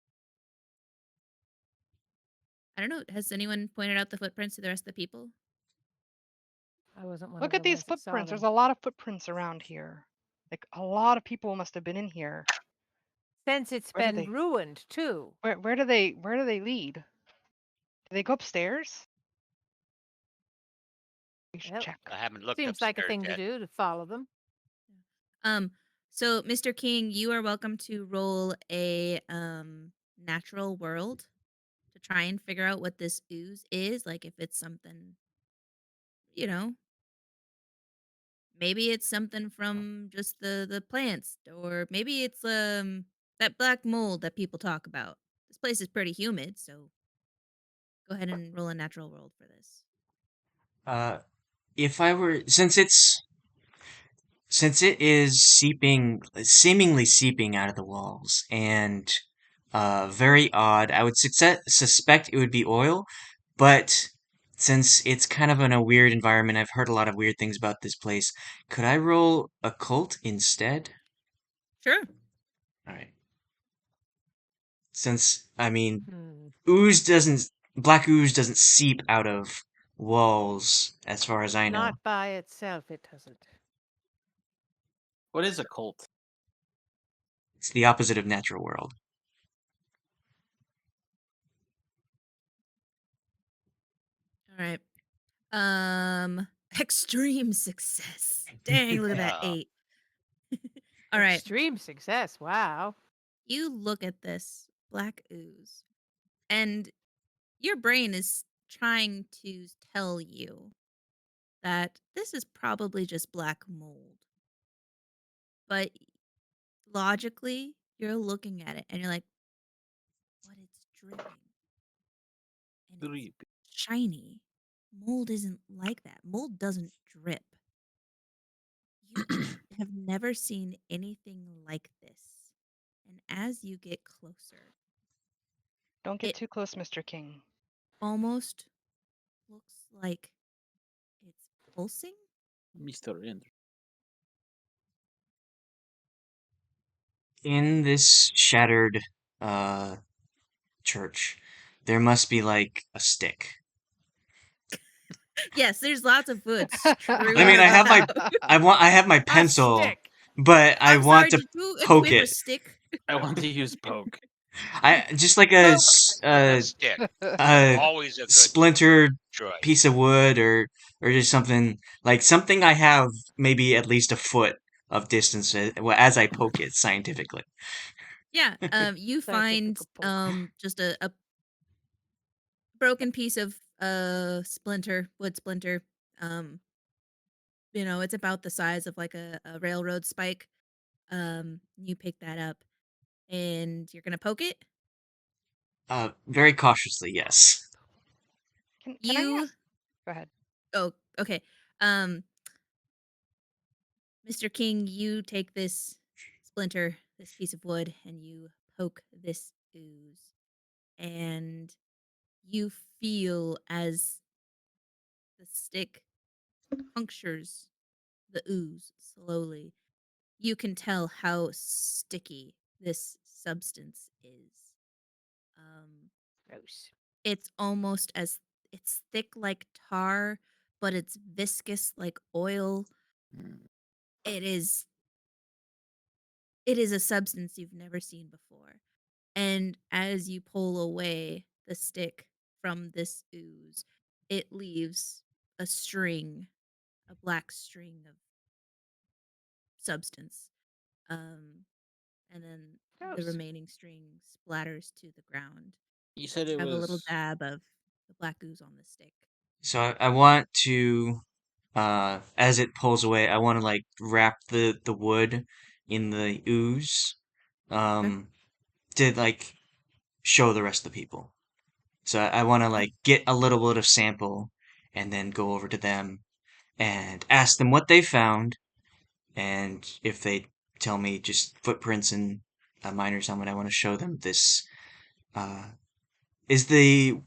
I don't know. Has anyone pointed out the footprints to the rest of the people? I wasn't one of Look the at these ones that saw footprints. There's them. a lot of footprints around here. Like a lot of people must have been in here. Since it's Where did been they ruined too. where do they lead? Do they go upstairs? We should Well, check. I haven't looked seems like a upstairs thing to yet. do to follow them. Um, so Mr. King, you are welcome to roll a natural world to try and figure out what this ooze is. Like if it's something, you know, maybe it's something from just the plants, or maybe it's that black mold that people talk about. This place is pretty humid, so go ahead and roll a natural world for this. Uh, if I were, since it is seemingly seeping out of the walls, and very odd, I would suspect it would be oil, but since it's kind of in a weird environment, I've heard a lot of weird things about this place. Could I roll occult instead? Sure. All right. Since I mean, Hmm. black ooze doesn't seep out of walls, as far as I know. Not by itself, it doesn't. What is a cult? It's the opposite of natural world. All right. Extreme success. Dang, look at that Uh, 8. All right. Extreme success. Wow. You look at this black ooze, and your brain is trying to tell you that this is probably just black mold. But logically, you're looking at it and you're like, but it's dripping. And Drip. shiny. Mold isn't like that. Mold doesn't drip. You have never seen anything like this. And as you get closer, Don't get it too close, Mr. King. almost looks like it's pulsing. Mr. Andrew. In this shattered uh church, there must be like a stick. Yes, there's lots of wood I mean, strewn I have my about. I have my A pencil, stick. but I I'm want sorry, to did you poke equip a it. stick? I want to use poke. I just like Poke. A stick. a Always a good splintered choice. piece of wood or just something like something I have maybe at least a foot of distance as I poke it scientifically. Yeah. You find Scientific poke. just a broken piece of wood splinter. Um, it's about the size of like a railroad spike. You pick that up and you're gonna poke it. Very cautiously, yes. Can I You ask? Go ahead. oh okay. Um, Mr. King, you take this splinter, this piece of wood, and you poke this ooze, and you feel as the stick punctures the ooze slowly. You can tell how sticky this substance is. Um, Gross. it's almost as it's thick like tar, but it's viscous like oil. Mm. It is it is a substance you've never seen before. And as you pull away the stick from this ooze, it leaves a string, a black string of substance. Um, and then the Gross. remaining string splatters to the ground. You You said it have a little was. dab of the black ooze on the stick. So I want to as it pulls away, I want to like wrap the wood in the ooze Okay. um to like show the rest of the people. So I want to Okay. like get a little bit of sample and then go over to them and ask them what they found, and if they tell me just footprints in a miner's helmet, I want to show them this. Uh, is the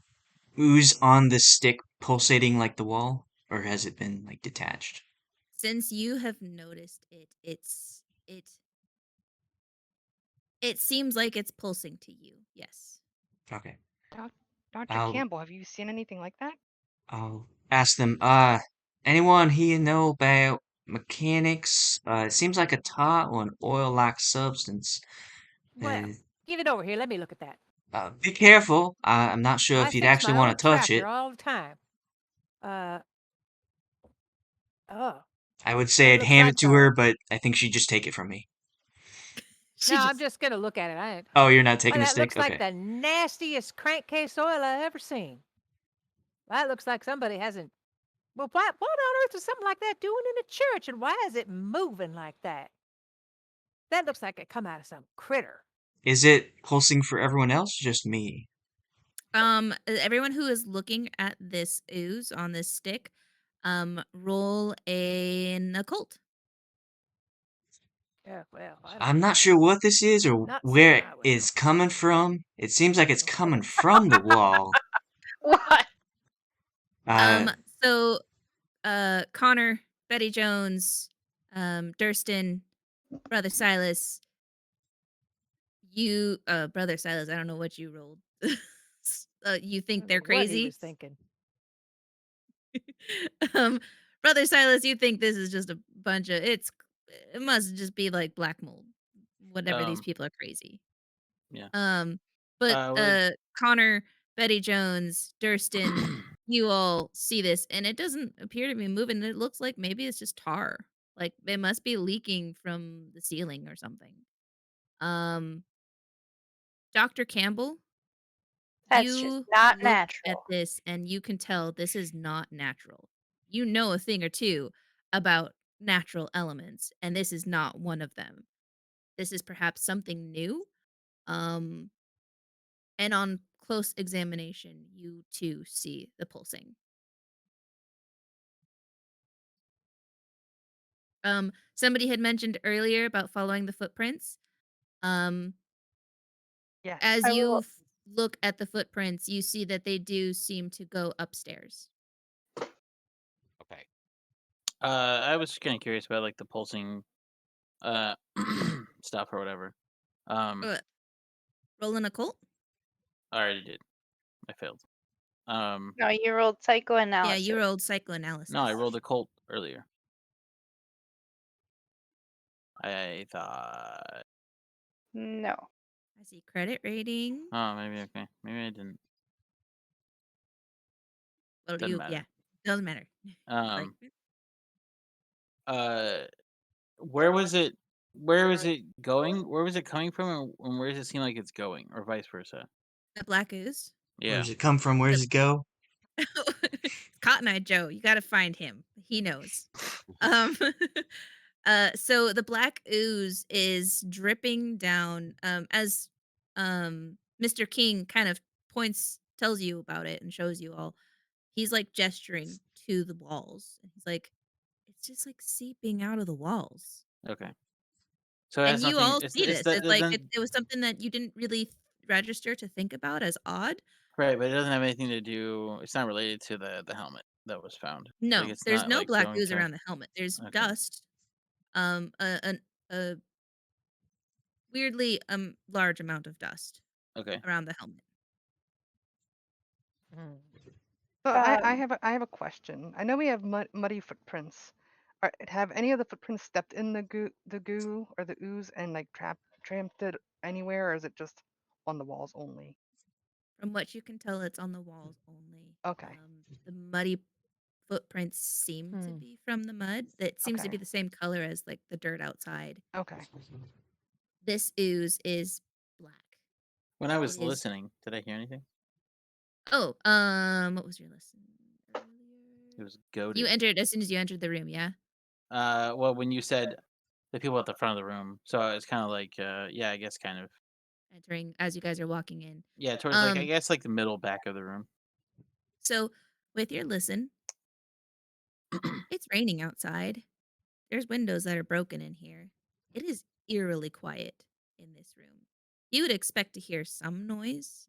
ooze on the stick pulsating like the wall, or has it been like detached? Since you have noticed it, it seems like it's pulsing to you. Yes. Okay, Doc- Dr. I'll Campbell, have you seen anything like that? I'll ask them. Anyone here know about mechanics? It seems like a tar or an oil-like substance. Well, Uh, give it over here. Let me look at that. be careful. I'm not sure I if you'd fix actually my want own to touch tractor it. all the time. Uh, oh, I would say that I'd looks hand it like to her, but I think she'd just take it from me. She No, I'm just just gonna look at it. I ain't. Oh, you're not Well, taking the that stick? looks like Okay. the nastiest crankcase oil I ever seen. That looks like somebody hasn't. Well, what on earth is something like that doing in a church, and why is it moving like that? That looks like it come out of some critter. Is it pulsing for everyone else or just me? everyone who is looking at this ooze on this stick, roll an occult. Yeah, well, I don't. I'm not sure what this is or Not something where I would know. it's coming from. It seems like it's coming Okay. from the wall. What? Uh, Um, so Connor, Betty Jones, Durston, Brother Silas, Brother Silas, I don't know what you rolled. You I think don't they're know what he crazy? was thinking. um, Brother Silas, you think this is just a bunch of it must just be like black mold. Whatever, these Um. people are crazy. Yeah. Um, but Well. Connor, Betty Jones, Durston, you all see this, and it doesn't appear to be moving. It looks like maybe it's just tar. Like it must be leaking from the ceiling or something. Um, Dr. Campbell, That's just you not look at natural. this and you can tell this is not natural. You know a thing or two about natural elements, and this is not one of them. This is perhaps something new. Um, and on close examination, you too see the pulsing. Somebody had mentioned earlier about following the footprints. Um, Yes. as I you will. look at the footprints, you see that they do seem to go upstairs. Okay. I was kind of curious about like the pulsing uh stuff or whatever. Uh, Rolling a cult? I already did. I failed. No, you rolled Yeah, psychoanalysis. you rolled psychoanalysis. No, I rolled a cult earlier. I thought. No. I see credit rating. Oh, maybe okay. Maybe I didn't. Well, Doesn't matter. yeah, doesn't matter. Like, Um. Where was it? Where was it going? Where was it coming from, and where does it seem like it's going, or vice versa? the black ooze. Where Yeah. does it come from? Where does it go? Cotton Eye Joe, you got to find him. He knows. Um, so the black ooze is dripping down. As Mr. King kind of tells you about it, and shows you all. He's like gesturing to the walls, and he's like, "It's just like seeping out of the walls." Okay. So it And has you nothing. all see It's this. that It's like then it was something that you didn't really register to think about as odd. right, but it doesn't have anything to do. It's not related to the helmet that was found. Like No, it's there's not no like black going ooze to. around the helmet. There's Okay. dust. A weirdly large amount of dust Okay. around the helmet. Mm. So Um, I have a question. I know we have muddy footprints. Have any of the footprints stepped in the goo or the ooze and like tramped it anywhere, or is it just on the walls only? From what you can tell, it's on the walls only. Okay. The muddy footprints seem to Hmm. be from the mud. That seems to Okay. be the same color as like the dirt outside. Okay. This ooze is black. When I It was is. listening, did I hear anything? Oh, what was your lesson It earlier? was You goaded. entered as soon as you entered the room, yeah? Well, when you said the people at the front of the room, so it's kind of like, yeah, I guess kind of, Entering as you guys are walking in. yeah, towards like I Um, guess like the middle back of the room. so with your listen, it's raining outside. There's windows that are broken in here. It is eerily quiet in this room. You would expect to hear some noise.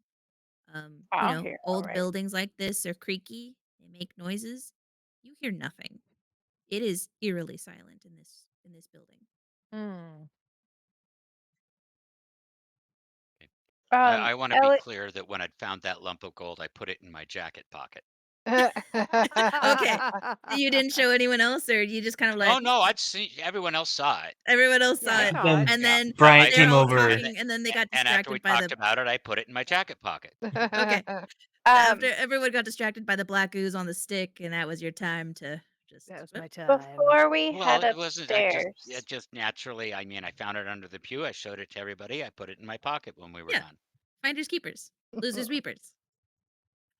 I'll hear all Old right. buildings like this are creaky. They make noises. You hear nothing. It is eerily silent in this building. Hmm. I want to be Ellie, clear that when I'd found that lump of gold, I put it in my jacket pocket. Okay. You didn't show anyone else, or you just kind of Oh let no, I'd see everyone else saw it. everyone else Yeah, saw I Yeah, it, saw it. Then and yeah. then Bryant they're came all over. talking, and then they got And after we distracted by talked the. about it, I put it in my jacket pocket. Okay. um, After everyone got distracted by the black ooze on the stick, and that was your time to just. That was Whoop. my time. before we Well, head it wasn't. I just, it upstairs, just naturally. I mean, I found it under the pew. I showed it to everybody. I put it in my pocket when we were Yeah. done. Finders keepers, losers weepers.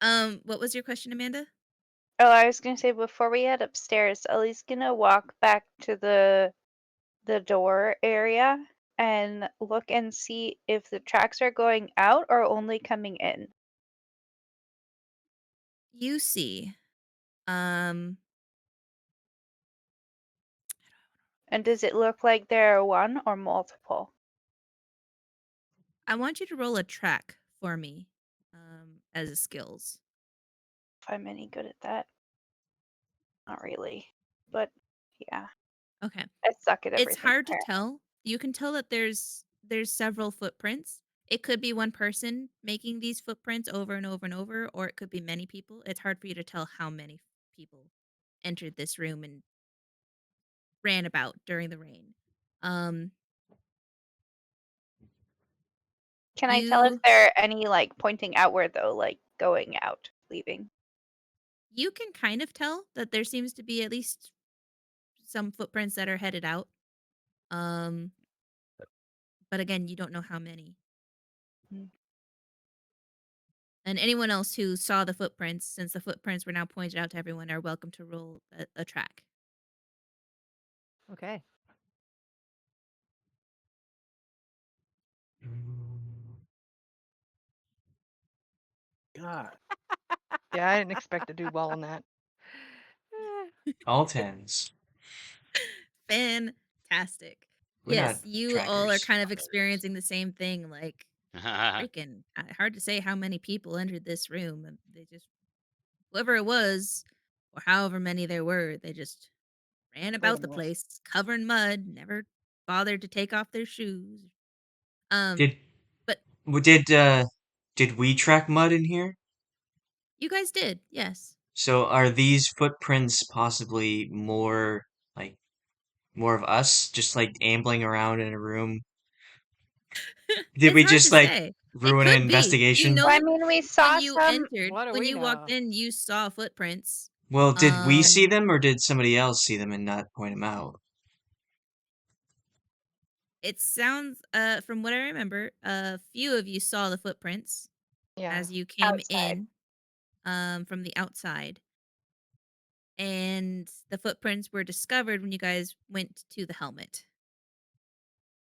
What was your question, Amanda? oh, I was gonna say before we head upstairs, Ellie's gonna walk back to the door area and look and see if the tracks are going out or only coming in. You see, um, And does it look like there are one or multiple? I want you to roll a track for me, as a skills. If I'm any good at that. Not really. But yeah. Okay. I suck at It's everything hard to apparently. tell. You can tell that there's several footprints. It could be one person making these footprints over and over and over, or it could be many people. It's hard for you to tell how many people entered this room and ran about during the rain. Um, Can I tell if you there are any like pointing outward though, like going out, leaving? you can kind of tell that there seems to be at least some footprints that are headed out. Um, but again, you don't know how many. Mm. And anyone else who saw the footprints, since the footprints were now pointed out to everyone, are welcome to roll a track. Okay. god. Yeah, I didn't expect to do well on that. All tens. Fantastic. We're Yes, not you all are trackers. kind of experiencing the same thing. Like, freaking hard to say how many people entered this room. And they just, whoever it was, or however many there were, they just ran Wait a about the minute. place, covered in mud, never bothered to take off their shoes. Did But did we track mud in here? you guys did, yes. So are these footprints possibly like more of us just like ambling around in a room? Did It's we hard just to like say. It ruin an could be. You investigation? Well, I know, mean, we when saw you some. entered, What do when we you walked know? in, you saw footprints. Well, did we see Um, them or did somebody else see them and not point them out? it sounds, from what I remember, a few of you saw the footprints Yeah. as you came Outside. in, from the outside, and the footprints were discovered when you guys went to the helmet.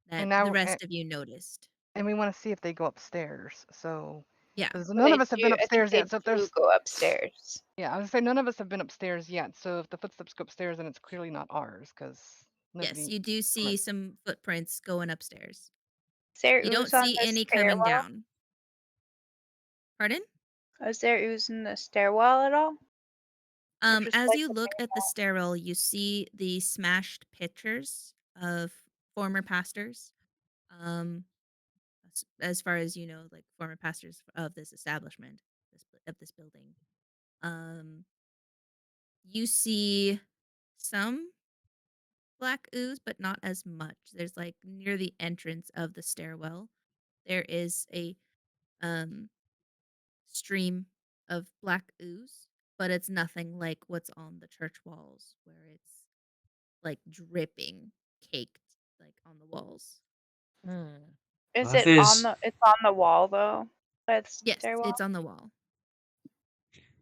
That And the now, rest of you noticed. and we want to see if they go upstairs. So, Yeah. because Well, none of they us have do. been I think upstairs they yet. So if do there's, go upstairs. yeah, I was gonna say none of us have been upstairs yet. So if the footsteps go upstairs, then it's clearly not ours because Yes, nobody. you do see Right. some footprints going upstairs. Is there You don't ooze on see the any coming stairwell? down. Pardon? Is there ooze in the stairwell at all? Or just As like you the look bare at the wall? stairwell, you see the smashed pictures of former pastors. Um, as far as you know, like former pastors of this establishment, of this building. Um, you see some black ooze, but not as much. There's like near the entrance of the stairwell, there is a um stream of black ooze, but it's nothing like what's on the church walls where it's like dripping, caked like on the walls. Hmm. Is Well, if it on there's the? It's on the wall though. By the Yes, stairwell. it's on the wall.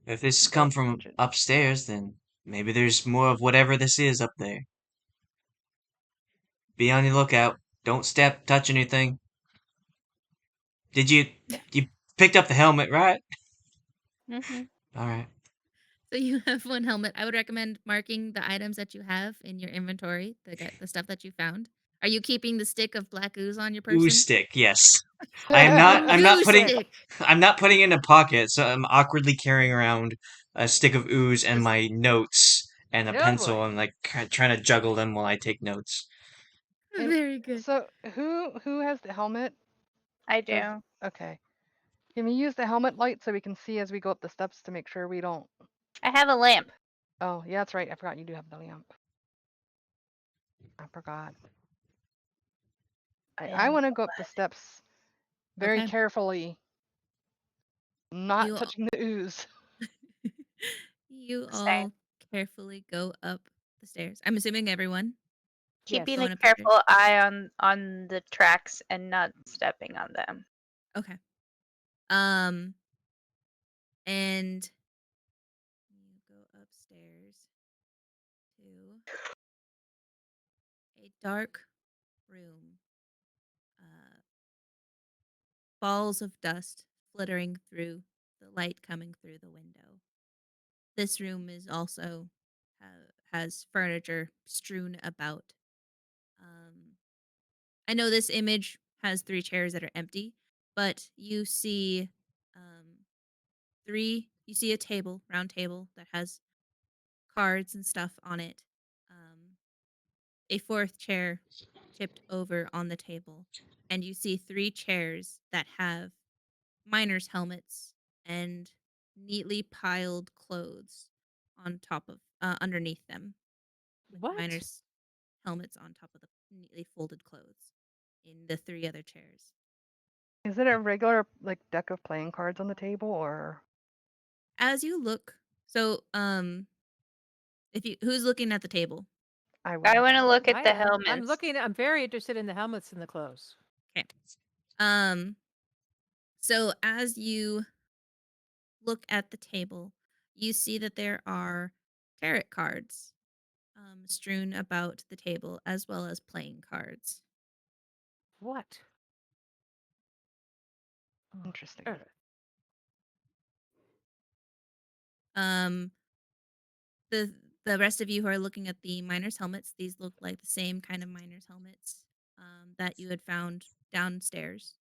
if this come Don't from touch it. upstairs, then maybe there's more of whatever this is up there. Be on your lookout. Don't step, touch anything. Did you picked up the helmet, right? Mm-hmm. All right. So you have one helmet. I would recommend marking the items that you have in your inventory, the stuff that you found. Are you keeping the stick of black ooze on your Ooze person? stick, yes. The I'm not ooze putting stick. I'm not putting it in a pocket, so I'm awkwardly carrying around a stick of ooze and Just my notes and a Oh pencil boy. and like trying to juggle them while I take notes. And very good. so who has the helmet? I Does do. okay. Can we use the helmet light so we can see as we go up the steps to make sure we don't? I have a lamp. Oh, yeah, that's right. I forgot you do have the lamp. I forgot. I And want to go up the steps very Okay. carefully, not You touching the ooze. you same. all carefully go up the stairs. I'm assuming everyone Keeping Yes. a going up the stairs. careful eye on the tracks and not stepping on them. Okay. Um and you go upstairs to a dark room. Uh balls of dust flittering through the light coming through the window. This room is also has furniture strewn about. Um, I know this image has three chairs that are empty, but you see three. You see a table, round table that has cards and stuff on it. A fourth chair tipped over on the table, and you see three chairs that have miners' helmets and neatly piled clothes on top of underneath them, with What? miners' helmets on top of the neatly folded clothes in the three other chairs. Is it a regular like deck of playing cards on the table or As you look, so if you who's looking at the table? I I will? want to look I at the am. helmets. I'm very interested in the helmets and the clothes. Okay. Um so as you look at the table, you see that there are tarot cards strewn about the table as well as playing cards. What? on Interesting. earth? Um, the the rest of you who are looking at the miners' helmets, these look like the same kind of miners' helmets that you had found downstairs.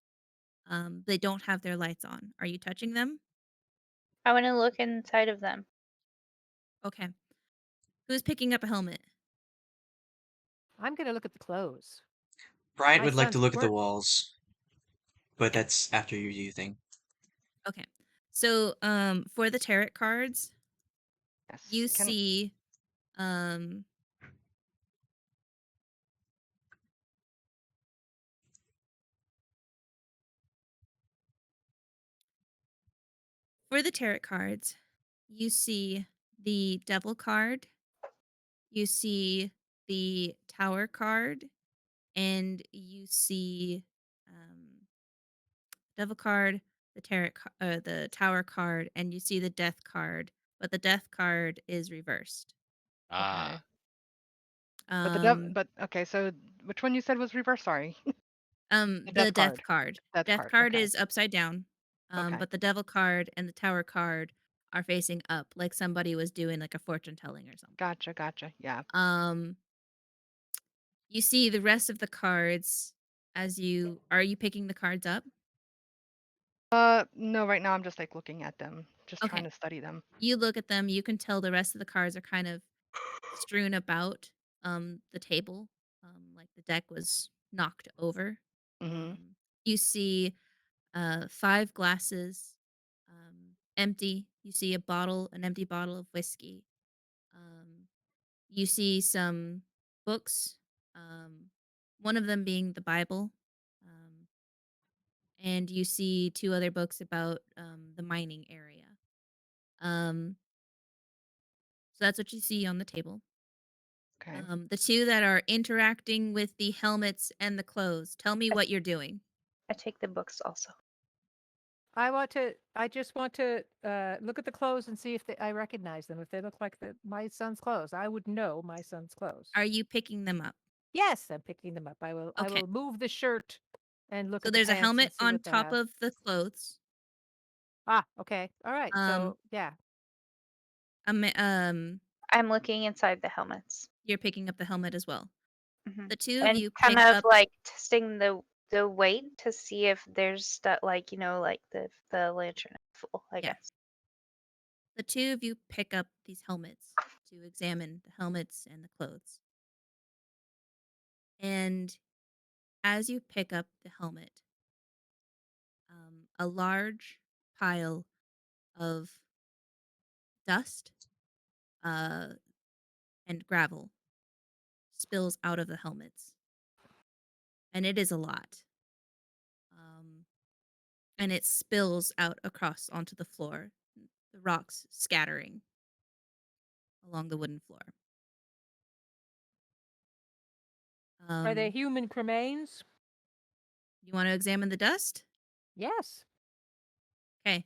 They don't have their lights on. Are you touching them? I want to look inside of them. Okay. Who's picking up a helmet? I'm going to look at the clothes. Bryant My would like to sons look at the work. walls, but that's after you do your thing. Okay. So, for the tarot cards, Yes. you see, um, for the tarot cards, you see the devil card, you see the tower card, and you see devil card, the tower card, and you see the death card, but the death card is reversed. Okay. Ah, Um, But okay. So which one you said was reverse? Sorry. The the death death card. card. Death Death card. card Okay. is upside down. Okay. But the devil card and the tower card are facing up, like somebody was doing like a fortune telling or something. Gotcha. Gotcha. Yeah. Um, you see the rest of the cards are you picking the cards up? No. Right now I'm just like looking at them, just trying Okay. to study them. You look at them, you can tell the rest of the cards are kind of strewn about the table. Like the deck was knocked over. Mm-hmm. You see five glasses empty. You see an empty bottle of whiskey. Um, you see some books, um, one of them being the Bible. Um, and you see two other books about the mining area. Um, so that's what you see on the table. Okay. The two that are interacting with the helmets and the clothes. Tell me I, what you're doing. I take the books also. I just want to look at the clothes and see if I recognize them. If they look like my son's clothes, I would know my son's clothes. Are you picking them up? Yes, I'm picking them up. I Okay. will move the shirt and look So at the there's a pants and helmet see on what they top have. of the clothes. Ah, okay. All right. Um, So, yeah. um, um, I'm looking inside the helmets. you're picking up the helmet as well. Hmm. The two of And you kind pick of up. like testing the weight to see if there's stuff like like the lantern is full, I Yeah. guess. The two of you pick up these helmets to examine the helmets and the clothes. And as you pick up the helmet, a large pile of dust uh, and gravel spills out of the helmets. And it is a lot. And it spills out across onto the floor, the rocks scattering along the wooden floor. Are they Um, human cremains? you want to examine the dust? Yes. Okay.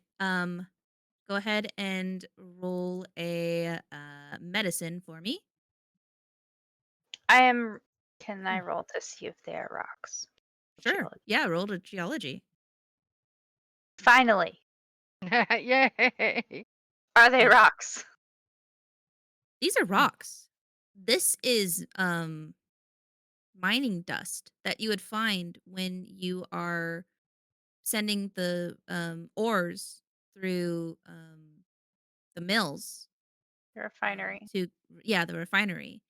Go ahead and roll a medicine for me. I am. Can I roll to see if they are rocks? Sure. Geology. Yeah, roll a geology. Finally, Yay! are they Yeah. rocks? These are rocks. This is mining dust that you would find when you are sending the ores through the mills The refinery. to the refinery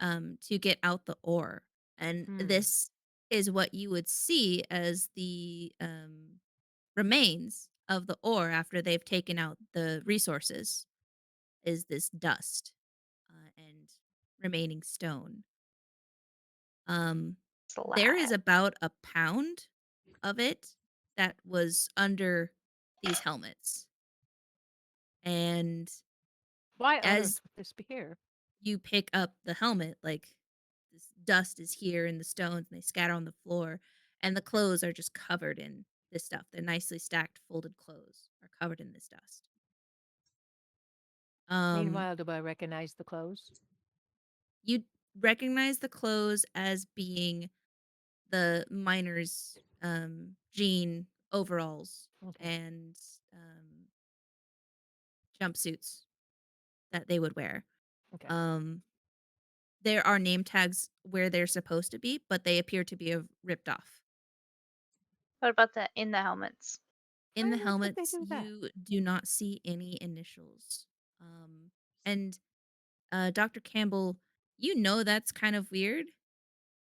to get out the ore. And Hmm. this is what you would see as the remains of the ore after they've taken out the resources is this dust and remaining stone. There is Slab. about a pound of it that was under these helmets. And Why on earth as would this be here? you pick up the helmet, like this dust is here in the stones and they scatter on the floor, and the clothes are just covered in this stuff. They're nicely stacked, folded clothes are covered in this dust. Um, Meanwhile, do I recognize the clothes? you recognize the clothes as being the miners' jean overalls Okay. and um, jumpsuits that they would wear. Okay. Um, there are name tags where they're supposed to be, but they appear to be ripped off. What about the in the helmets? In Why the the heck would they helmets, do that? you do not see any initials. And Dr. Campbell, you know that's kind of weird.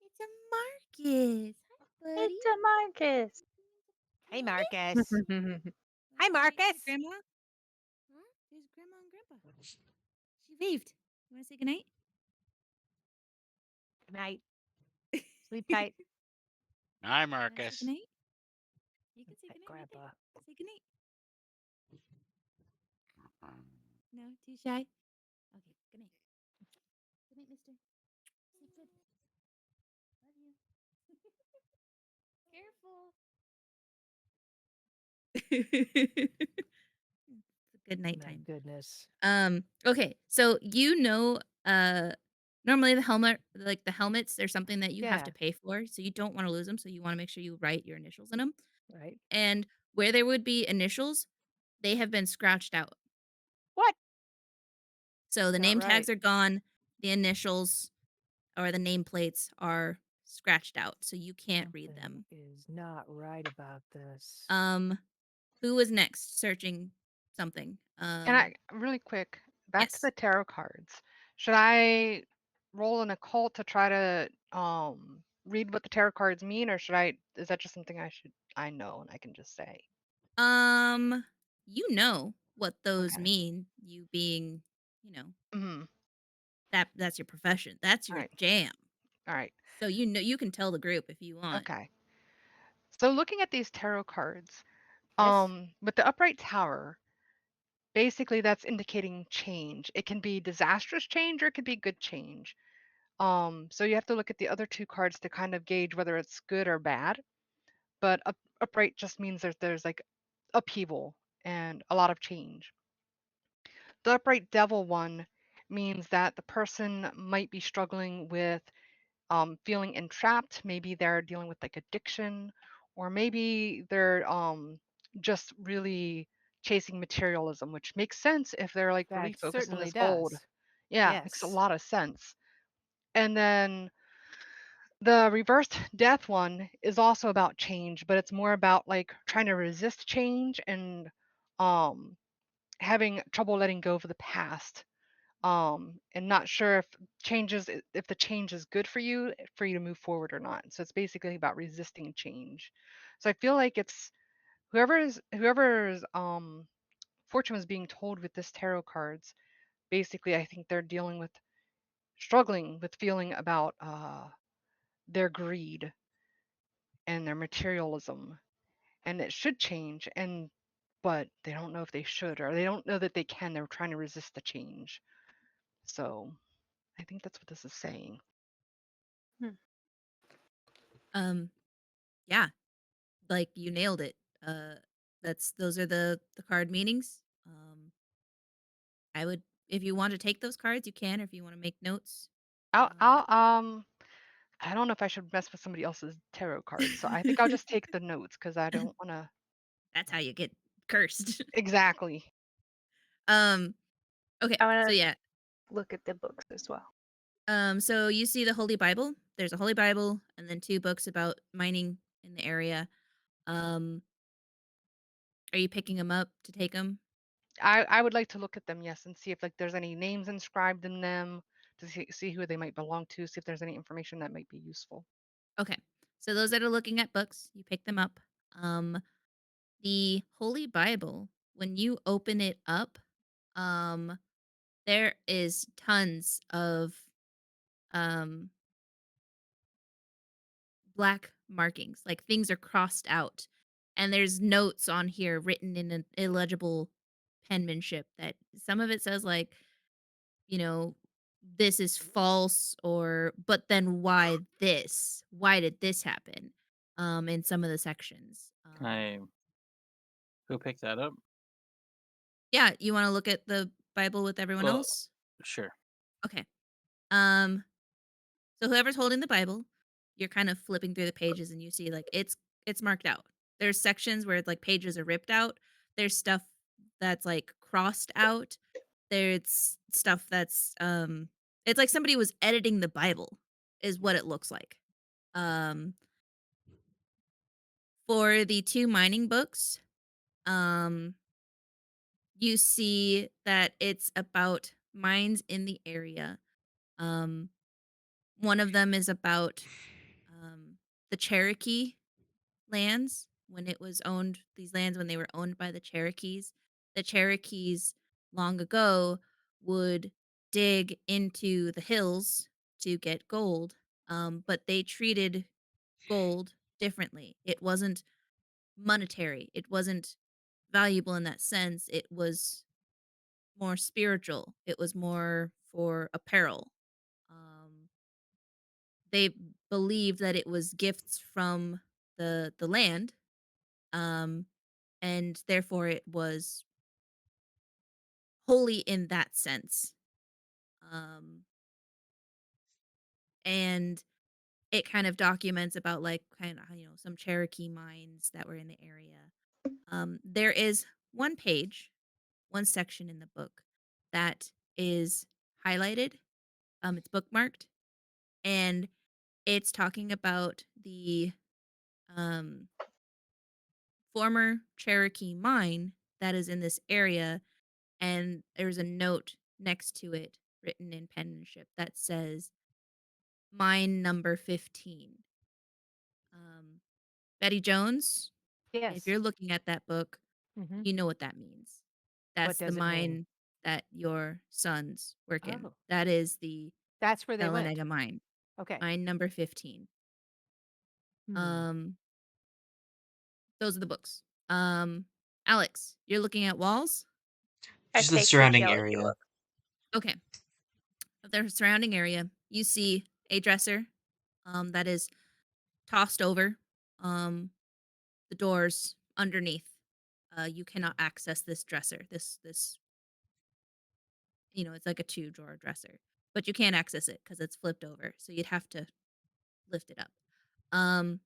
It's a Marcus. Hi, buddy. It's a Marcus. Hey, Come on Marcus. in. Hi, Wanna say goodnight to Marcus. Grandma? Huh? There's Grandma and Grandpa. She waved. You want to say goodnight? Good night. Sleep tight. Hi, You want to say Marcus. goodnight? You can say Night, goodnight right Grandpa. there. Say goodnight. No, too shy. Okay, goodnight. Goodnight, mister. Sleep good. Love you. Careful. It's a good My nighttime. goodness. Okay, so uh normally the helmets, they're something that you have Yeah. to pay for, so you don't want to lose them, so you want to make sure you write your initials in them. Right. And where there would be initials, they have been scratched out. What? So the Not name tags right. are gone, the initials or the nameplates are scratched out, so you can't read Something them. is not right about this. Um who was next searching something? Can I really quick back to Yes. the tarot cards? Should I roll an occult to try to read what the tarot cards mean, or should I? Is that just something I know and I can just say? Um you know what those Okay. mean, you being, you know, Mm-hmm. that's your profession. That's All your right. jam. All right. So you know you can tell the group if you want. Okay. So looking at these tarot cards, Yes. with the upright tower, basically that's indicating change. It can be disastrous change or it could be good change. So you have to look at the other two cards to kind of gauge whether it's good or bad. But upright just means there's like upheaval and a lot of change. The upright devil one means that the person might be struggling with feeling entrapped. Maybe they're dealing with like addiction, or maybe they're just really chasing materialism, which makes sense if they're like really That focused on certainly this gold. does. Yeah, makes a Yes. lot of sense. And then the reversed death one is also about change, but it's more about like trying to resist change and um having trouble letting go of the past. And not sure if the change is good for you to move forward or not. So it's basically about resisting change. So I feel like it's whoever's fortune was being told with this tarot cards. Basically, I think they're struggling with feeling about their greed and their materialism, and it should change, but they don't know if they should, or they don't know that they can. They're trying to resist the change. So I think that's what this is saying. Hmm. Um yeah, like you nailed it. Those are the card meanings. I would, if you want to take those cards, you can, or if you want to make notes. I'll, Um I'll I don't know if I should mess with somebody else's tarot cards, so I think I'll just take the notes because I don't want to. that's how you get cursed. Exactly. um okay, I so want yeah. to look at the books as well. So you see the Holy Bible. There's a Holy Bible and then two books about mining in the area. Um are you picking them up to take them? I would like to look at them, yes, and see if like there's any names inscribed in them to see who they might belong to, see if there's any information that might be useful. Okay. So those that are looking at books, you pick them up. The Holy Bible, when you open it up, um, there is tons of um black markings, like things are crossed out, and there's notes on here written in an illegible penmanship that some of it says like, you know, this is false, or but then why this? Why did this happen? In some of the sections. Can I go pick that up? Yeah, you want to look at the Bible with everyone Well, else? sure. Okay. Um so whoever's holding the Bible, you're kind of flipping through the pages and you see like it's marked out. There's sections where like pages are ripped out. There's stuff that's like crossed out. There's stuff that's it's like somebody was editing the Bible is what it looks like. Um for the two mining books, um you see that it's about mines in the area. Um one of them is about the Cherokee lands when it was owned these lands when they were owned by the Cherokees. The Cherokees long ago would dig into the hills to get gold, but they treated gold differently. It wasn't monetary. It wasn't valuable in that sense. It was more spiritual. It was more for apparel. They believed that it was gifts from the land, um, and therefore it was holy in that sense. Um, and it kind of documents about like kind of some Cherokee mines that were in the area. There is one page, one section in the book that is highlighted. It's bookmarked, and it's talking about the um, former Cherokee mine that is in this area, and there's a note next to it written in penmanship that says mine number 15. Um, Betty Jones, if Yes. you're looking at that book, Hmm. you know what that means. What That's the does it mean? mine that your sons work in. Oh, That is the that's where they went. Selenega mine, Okay. mine number 15. Hmm. Um, those are the books. Alex, you're looking at walls? I Just the take the surrounding geology area. book. Okay. Of their surrounding area, you see a dresser that is tossed over. The doors underneath. You cannot access this dresser. This it's like a two-drawer dresser, but you can't access it because it's flipped over. So you'd have to lift it up.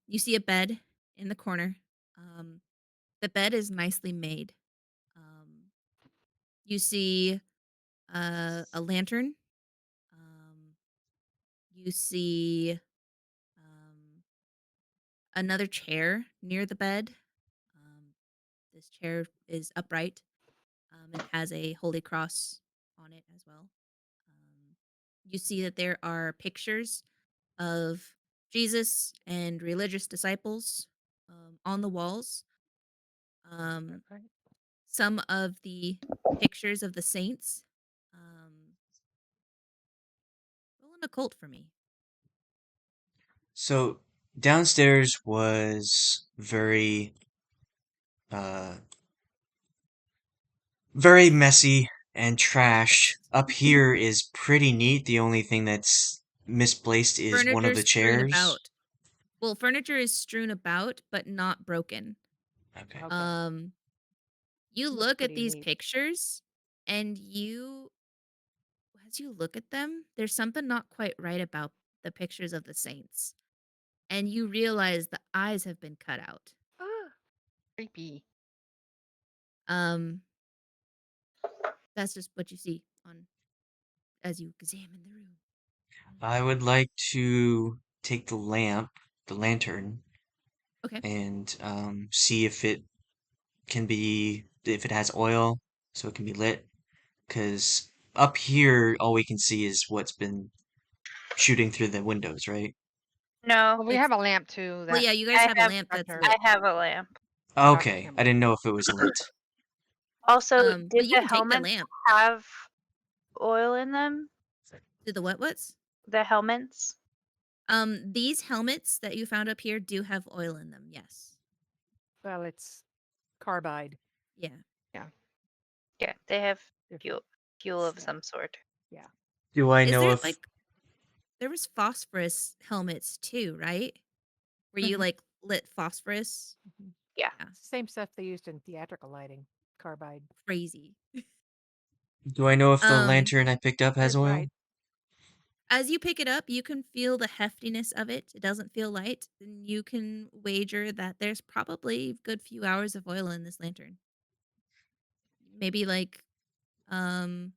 You see a bed in the corner. Um, the bed is nicely made. Um, you see a lantern. Um, you see um, another chair near the bed. Um, this chair is upright, and it has a holy cross on it as well. You see that there are pictures of Jesus and religious disciples on the walls. Um, Right. some of the pictures of the saints. Roll an occult for me. So downstairs was uh very messy and trashed. Up here is pretty neat. The only thing that's misplaced is one of Furniture the strewn chairs. about. Well, furniture is strewn about, but not broken. Okay. Okay. Um, you Looks look at pretty these neat. pictures, and as you look at them, there's something not quite right about the pictures of the saints, and you realize the eyes have been cut out. Ah, creepy. Um, that's just what you see on as you examine the room. I would like to take the lantern, Okay. and see if it has oil, so it can be lit. Because up here, all we can see is what's been shooting through the windows, right? No, Well, we It's have a lamp too well, that yeah, you guys I have a have lamp that's Dr. I lit. have a lamp. Dr. Okay, I Campbell. didn't know if it was lit. Also, But did you the can take the helmets lamp have oil in them? to the what's? The helmets? These helmets that you found up here do have oil in them. Yes. Well, it's carbide. Yeah. Yeah. Yeah, they have Different. fuel of Yeah. some sort. Yeah. Do I Is know there if like there was phosphorus helmets too, right? Where you Hmm. like lit phosphorus? Hmm. Yeah. Yeah. It's the same stuff they used in theatrical lighting. Carbide. Crazy. the Um, lantern I picked up has You're oil? right. as you pick it up, you can feel the heftiness of it. It doesn't feel light, and you can wager that there's probably a good few hours of oil in this lantern. Maybe like um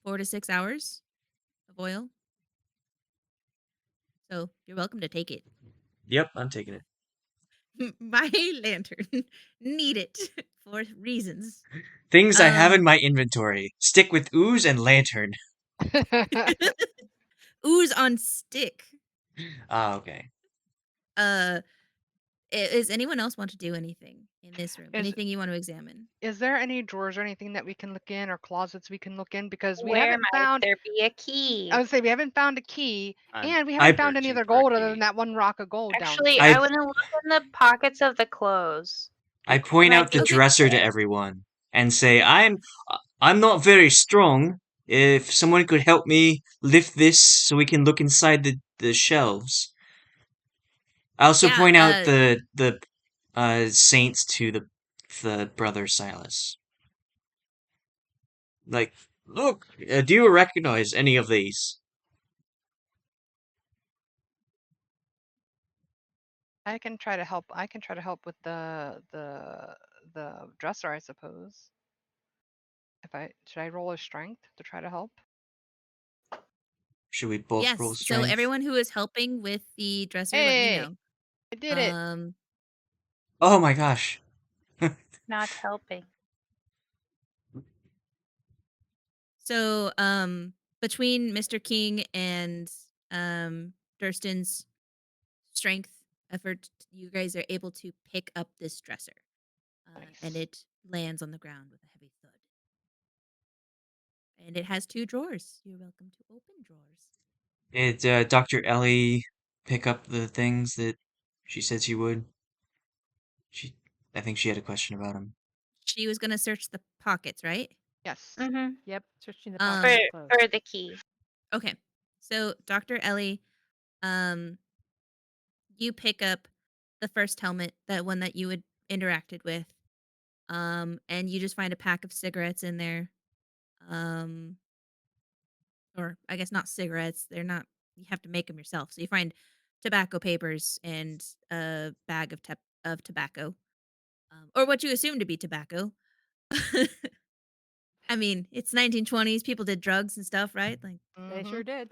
4 to 6 hours of oil. So you're welcome to take it. Yep, I'm taking it. My lantern. Need it for reasons. Things I have in Um, my inventory. Stick with ooze and lantern. ooze on stick. Ah, okay. Is anyone else want to do anything in this room? Is Anything you want to examine? is there any drawers or anything that we can look in or closets we can look in? Because we Where haven't might found there be a key? I would say we haven't found a key I'm and we I- haven't found any other searching for a gold other than key. that one rock of gold down Actually, here. I want to look in the pockets of the clothes. I point Might out the be Okay. dresser to there. everyone and say, I'm not very strong. If someone could help me lift this so we can look inside the shelves. I also Yeah, point out the saints to the brother Silas. Like, look, do you recognize any of these? I can try to help. I can try to help with the dresser, I suppose. If I should I roll a strength to try to help? Should we both roll yes. So strength? everyone who is helping with the dresser, let me Hey, know. I did it. Oh my gosh. Not helping. So between Mr. King and Durston's strength effort, you guys are able to pick up this dresser. And Nice. it lands on the ground with a heavy thud. And it has 2 drawers. You're welcome to open drawers. Did Dr. Ellie pick up the things that she said she would? I think she had a question about them. She was gonna search the pockets, right? Yes. Mm-hmm. Yep, searching the For Um, pockets of clothes. for the key. okay. So Dr. Ellie, um, you pick up the first helmet, that one that you had interacted with. And you just find a pack of cigarettes in there. Um, or I guess not cigarettes. They're not. You have to make them yourself. So you find tobacco papers and a bag of tobacco, or what you assume to be tobacco. I mean, it's 1920s. People did drugs and stuff, right? Like They Mm-hmm. sure did.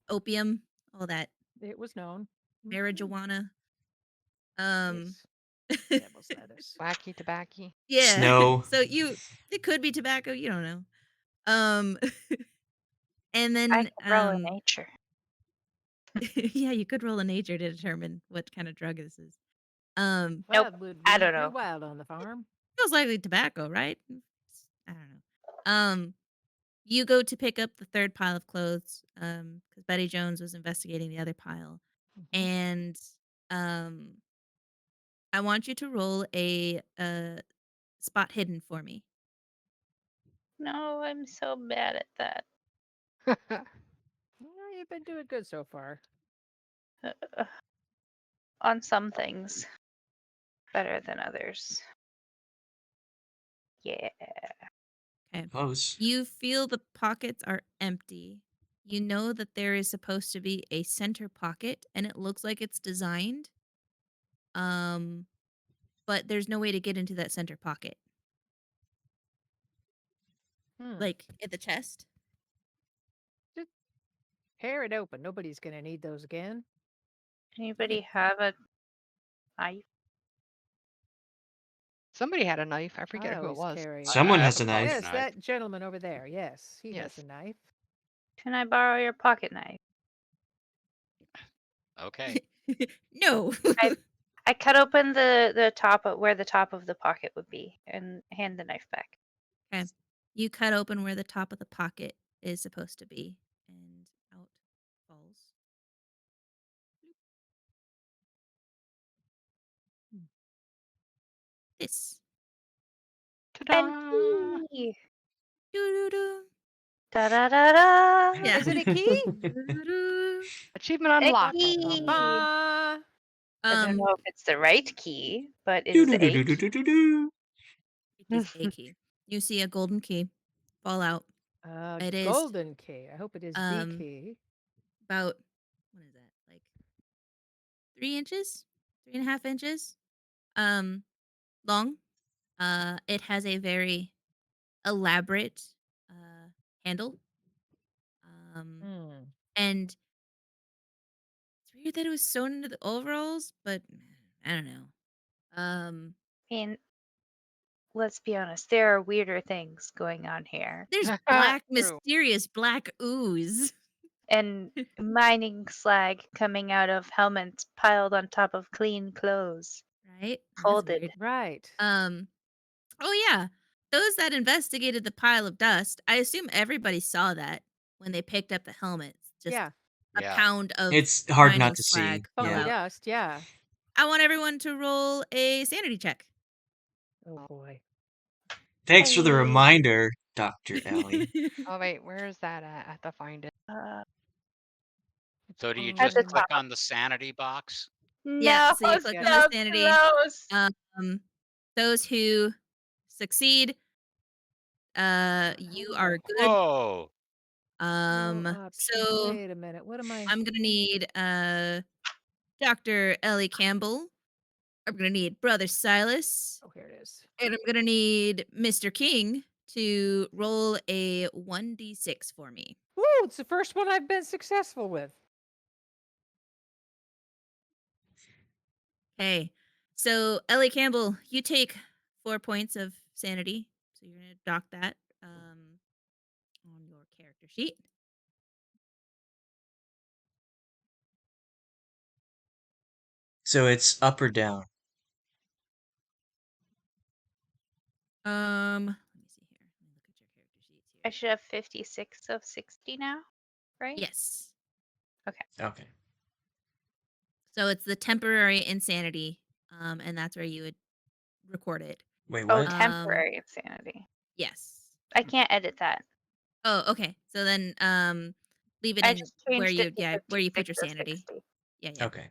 opium, all that It was known. Mhm. marijuana. Um, Yes. Devil's lettuce. Wacky tobacco. yeah. Snow. So it could be tobacco. You don't know. Um, and I then could roll in nature. yeah, you could roll a nature to determine what kind of drug this is. Um, Nope. Well, would I weed don't grew know. wild on the farm. most likely tobacco, right? I don't know. You go to pick up the third pile of clothes, because Betty Jones was investigating the other pile, Mhm. and I want you to roll a spot hidden for me. No, I'm so bad at that. Well, you've been doing good so far. Uh, on some things, better than others. Yeah. Okay. Close. You feel the pockets are empty. You know that there is supposed to be a center pocket, and it looks like it's designed. Um, but there's no way to get into that center pocket, Hmm. like at the chest. Just tear it open. Nobody's gonna need those again. Anybody have a knife? Somebody had a knife. I I forget who it always was. carry. Someone I have has a a pocket knife. Yes, knife. that gentleman over there. Yes, he has Yes. a knife. Can I borrow your pocket knife? Okay. No. I cut open the top of where the top of the pocket would be and hand the knife back. Okay. You cut open where the top of the pocket is supposed to be, and out falls. Hmm. This. And Ta-da! key. Doo-doo-doo. Da da da da. Yeah. Is it a key? Doo-doo-doo. Achievement A unlocked. key. Ba-ba. I don't Um, know if it's the right key, but it is a key. Do-do-do-do-do-do-do. it is a key. You see a golden key fall out. It is Golden key. I hope it is the key. about, what is that? Like 3 inches, 3.5 inches, long. It has a very elaborate handle. Hmm. And it's weird that it was sewn into the overalls, but I don't know. I mean, let's be honest, there are weirder things going on here. There's black, True. mysterious black ooze. And mining slag coming out of helmets piled on top of clean clothes. Right? That's Folded. weird. Right. Oh yeah. Those that investigated the pile of dust, I assume everybody saw that when they picked up the helmets. Just Yeah. a Yeah. pound of It's hard mining not to see. slag fell Funky Yeah. out. dust. Yeah. I want everyone to roll a sanity check. Oh boy. Thanks for the Hey. reminder, Dr. Ellie. Oh wait, where is that at? I have to find it. It's So do you At just the click top. on. on the sanity box? Yeah, No, so you click on the so sanity. close. Um, those who succeed, you are good. Whoa! Scroll up. So Wait a minute. What am I? I'm gonna need Dr. Ellie Campbell. I'm gonna need Brother Silas, Oh, here it is. and I'm gonna need Mr. King to roll a 1d6 for me. Woo! It's the first one I've been successful with. Okay, so Ellie Campbell, you take 4 points of sanity, so you're gonna dock that on your character sheet. So it's up or down. Let me see here. Let me look at your character sheets I here. should have 56 of 60 now, right? Yes. Okay. So it's the temporary insanity, and that's where you would record it. Wait, Oh, what? temporary insanity. Yes. I can't edit that. Oh, okay. So then, leave it I in just where changed it you, to where you put 56 your or sanity. 60. Yeah, yeah. Okay.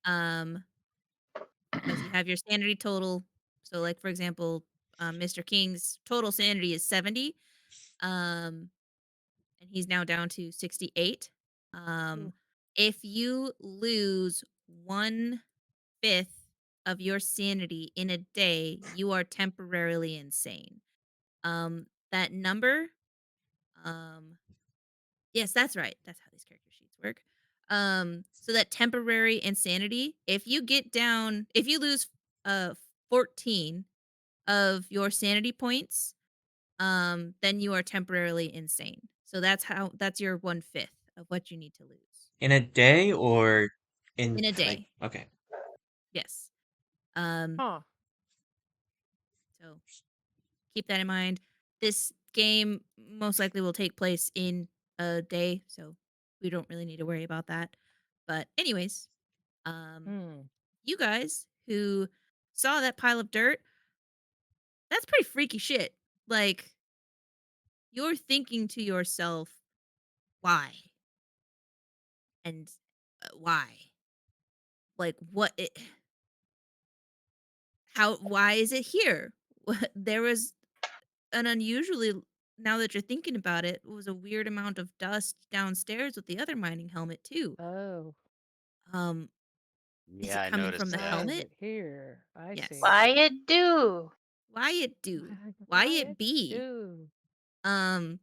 Um, because you have your sanity total. So, like for example, Mr. King's total sanity is 70. And he's now down to 68. Ooh. If you lose 1/5 of your sanity in a day, you are temporarily insane. That number, um, yes, that's right. That's how these character sheets work. So that temporary insanity, if you lose 14 of your sanity points, then you are temporarily insane. So that's your 1/5 of what you need to lose In a day or in in a like day. okay. Yes. Um, Huh. so keep that in mind. This game most likely will take place in a day, so we don't really need to worry about that. But anyways, um, Hmm. you guys who saw that pile of dirt, that's pretty freaky shit. Like you're thinking to yourself, why? And why? Like what it how why is it here? There was an unusually now that you're thinking about it, was a weird amount of dust downstairs with the other mining helmet too. Oh. Um, is Yeah, it I coming from noticed the Why that. is helmet? it here? I see. Yes. Why it do? Why it do? Why Why it it be? do? Um,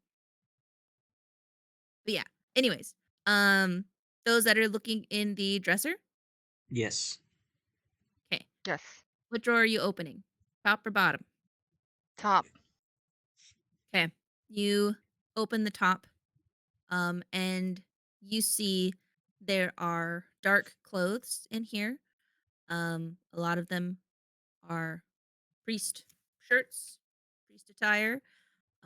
but yeah. Anyways, um, those that are looking in the dresser. Yes. Okay. Yes. What drawer are you opening? Top or bottom? Top. Okay. You open the top, and you see there are dark clothes in here. A lot of them are priest shirts, priest attire.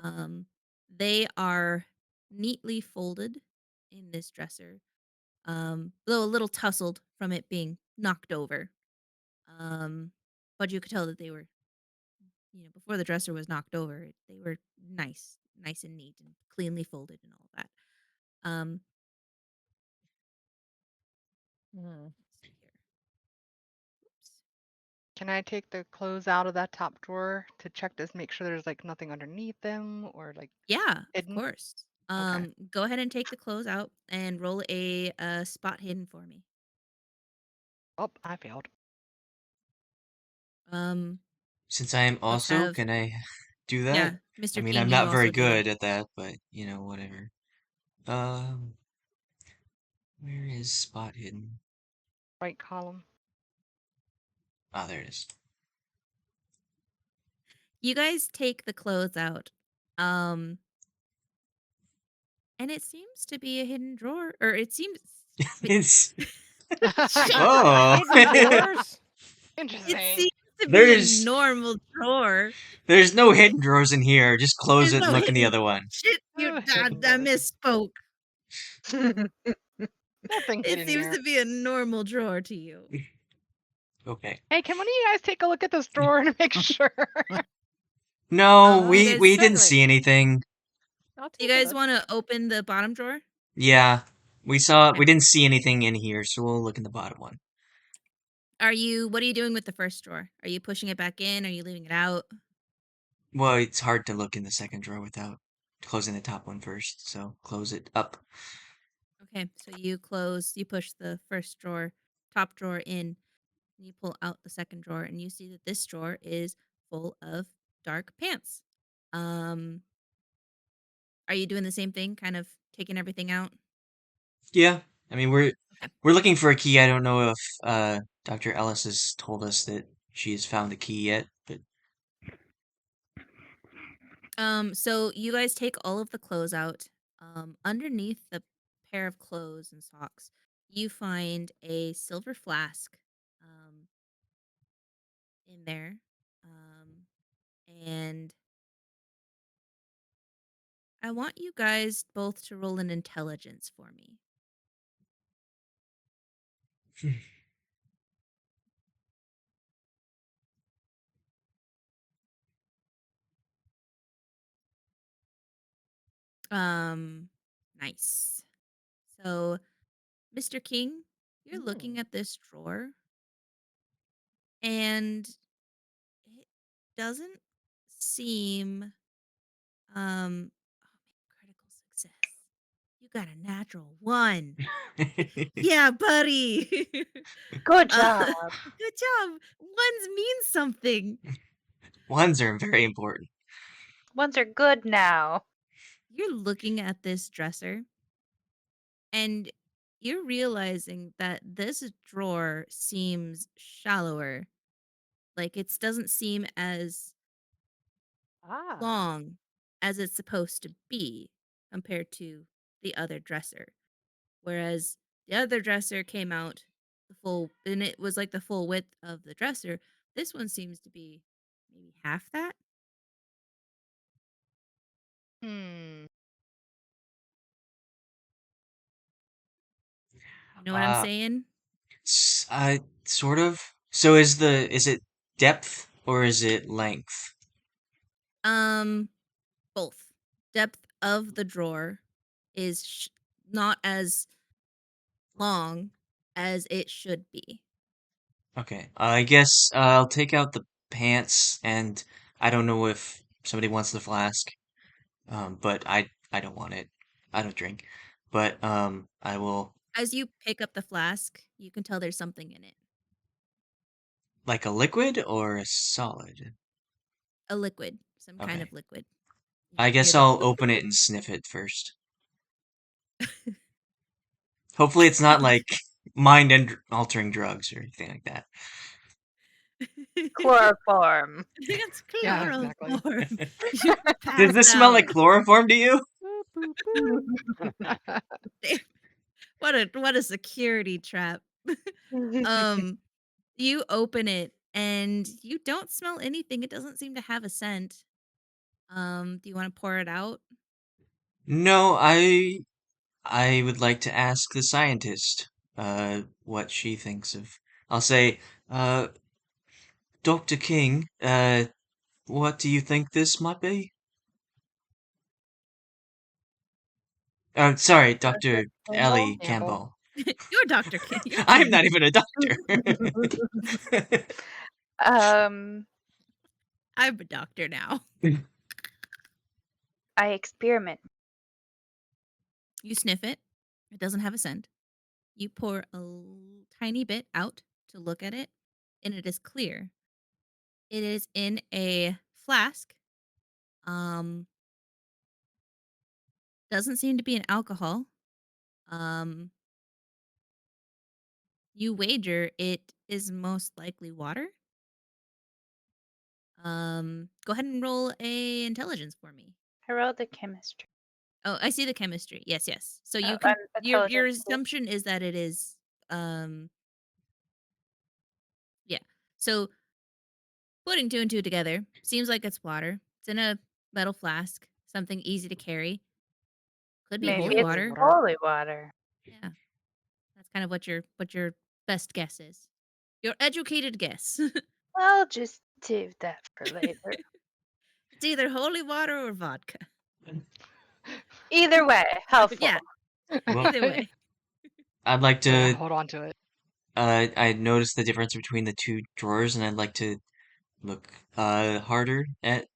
Um, they are neatly folded in this dresser, though a little tousled from it being knocked over. But you could tell that they were, before the dresser was knocked over, they were nice and neat and cleanly folded and all that. Hmm. Let's see here. Oops. Can I take the clothes out of that top drawer to check to make sure there's like nothing underneath them or like Yeah, of hidden? course. Okay. Go ahead and take the clothes out and roll a spot hidden for me. Oh, I failed. Um, Since I am both also, have can I do that? yeah, I Mr. mean, King, I'm you not very also do that. good at that, but whatever. Um, where is spot hidden? Right column. Ah, there it is. You guys take the clothes out. Um, and it seems to be a hidden drawer, or it seems. Wait, It's shit! oh, Hidden drawers. It Interesting. seems to be a there's normal drawer. there's no hidden drawers in here. Just close There's it and no look in the hidden. other one. Shit, you. I Hidden drawers. misspoke. Nothing It hidden seems here. to be a normal drawer to you. Okay. Hey, can one of you guys take a look at this drawer and make sure? No, You we guys, we didn't Certainly. see anything. I'll you take a guys look. want to open the bottom drawer? Yeah, we Okay. didn't see anything in here, so we'll look in the bottom one. What are you doing with the first drawer? Are you pushing it back in? Are you leaving it out? Well, it's hard to look in the second drawer without closing the top one first, so close it up. Okay, so you push the first drawer, top drawer in, and you pull out the second drawer, and you see that this drawer is full of dark pants. Um, are you doing the same thing, kind of taking everything out? Yeah, I mean Okay. we're looking for a key. I don't know if Dr. Ellis has told us that she has found a key yet, but So you guys take all of the clothes out. Underneath the pair of clothes and socks, you find a silver flask, um, in there. And I want you guys both to roll an intelligence for me. Um, nice. So, Mr. King, you're looking at this drawer and it doesn't seem oh man, critical success. You got a natural 1. Yeah, buddy. Good uh, job. good job. Ones mean something. ones are very important. Ones are good now. You're looking at this dresser and you're realizing that this drawer seems shallower. Like it doesn't seem as Ah. long as it's supposed to be compared to the other dresser. Whereas the other dresser came out the full, and it was like the full width of the dresser. This one seems to be maybe half that. Hmm. You know what I'm Uh, saying? sort of. So is it depth or is it length? Um, both. Depth of the drawer is not as long as it should be. Okay, I guess I'll take out the pants, and I don't know if somebody wants the flask, but I don't want it. I don't drink, but I will As you pick up the flask, you can tell there's something in it. like a liquid or a solid. A liquid, some kind Okay, of liquid. You I can hear guess the I'll open it and sniff it first. Hopefully, it's not like mind altering drugs or anything like that. Chloroform. It's Yeah, exactly. chloroform. You Does pass this smell out. like chloroform to you? Boop, boop, boop. Damn, what a security trap. um, you open it and you don't smell anything. It doesn't seem to have a scent. Do you want to pour it out? No, I would like to ask the scientist, what she thinks of. I'll say, uh, Dr. King, what do you think this might be? Sorry, Dr. Campbell? Ellie Campbell. Campbell. You're Dr. King. You're I'm fine. not even a doctor. um, I'm a doctor now. I experiment. You sniff it. It doesn't have a scent. You pour a tiny bit out to look at it, and it is clear. It is in a flask. Um, Doesn't seem to be an alcohol. Um, you wager it is most likely water. Go ahead and roll a intelligence for me. I rolled the chemistry. Oh, I see the chemistry. Yes, yes. So Oh, you can and your intelligence too. assumption is that it is yeah. So putting two and two together, seems like it's water. It's in a metal flask, something easy to carry. Could be Maybe holy it's Holy water. water. holy water. Yeah. That's kind of what your best guess is. Your educated guess. I'll just save that for later. It's either holy water or vodka. Either way, helpful. Yeah, Well, either way. I'd like Better to. hold on to it. I noticed the difference between the two drawers, and I'd like to look harder at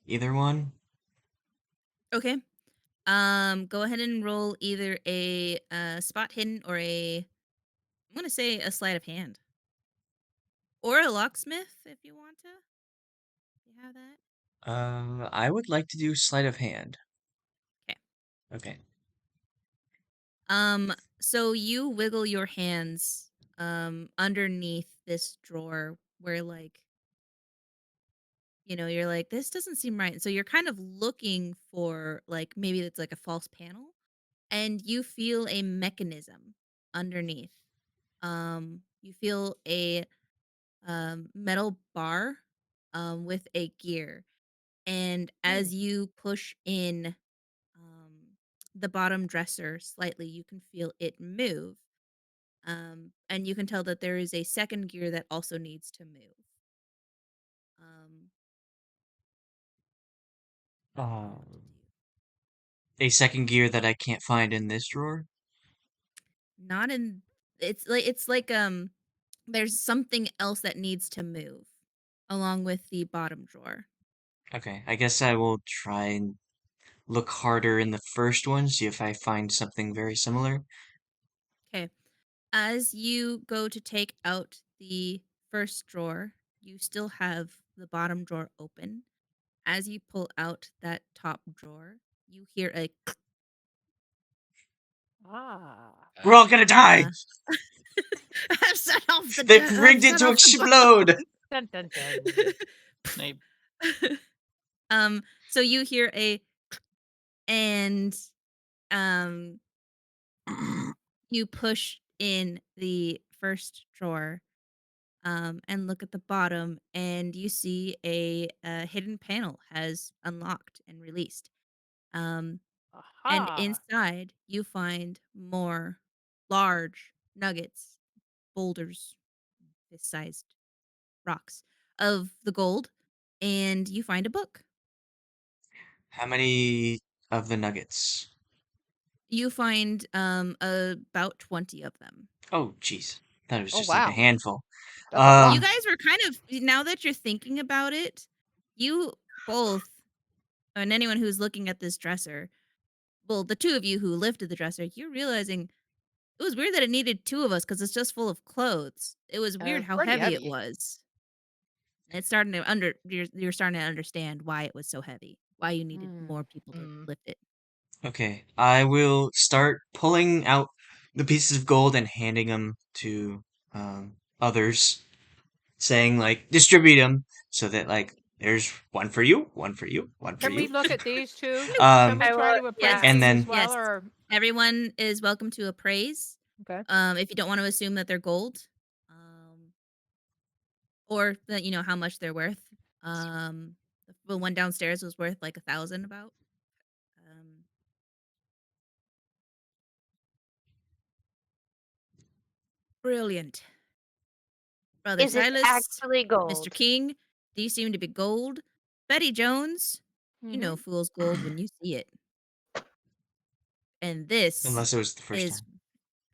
either one. Okay. Go ahead and roll either a spot hidden or I'm gonna say a sleight of hand. Or a locksmith if you want to. You have that? I would like to do sleight of hand. 'Kay. Okay. So you wiggle your hands underneath this drawer where like you're like, this doesn't seem right. So you're kind of looking for like maybe it's like a false panel and you feel a mechanism underneath. You feel a metal bar with a gear. And Hmm. as you push in the bottom dresser slightly, you can feel it move. And you can tell that there is a second gear that also needs to move. Um, what to Um, do? a second gear that I can't find in this drawer. Not in. It's like there's something else that needs to move along with the bottom drawer. Okay, I guess I will try and look harder in the first one, see if I find something very similar. Okay. As you go to take out the first drawer, you still have the bottom drawer open. As you pull out that top drawer, you hear a Ah. We're all gonna die! uh I've set off the They've I've rigged it set to off the explode! Dun dun dun. Snape. so you hear a and um you push in the first drawer and look at the bottom and you see a hidden panel has unlocked and released. Um and Aha. inside you find more large nuggets, boulders, fist-sized rocks of the gold and you find a book. How many of the nuggets? You find about 20 of them. Oh, jeez. That was Oh just like a wow, handful. that's a You lot. Um, guys were kind of now that you're thinking about it, you both and anyone who's looking at this dresser, well, the two of you who lifted the dresser, you're realizing it was weird that it needed two of us because it's just full of clothes. It was weird It's how pretty heavy it heavy. was. It's starting to you're starting to understand why it was so heavy, why you needed Hmm. more people to Mm. lift it. okay. I will start pulling out the pieces of gold and handing them to others, saying like distribute them so that like there's one for you, one for you, one for Can we you. look at these two? Can we Um, I try will. to Yeah. appraise Yes, and these as then well, yes. or Everyone is welcome to appraise. okay? If you don't want to assume that they're gold, or that how much they're worth. Um, the one downstairs was worth like 1,000 about. Um, Brilliant, Brother Is it Silas, actually Mr. gold? King. These seem to be gold. Betty Jones, you Mm-hmm. know fool's gold when you see it. And this unless it was the first is, time.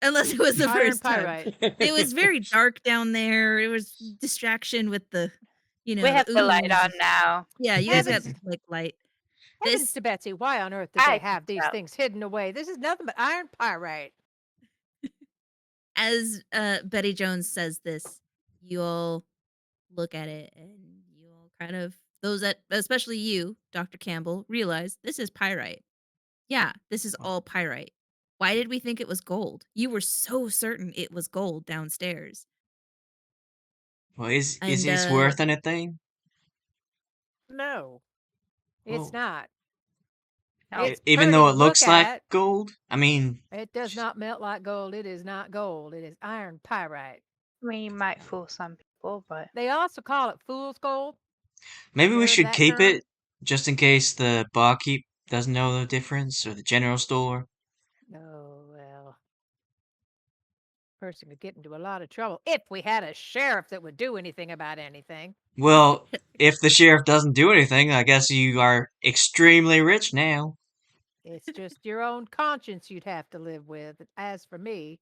unless it was the Iron first time. pyrite. It was very dark down there. It was distraction with the, We the have the light ooze. on now. Yeah, you guys got Heavens, like light. heavens This to Betsy! Why on earth did they I can have these tell. things hidden away? This is nothing but iron pyrite. as Betty Jones says this, you all look at it and you all kind of those that especially you, Dr. Campbell, realize this is pyrite. Yeah, this is Oh. all pyrite. Why did we think it was gold? You were so certain it was gold downstairs. Well, is And this worth anything? No, it's Well, not. No, It's even pretty though to it look looks like at. gold? I mean, It does not melt like gold. It is not gold. It is iron pyrite. I mean, you might fool some people, but They also call it fool's gold. maybe You we heard should that keep term? it just in case the barkeep doesn't know the difference or the general store. Oh, well. Person could get into a lot of trouble if we had a sheriff that would do anything about anything. Well, if the sheriff doesn't do anything, I guess you are extremely rich now. It's just your own conscience you'd have to live with. As for me,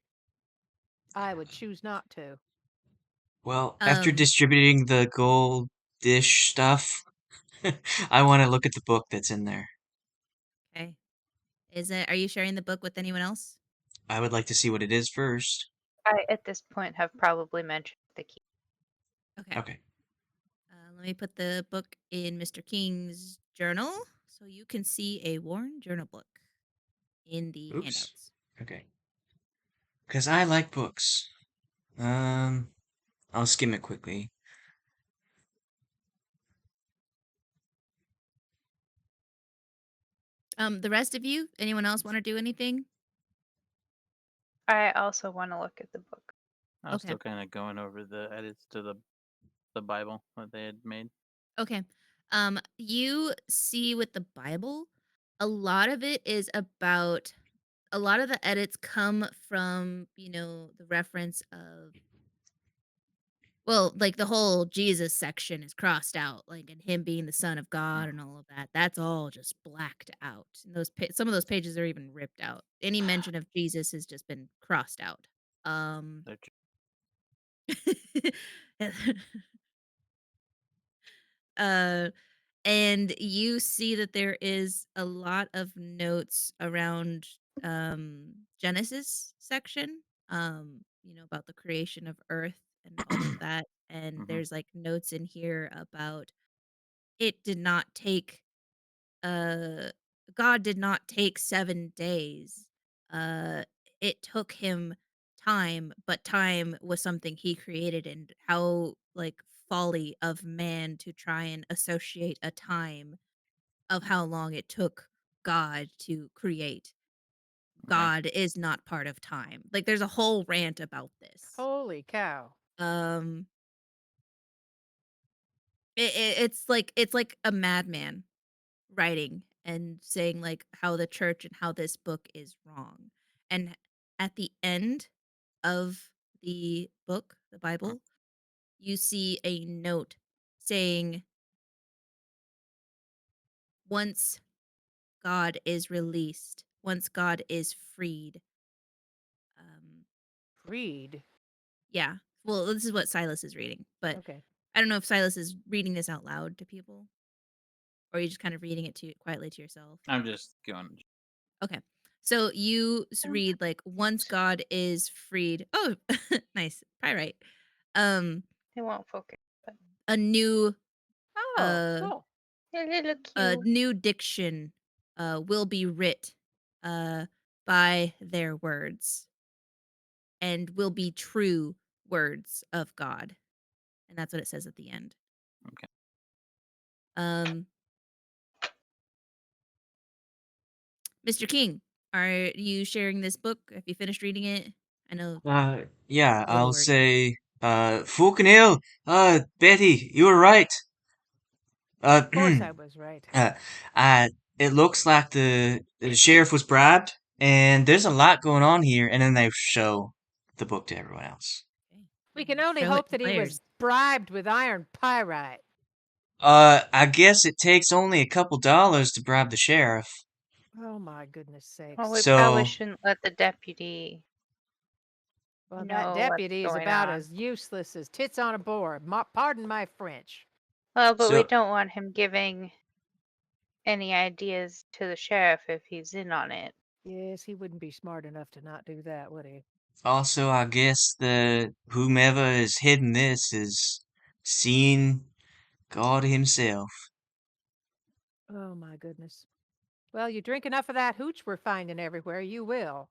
I would choose not to. Well, after um distributing the gold dish stuff, I want to look at the book that's in there. okay. Are you sharing the book with anyone else? I would like to see what it is first. I, at this point, have probably mentioned the key. Okay. Okay. Let me put the book in Mr. King's journal so you can see a worn journal book in the Oops. handouts. Okay. Because I like books. I'll skim it quickly. The rest of you, anyone else want to do anything? I also want to look at the book. I was Okay. still kind of going over the edits to the Bible that they had made. Okay. You see with the Bible, a lot of it is about a lot of the edits come from, the reference of well, like the whole Jesus section is crossed out, like and him being the son of God and all of that. That's all just blacked out. And some of those pages are even ripped out. Any mention of Jesus has just been crossed out. Um They're uh and you see that there is a lot of notes around Genesis section, about the creation of earth and all of that. And Mm-hmm. there's like notes in here about it did not take uh God did not take 7 days. Uh it took him time, but time was something he created, and how like folly of man to try and associate a time of how long it took God to create. Okay. God is not part of time. Like there's a whole rant about this. Holy cow. Um it's like a madman writing and saying like how the church and how this book is wrong. And at the end of the book, the Bible, you see a note saying once God is released, once God is freed. Um Freed. yeah. Well, this is what Silas is reading, but Okay. I don't know if Silas is reading this out loud to people or you just kind of reading it to quietly to yourself. I'm just going. Okay. So you read like once God is freed. Oh, nice. Pyrite. Um It won't focus, but a new Oh, uh cool. they're little a cute. new diction will be writ by their words and will be true words of God. And that's what it says at the end. Okay. Um Mr. King, are you sharing this book? Have you finished reading it? I know Yeah, a little I'll wordy. say, fucking hell, Betty, you were right. Of course I was right. uh, uh, it looks like the sheriff was bribed, and there's a lot going on here, and then they show the book to everyone else. Okay. We can only Show it hope to that he was players. bribed with iron pyrite. I guess it takes only a couple dollars to bribe the sheriff. Oh my goodness Well, we sakes. probably So, shouldn't let the deputy Well, that know what's deputy is going about on. as useless as tits on a board. Pardon my French. Well, but we so don't want him giving any ideas to the sheriff if he's in on it. Yes, he wouldn't be smart enough to not do that, would he? also, I guess the whomever is hidden this is seeing God himself. Oh my goodness. Well, you drink enough of that hooch we're finding everywhere, you will.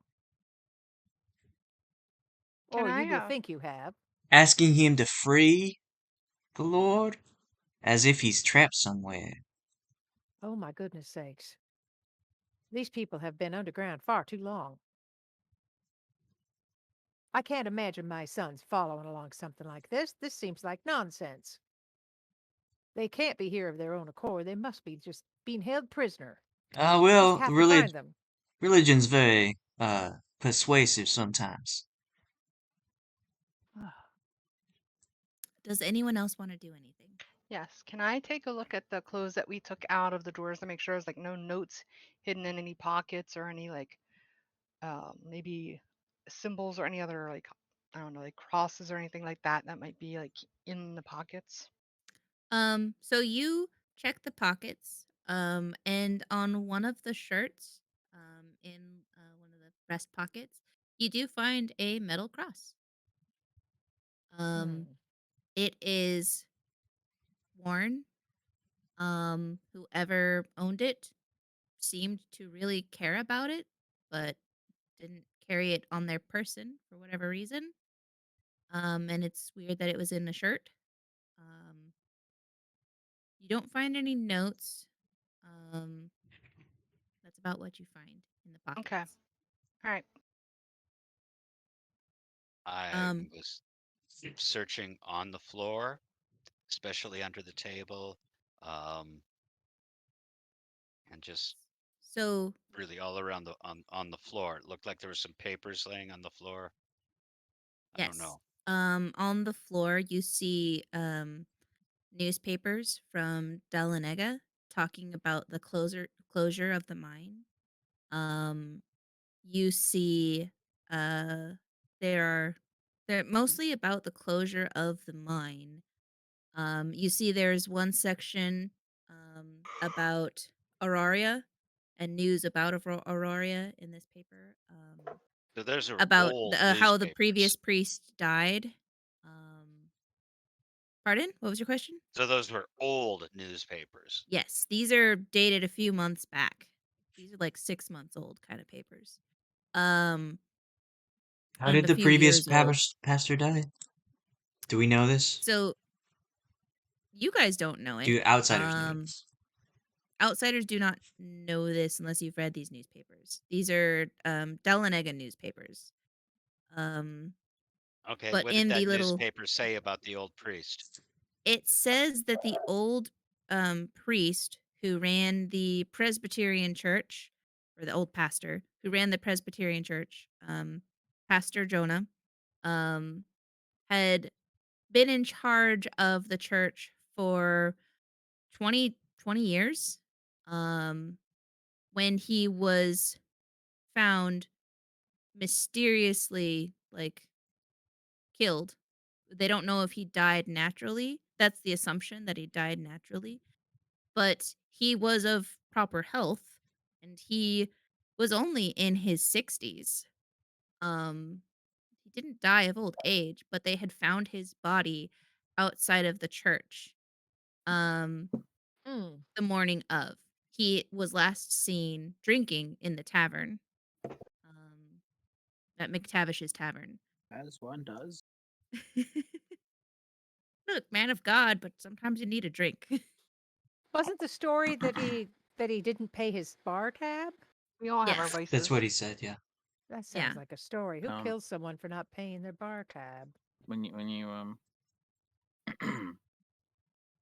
Can Or you I will think you have. Asking him to free the Lord? As if he's trapped somewhere. Oh, my goodness sakes. These people have been underground far too long. I can't imagine my sons following along something like this. This seems like nonsense. They can't be here of their own accord. They must be just being held prisoner. Just Well, have to find them. religion's very, persuasive sometimes. Does anyone else want to do anything? Yes. Can I take a look at the clothes that we took out of the drawers to make sure there's like no notes hidden in any pockets or any like maybe symbols or any other like I don't know like crosses or anything like that that might be like in the pockets? So you check the pockets, and on one of the shirts, in one of the breast pockets, you do find a metal cross. Um, Hmm. it is worn. Whoever owned it seemed to really care about it, but didn't carry it on their person for whatever reason. And it's weird that it was in a shirt. Um, you don't find any notes. Um, that's about what you find in the Okay. pockets. All right. I Um, was searching on the floor, especially under the table, um, and just so really all around on the floor. It looked like there were some papers laying on the floor. I don't yes, know. on the floor you see newspapers from Dalanega talking about the closure of the mine. Um, you see uh there are they're mostly about the closure of the mine. You see there's one section about Auraria and news about Auraria in this paper. So those are About old how the previous newspapers. priest died. Pardon? What was your question? So those were old newspapers. Yes, these are dated a few months back. These are like 6 months old kind of papers. Um, How and did a the few previous years old. pastor die? Do we know this? So you guys don't know it. Do outsiders know this? Outsiders do not know this unless you've read these newspapers. These are Dalanega newspapers. Um, Okay, but what did in the that little, newspaper say about the old priest? it says that the old priest who ran the Presbyterian church, or the old pastor who ran the Presbyterian church, Pastor Jonah, um, had been in charge of the church for 20 years. Um, when he was found mysteriously like killed. They don't know if he died naturally. That's the assumption, that he died naturally. But he was of proper health and he was only in his 60s. Um he didn't die of old age, but they had found his body outside of the church. Um Hmm. the morning of. He was last seen drinking in the tavern. Um at McTavish's tavern. As one does. Look, man of God, but sometimes you need a drink. Wasn't the story that he didn't pay his bar tab? We all have our Yes. That's vices. what he said, yeah. That Yeah. sounds like a story. Who Um, kills someone for not paying their bar tab? when you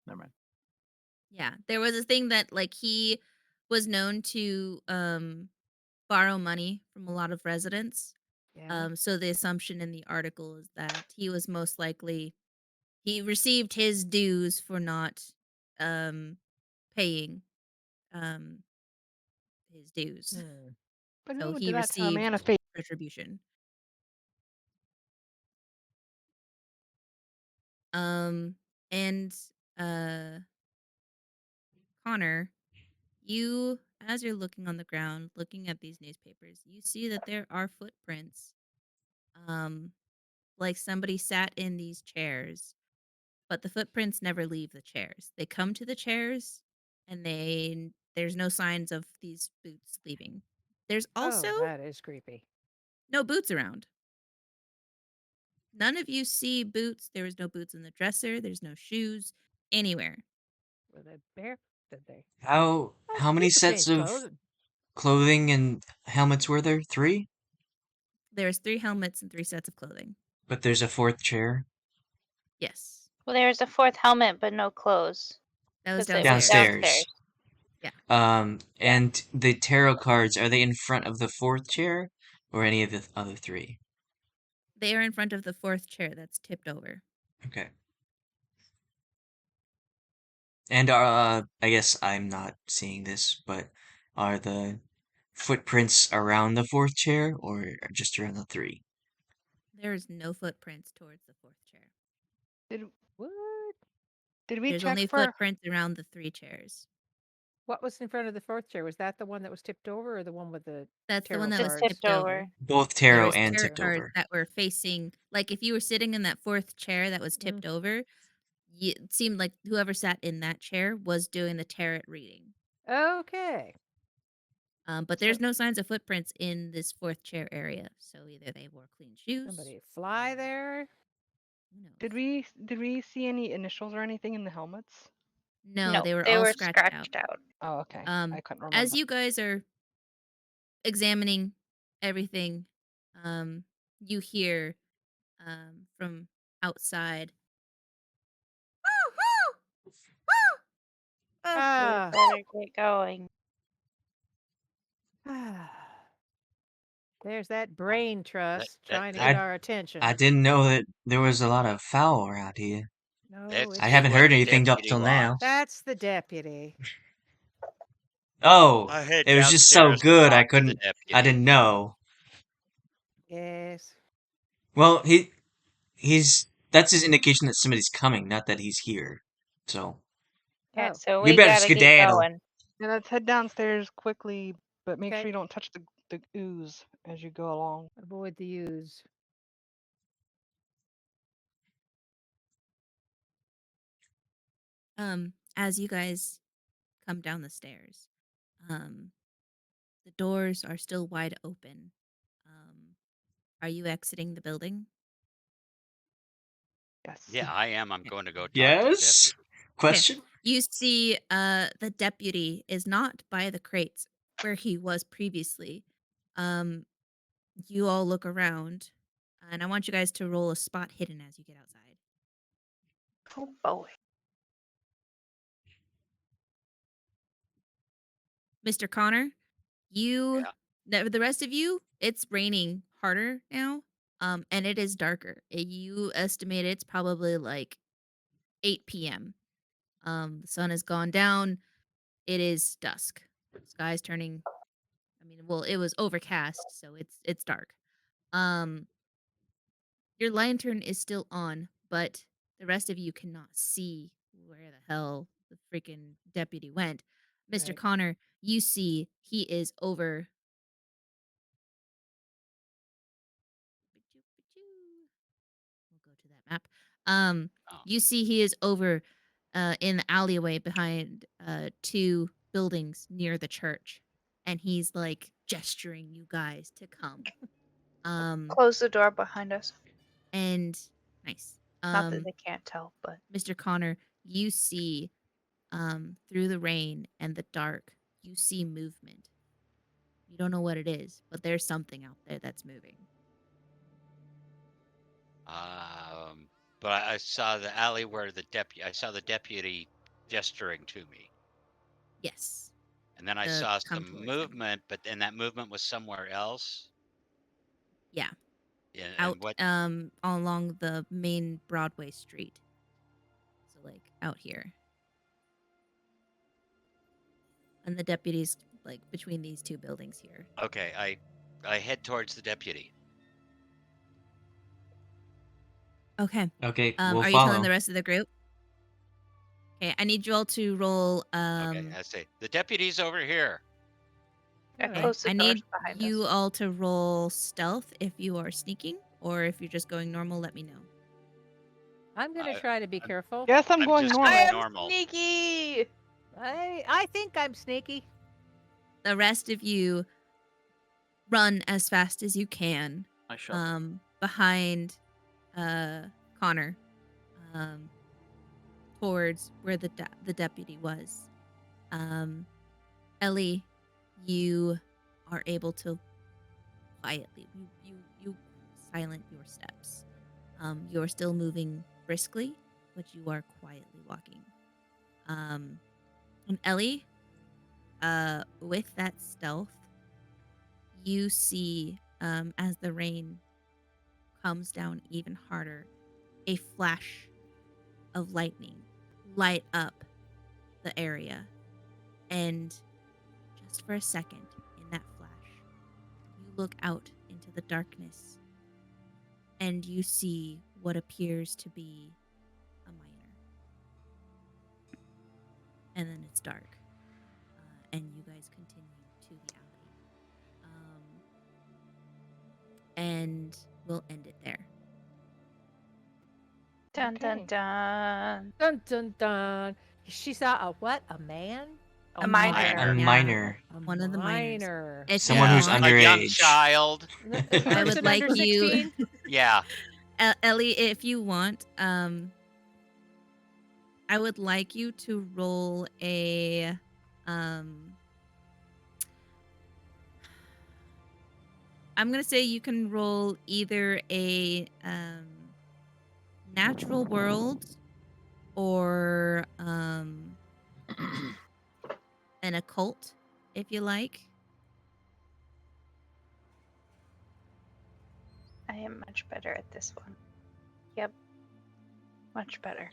never mind. Yeah. There was a thing that like he was known to borrow money from a lot of residents. Yeah. So the assumption in the article is that he was most likely he received his dues for not um paying um his dues. Hmm. But who So would do he that to a man of received faith? retribution. Um and uh Connor, you, as you're looking on the ground, looking at these newspapers, you see that there are footprints. Um, like somebody sat in these chairs, but the footprints never leave the chairs. They come to the chairs and there's no signs of these boots leaving. There's also Oh, that is creepy. no boots around. None of you see boots. There was no boots in the dresser. There's no shoes anywhere. Were they bare? Did they? How Oh, how many people sets change of clothes. clothing and helmets were there? 3? There's 3 helmets and 3 sets of clothing. But there's a 4th chair Yes. Well, there's a fourth helmet, but no clothes. That was 'Cause it was downstairs. downstairs. Yeah. And the tarot cards, are they in front of the 4th chair or any of the other 3? They are in front of the 4th chair that's tipped over. Okay. And I guess I'm not seeing this, but are the footprints around the 4th chair or just around the 3? There is no footprints towards the 4th chair. Did What? did we There's check only for? footprints around the 3 chairs. What was in front of the fourth chair? Was that the one that was tipped over, or the one with the That's the tarot one that was cards? Tipped tipped over. over. Both There tarot was and tarot tipped cards over. that were facing, like if you were sitting in that 4th chair that was tipped over, it seemed like whoever sat in that chair was doing the tarot reading. Okay. But there's no signs of footprints in this 4th chair area. So either they wore clean shoes. Somebody fly there. Who knows? Did we see any initials or anything in the helmets? No, they were all scratched out. Oh, okay. I couldn't remember. As you guys are examining everything, you hear from outside. Ah. Better get going. There's that brain trust that- trying to I- get our attention. I didn't know that there was a lot of foul around here. No, Let's it's I see haven't what heard the anything up deputy till now. wants. that's the deputy. Oh, I head it was just so downstairs to good talk to the I deputy. didn't know. Yes. Well, that's his indication that somebody's coming, not that he's here. So, Yeah, Oh. so we we better gotta get skedaddle. going. Yeah, let's head downstairs quickly, but make Okay. sure you don't touch the ooze as you go along. Avoid the use. As you guys come down the stairs, the doors are still wide open. Are you exiting the building? Yes. Yeah, I am. I'm going to go talk to the Yes? deputy. Question? You see, the deputy is not by the crates where he was previously. You all look around, and I want you guys to roll a spot hidden as you get outside. Oh boy. Mr. Connor, the rest of you, it's raining harder now, and it is darker. You estimate it's probably like 8 p.m. The sun has gone down. It is dusk. The sky's turning. Well, it was overcast, so it's dark. Your lantern is still on, but the rest of you cannot see where the hell the freaking deputy went. Mr. Right. Connor, you see he is over. We'll go to that map. You see he is over in the alleyway behind 2 buildings near the church, and he's like gesturing you guys to come. Close the door behind us. And nice. Not that they can't tell, but Mr. Connor, you see through the rain and the dark, you see movement. You don't know what it is, but there's something out there that's moving. But I saw the alley where I saw the deputy gesturing to me. Yes. And then I The saw come some towards him. movement, but then that movement was somewhere else. Yeah. And Out what? along the main Broadway street. So like out here. And the deputy's like between these 2 buildings here. Okay, I head towards the deputy. Okay. Okay, we'll are you follow. telling the rest of the group? Okay, I need you all to roll Okay, I say the deputy's over here. yeah, Alright. close the I doors need behind you us. all to roll stealth if you are sneaking, or if you're just going normal, let me know. I'm gonna try to be careful. Yes, I'm going just normal. I am normal. sneaky. I think I'm sneaky. The rest of you run as fast as you can I shuffle. behind Connor um, towards where the deputy was. Ellie, you are able to quietly you silent your steps. You're still moving briskly, but you are quietly walking. And Ellie, with that stealth, you see as the rain comes down even harder, a flash of lightning light up the area, and just for a second, in that flash, you look out into the darkness and you see what appears to be a miner. And then it's dark, and you guys continue to the alley. And we'll end it there. Dun dun Okay. dun. Dun dun dun. She saw a what? A man? A A miner. A Miner. Yeah, minor. A one of the miners. minor. If Someone you who's want, A young underage. child. A I would person like under you, 16? Yeah. Ellie, if you want, I would like you to roll a, I'm gonna say you can roll either a natural world or an occult, if you like. I am much better at this one. Yep. Much better.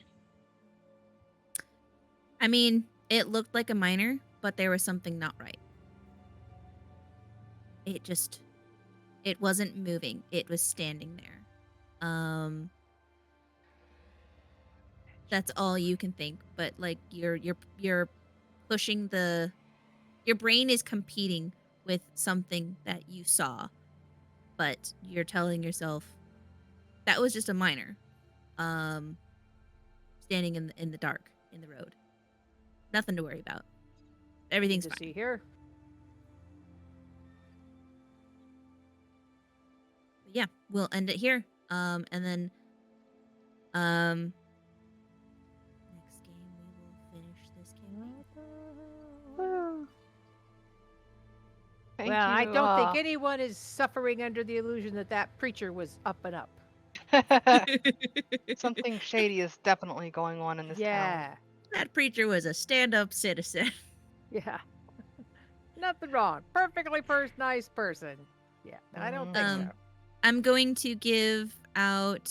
I mean, it looked like a miner, but there was something not right. It wasn't moving. It was standing there. That's all you can think, but like you're pushing your brain is competing with something that you saw, but you're telling yourself that was just a miner um standing in the dark in the road. Nothing to worry about. Good Everything's to fine. see here. But yeah, we'll end it here. And then next game we will finish this campaign. Woo. Thank Well, you. I don't think anyone is suffering under the illusion that that preacher was up and up. Something shady is definitely going on in this town. Yeah. That preacher was a stand-up citizen. Yeah. Nothing wrong. Perfectly nice person. Yeah, I don't think so. I'm going to give out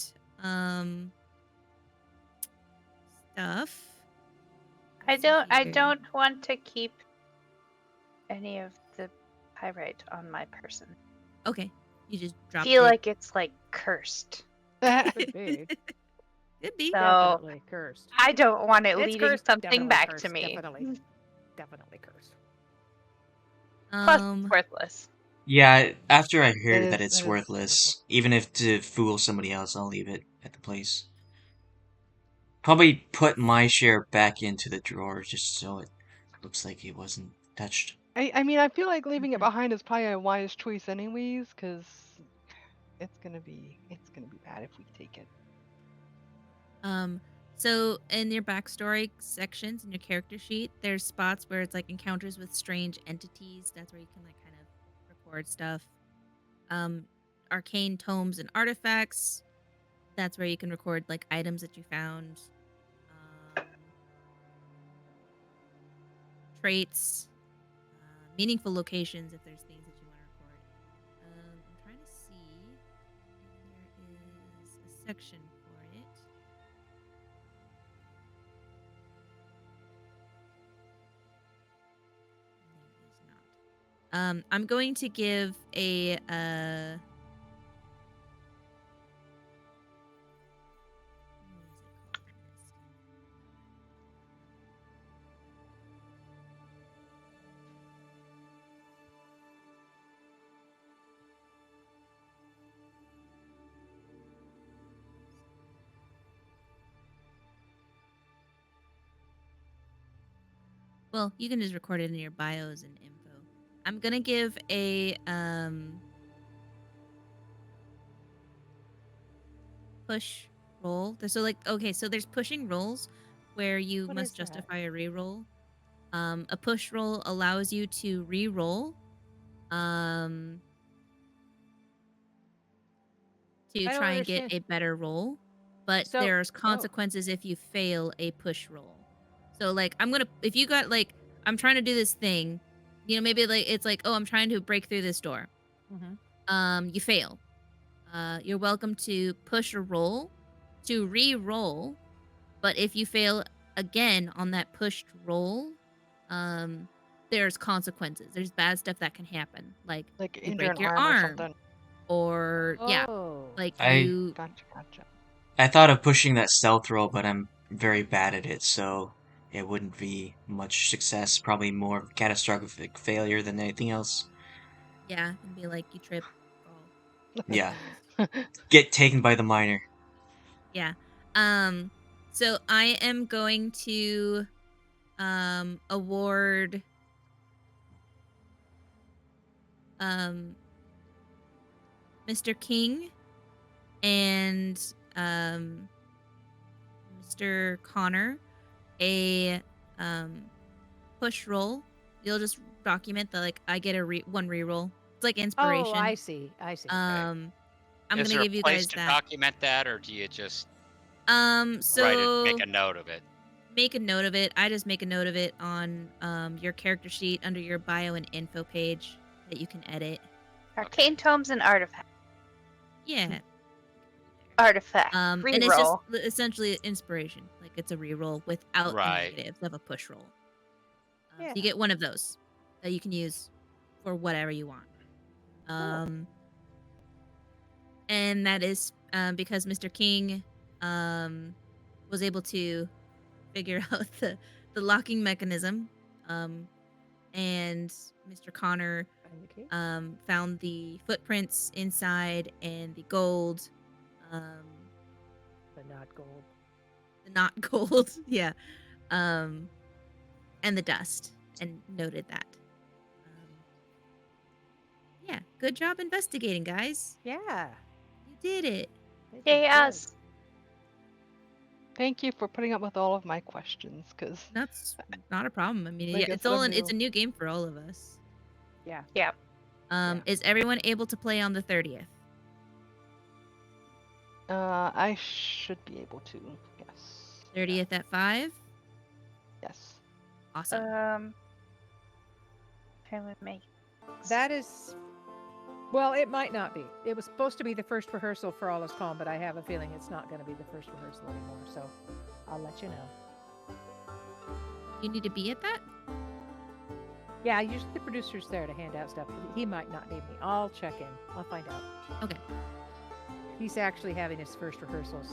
stuff. I Let's see I here. don't want to keep any of the pyrite on my person. Okay, you just I dropped feel it. like it's like cursed. Could be. Could be. So Definitely cursed. I don't want it It's leading cursed. something Definitely back cursed. to me. Definitely cursed. Plus, it's worthless. Yeah, after I hear that It it's is worthless, even if to fool somebody else, I'll leave it at the place. Probably put my share back into the drawer just so it looks like it wasn't touched. I mean, I feel like leaving it behind is probably a wise choice, anyways, because it's gonna be bad if we take it. So in your backstory sections in your character sheet, there's spots where it's like encounters with strange entities. That's where you can like kind of record stuff. Arcane tomes and artifacts. That's where you can record like items that you found. Traits, meaningful locations if there's things that you want to record. I'm trying to see if there is a section for it. There is not. I'm going to give a Well, you can just record it in your bios and info. I'm gonna give a push roll. So like okay, so there's pushing rolls where you What must is that? justify a reroll. A push roll allows you to re-roll um to I don't try and get understand. a better roll, but So, there's consequences if you fail a push roll. So like if you got like I'm trying to do this thing, maybe like it's like, oh, I'm trying to break through this door. You fail. You're welcome to push a roll to re-roll, but if you fail again on that pushed roll, there's consequences. There's bad stuff that can happen, like Like you injure break an your arm or arm, something. or yeah, oh, like I you. Gotcha. I thought of pushing that stealth roll, but I'm very bad at it, so it wouldn't be much success. Probably more catastrophic failure than anything else. Yeah, and be like you trip, fall. Yeah, get taken by the miner. Yeah. So I am going to award um Mr. King and Mr. Connor a push roll. You'll just document that like I get a one reroll. It's like oh, inspiration. I see. I see. Okay. I'm Is gonna there a give you place guys to that. document that, or do you just make So a note of it? make a note of it. I just make a note of it on your character sheet under your bio and info page that you can edit. Arcane tomes and artifact. Yeah. Artifact. And it's just Reroll. essentially inspiration. Like it's a reroll without the Right. negatives of a push roll. So Yeah. you get one of those that you can use for whatever you want. And that is because Mr. King was able to figure out the locking mechanism, and Mr. Connor Find the key. found the footprints inside and the gold, But not gold. the not gold, yeah, and the dust, and noted that. Yeah, good job investigating, guys. Yeah. You did it. They did Yay, good. us. Thank you for putting up with all of my questions, because That's not a problem. I mean, Like yeah, I said, I'm it's a new. new game for all of us. Yeah. Yeah. Yeah. Is everyone able to play on the 30th? I should be able to. Yes. 30th at 5? Yes. Awesome. Who would make That is. Well, it might not be. It was supposed to be the first rehearsal for All Is Calm, but I have a feeling it's not going to be the first rehearsal anymore. So I'll let you know. You need to be at that? Yeah, usually the producer's there to hand out stuff. He might not need me. I'll check in. I'll find out. Okay. He's actually having his first rehearsals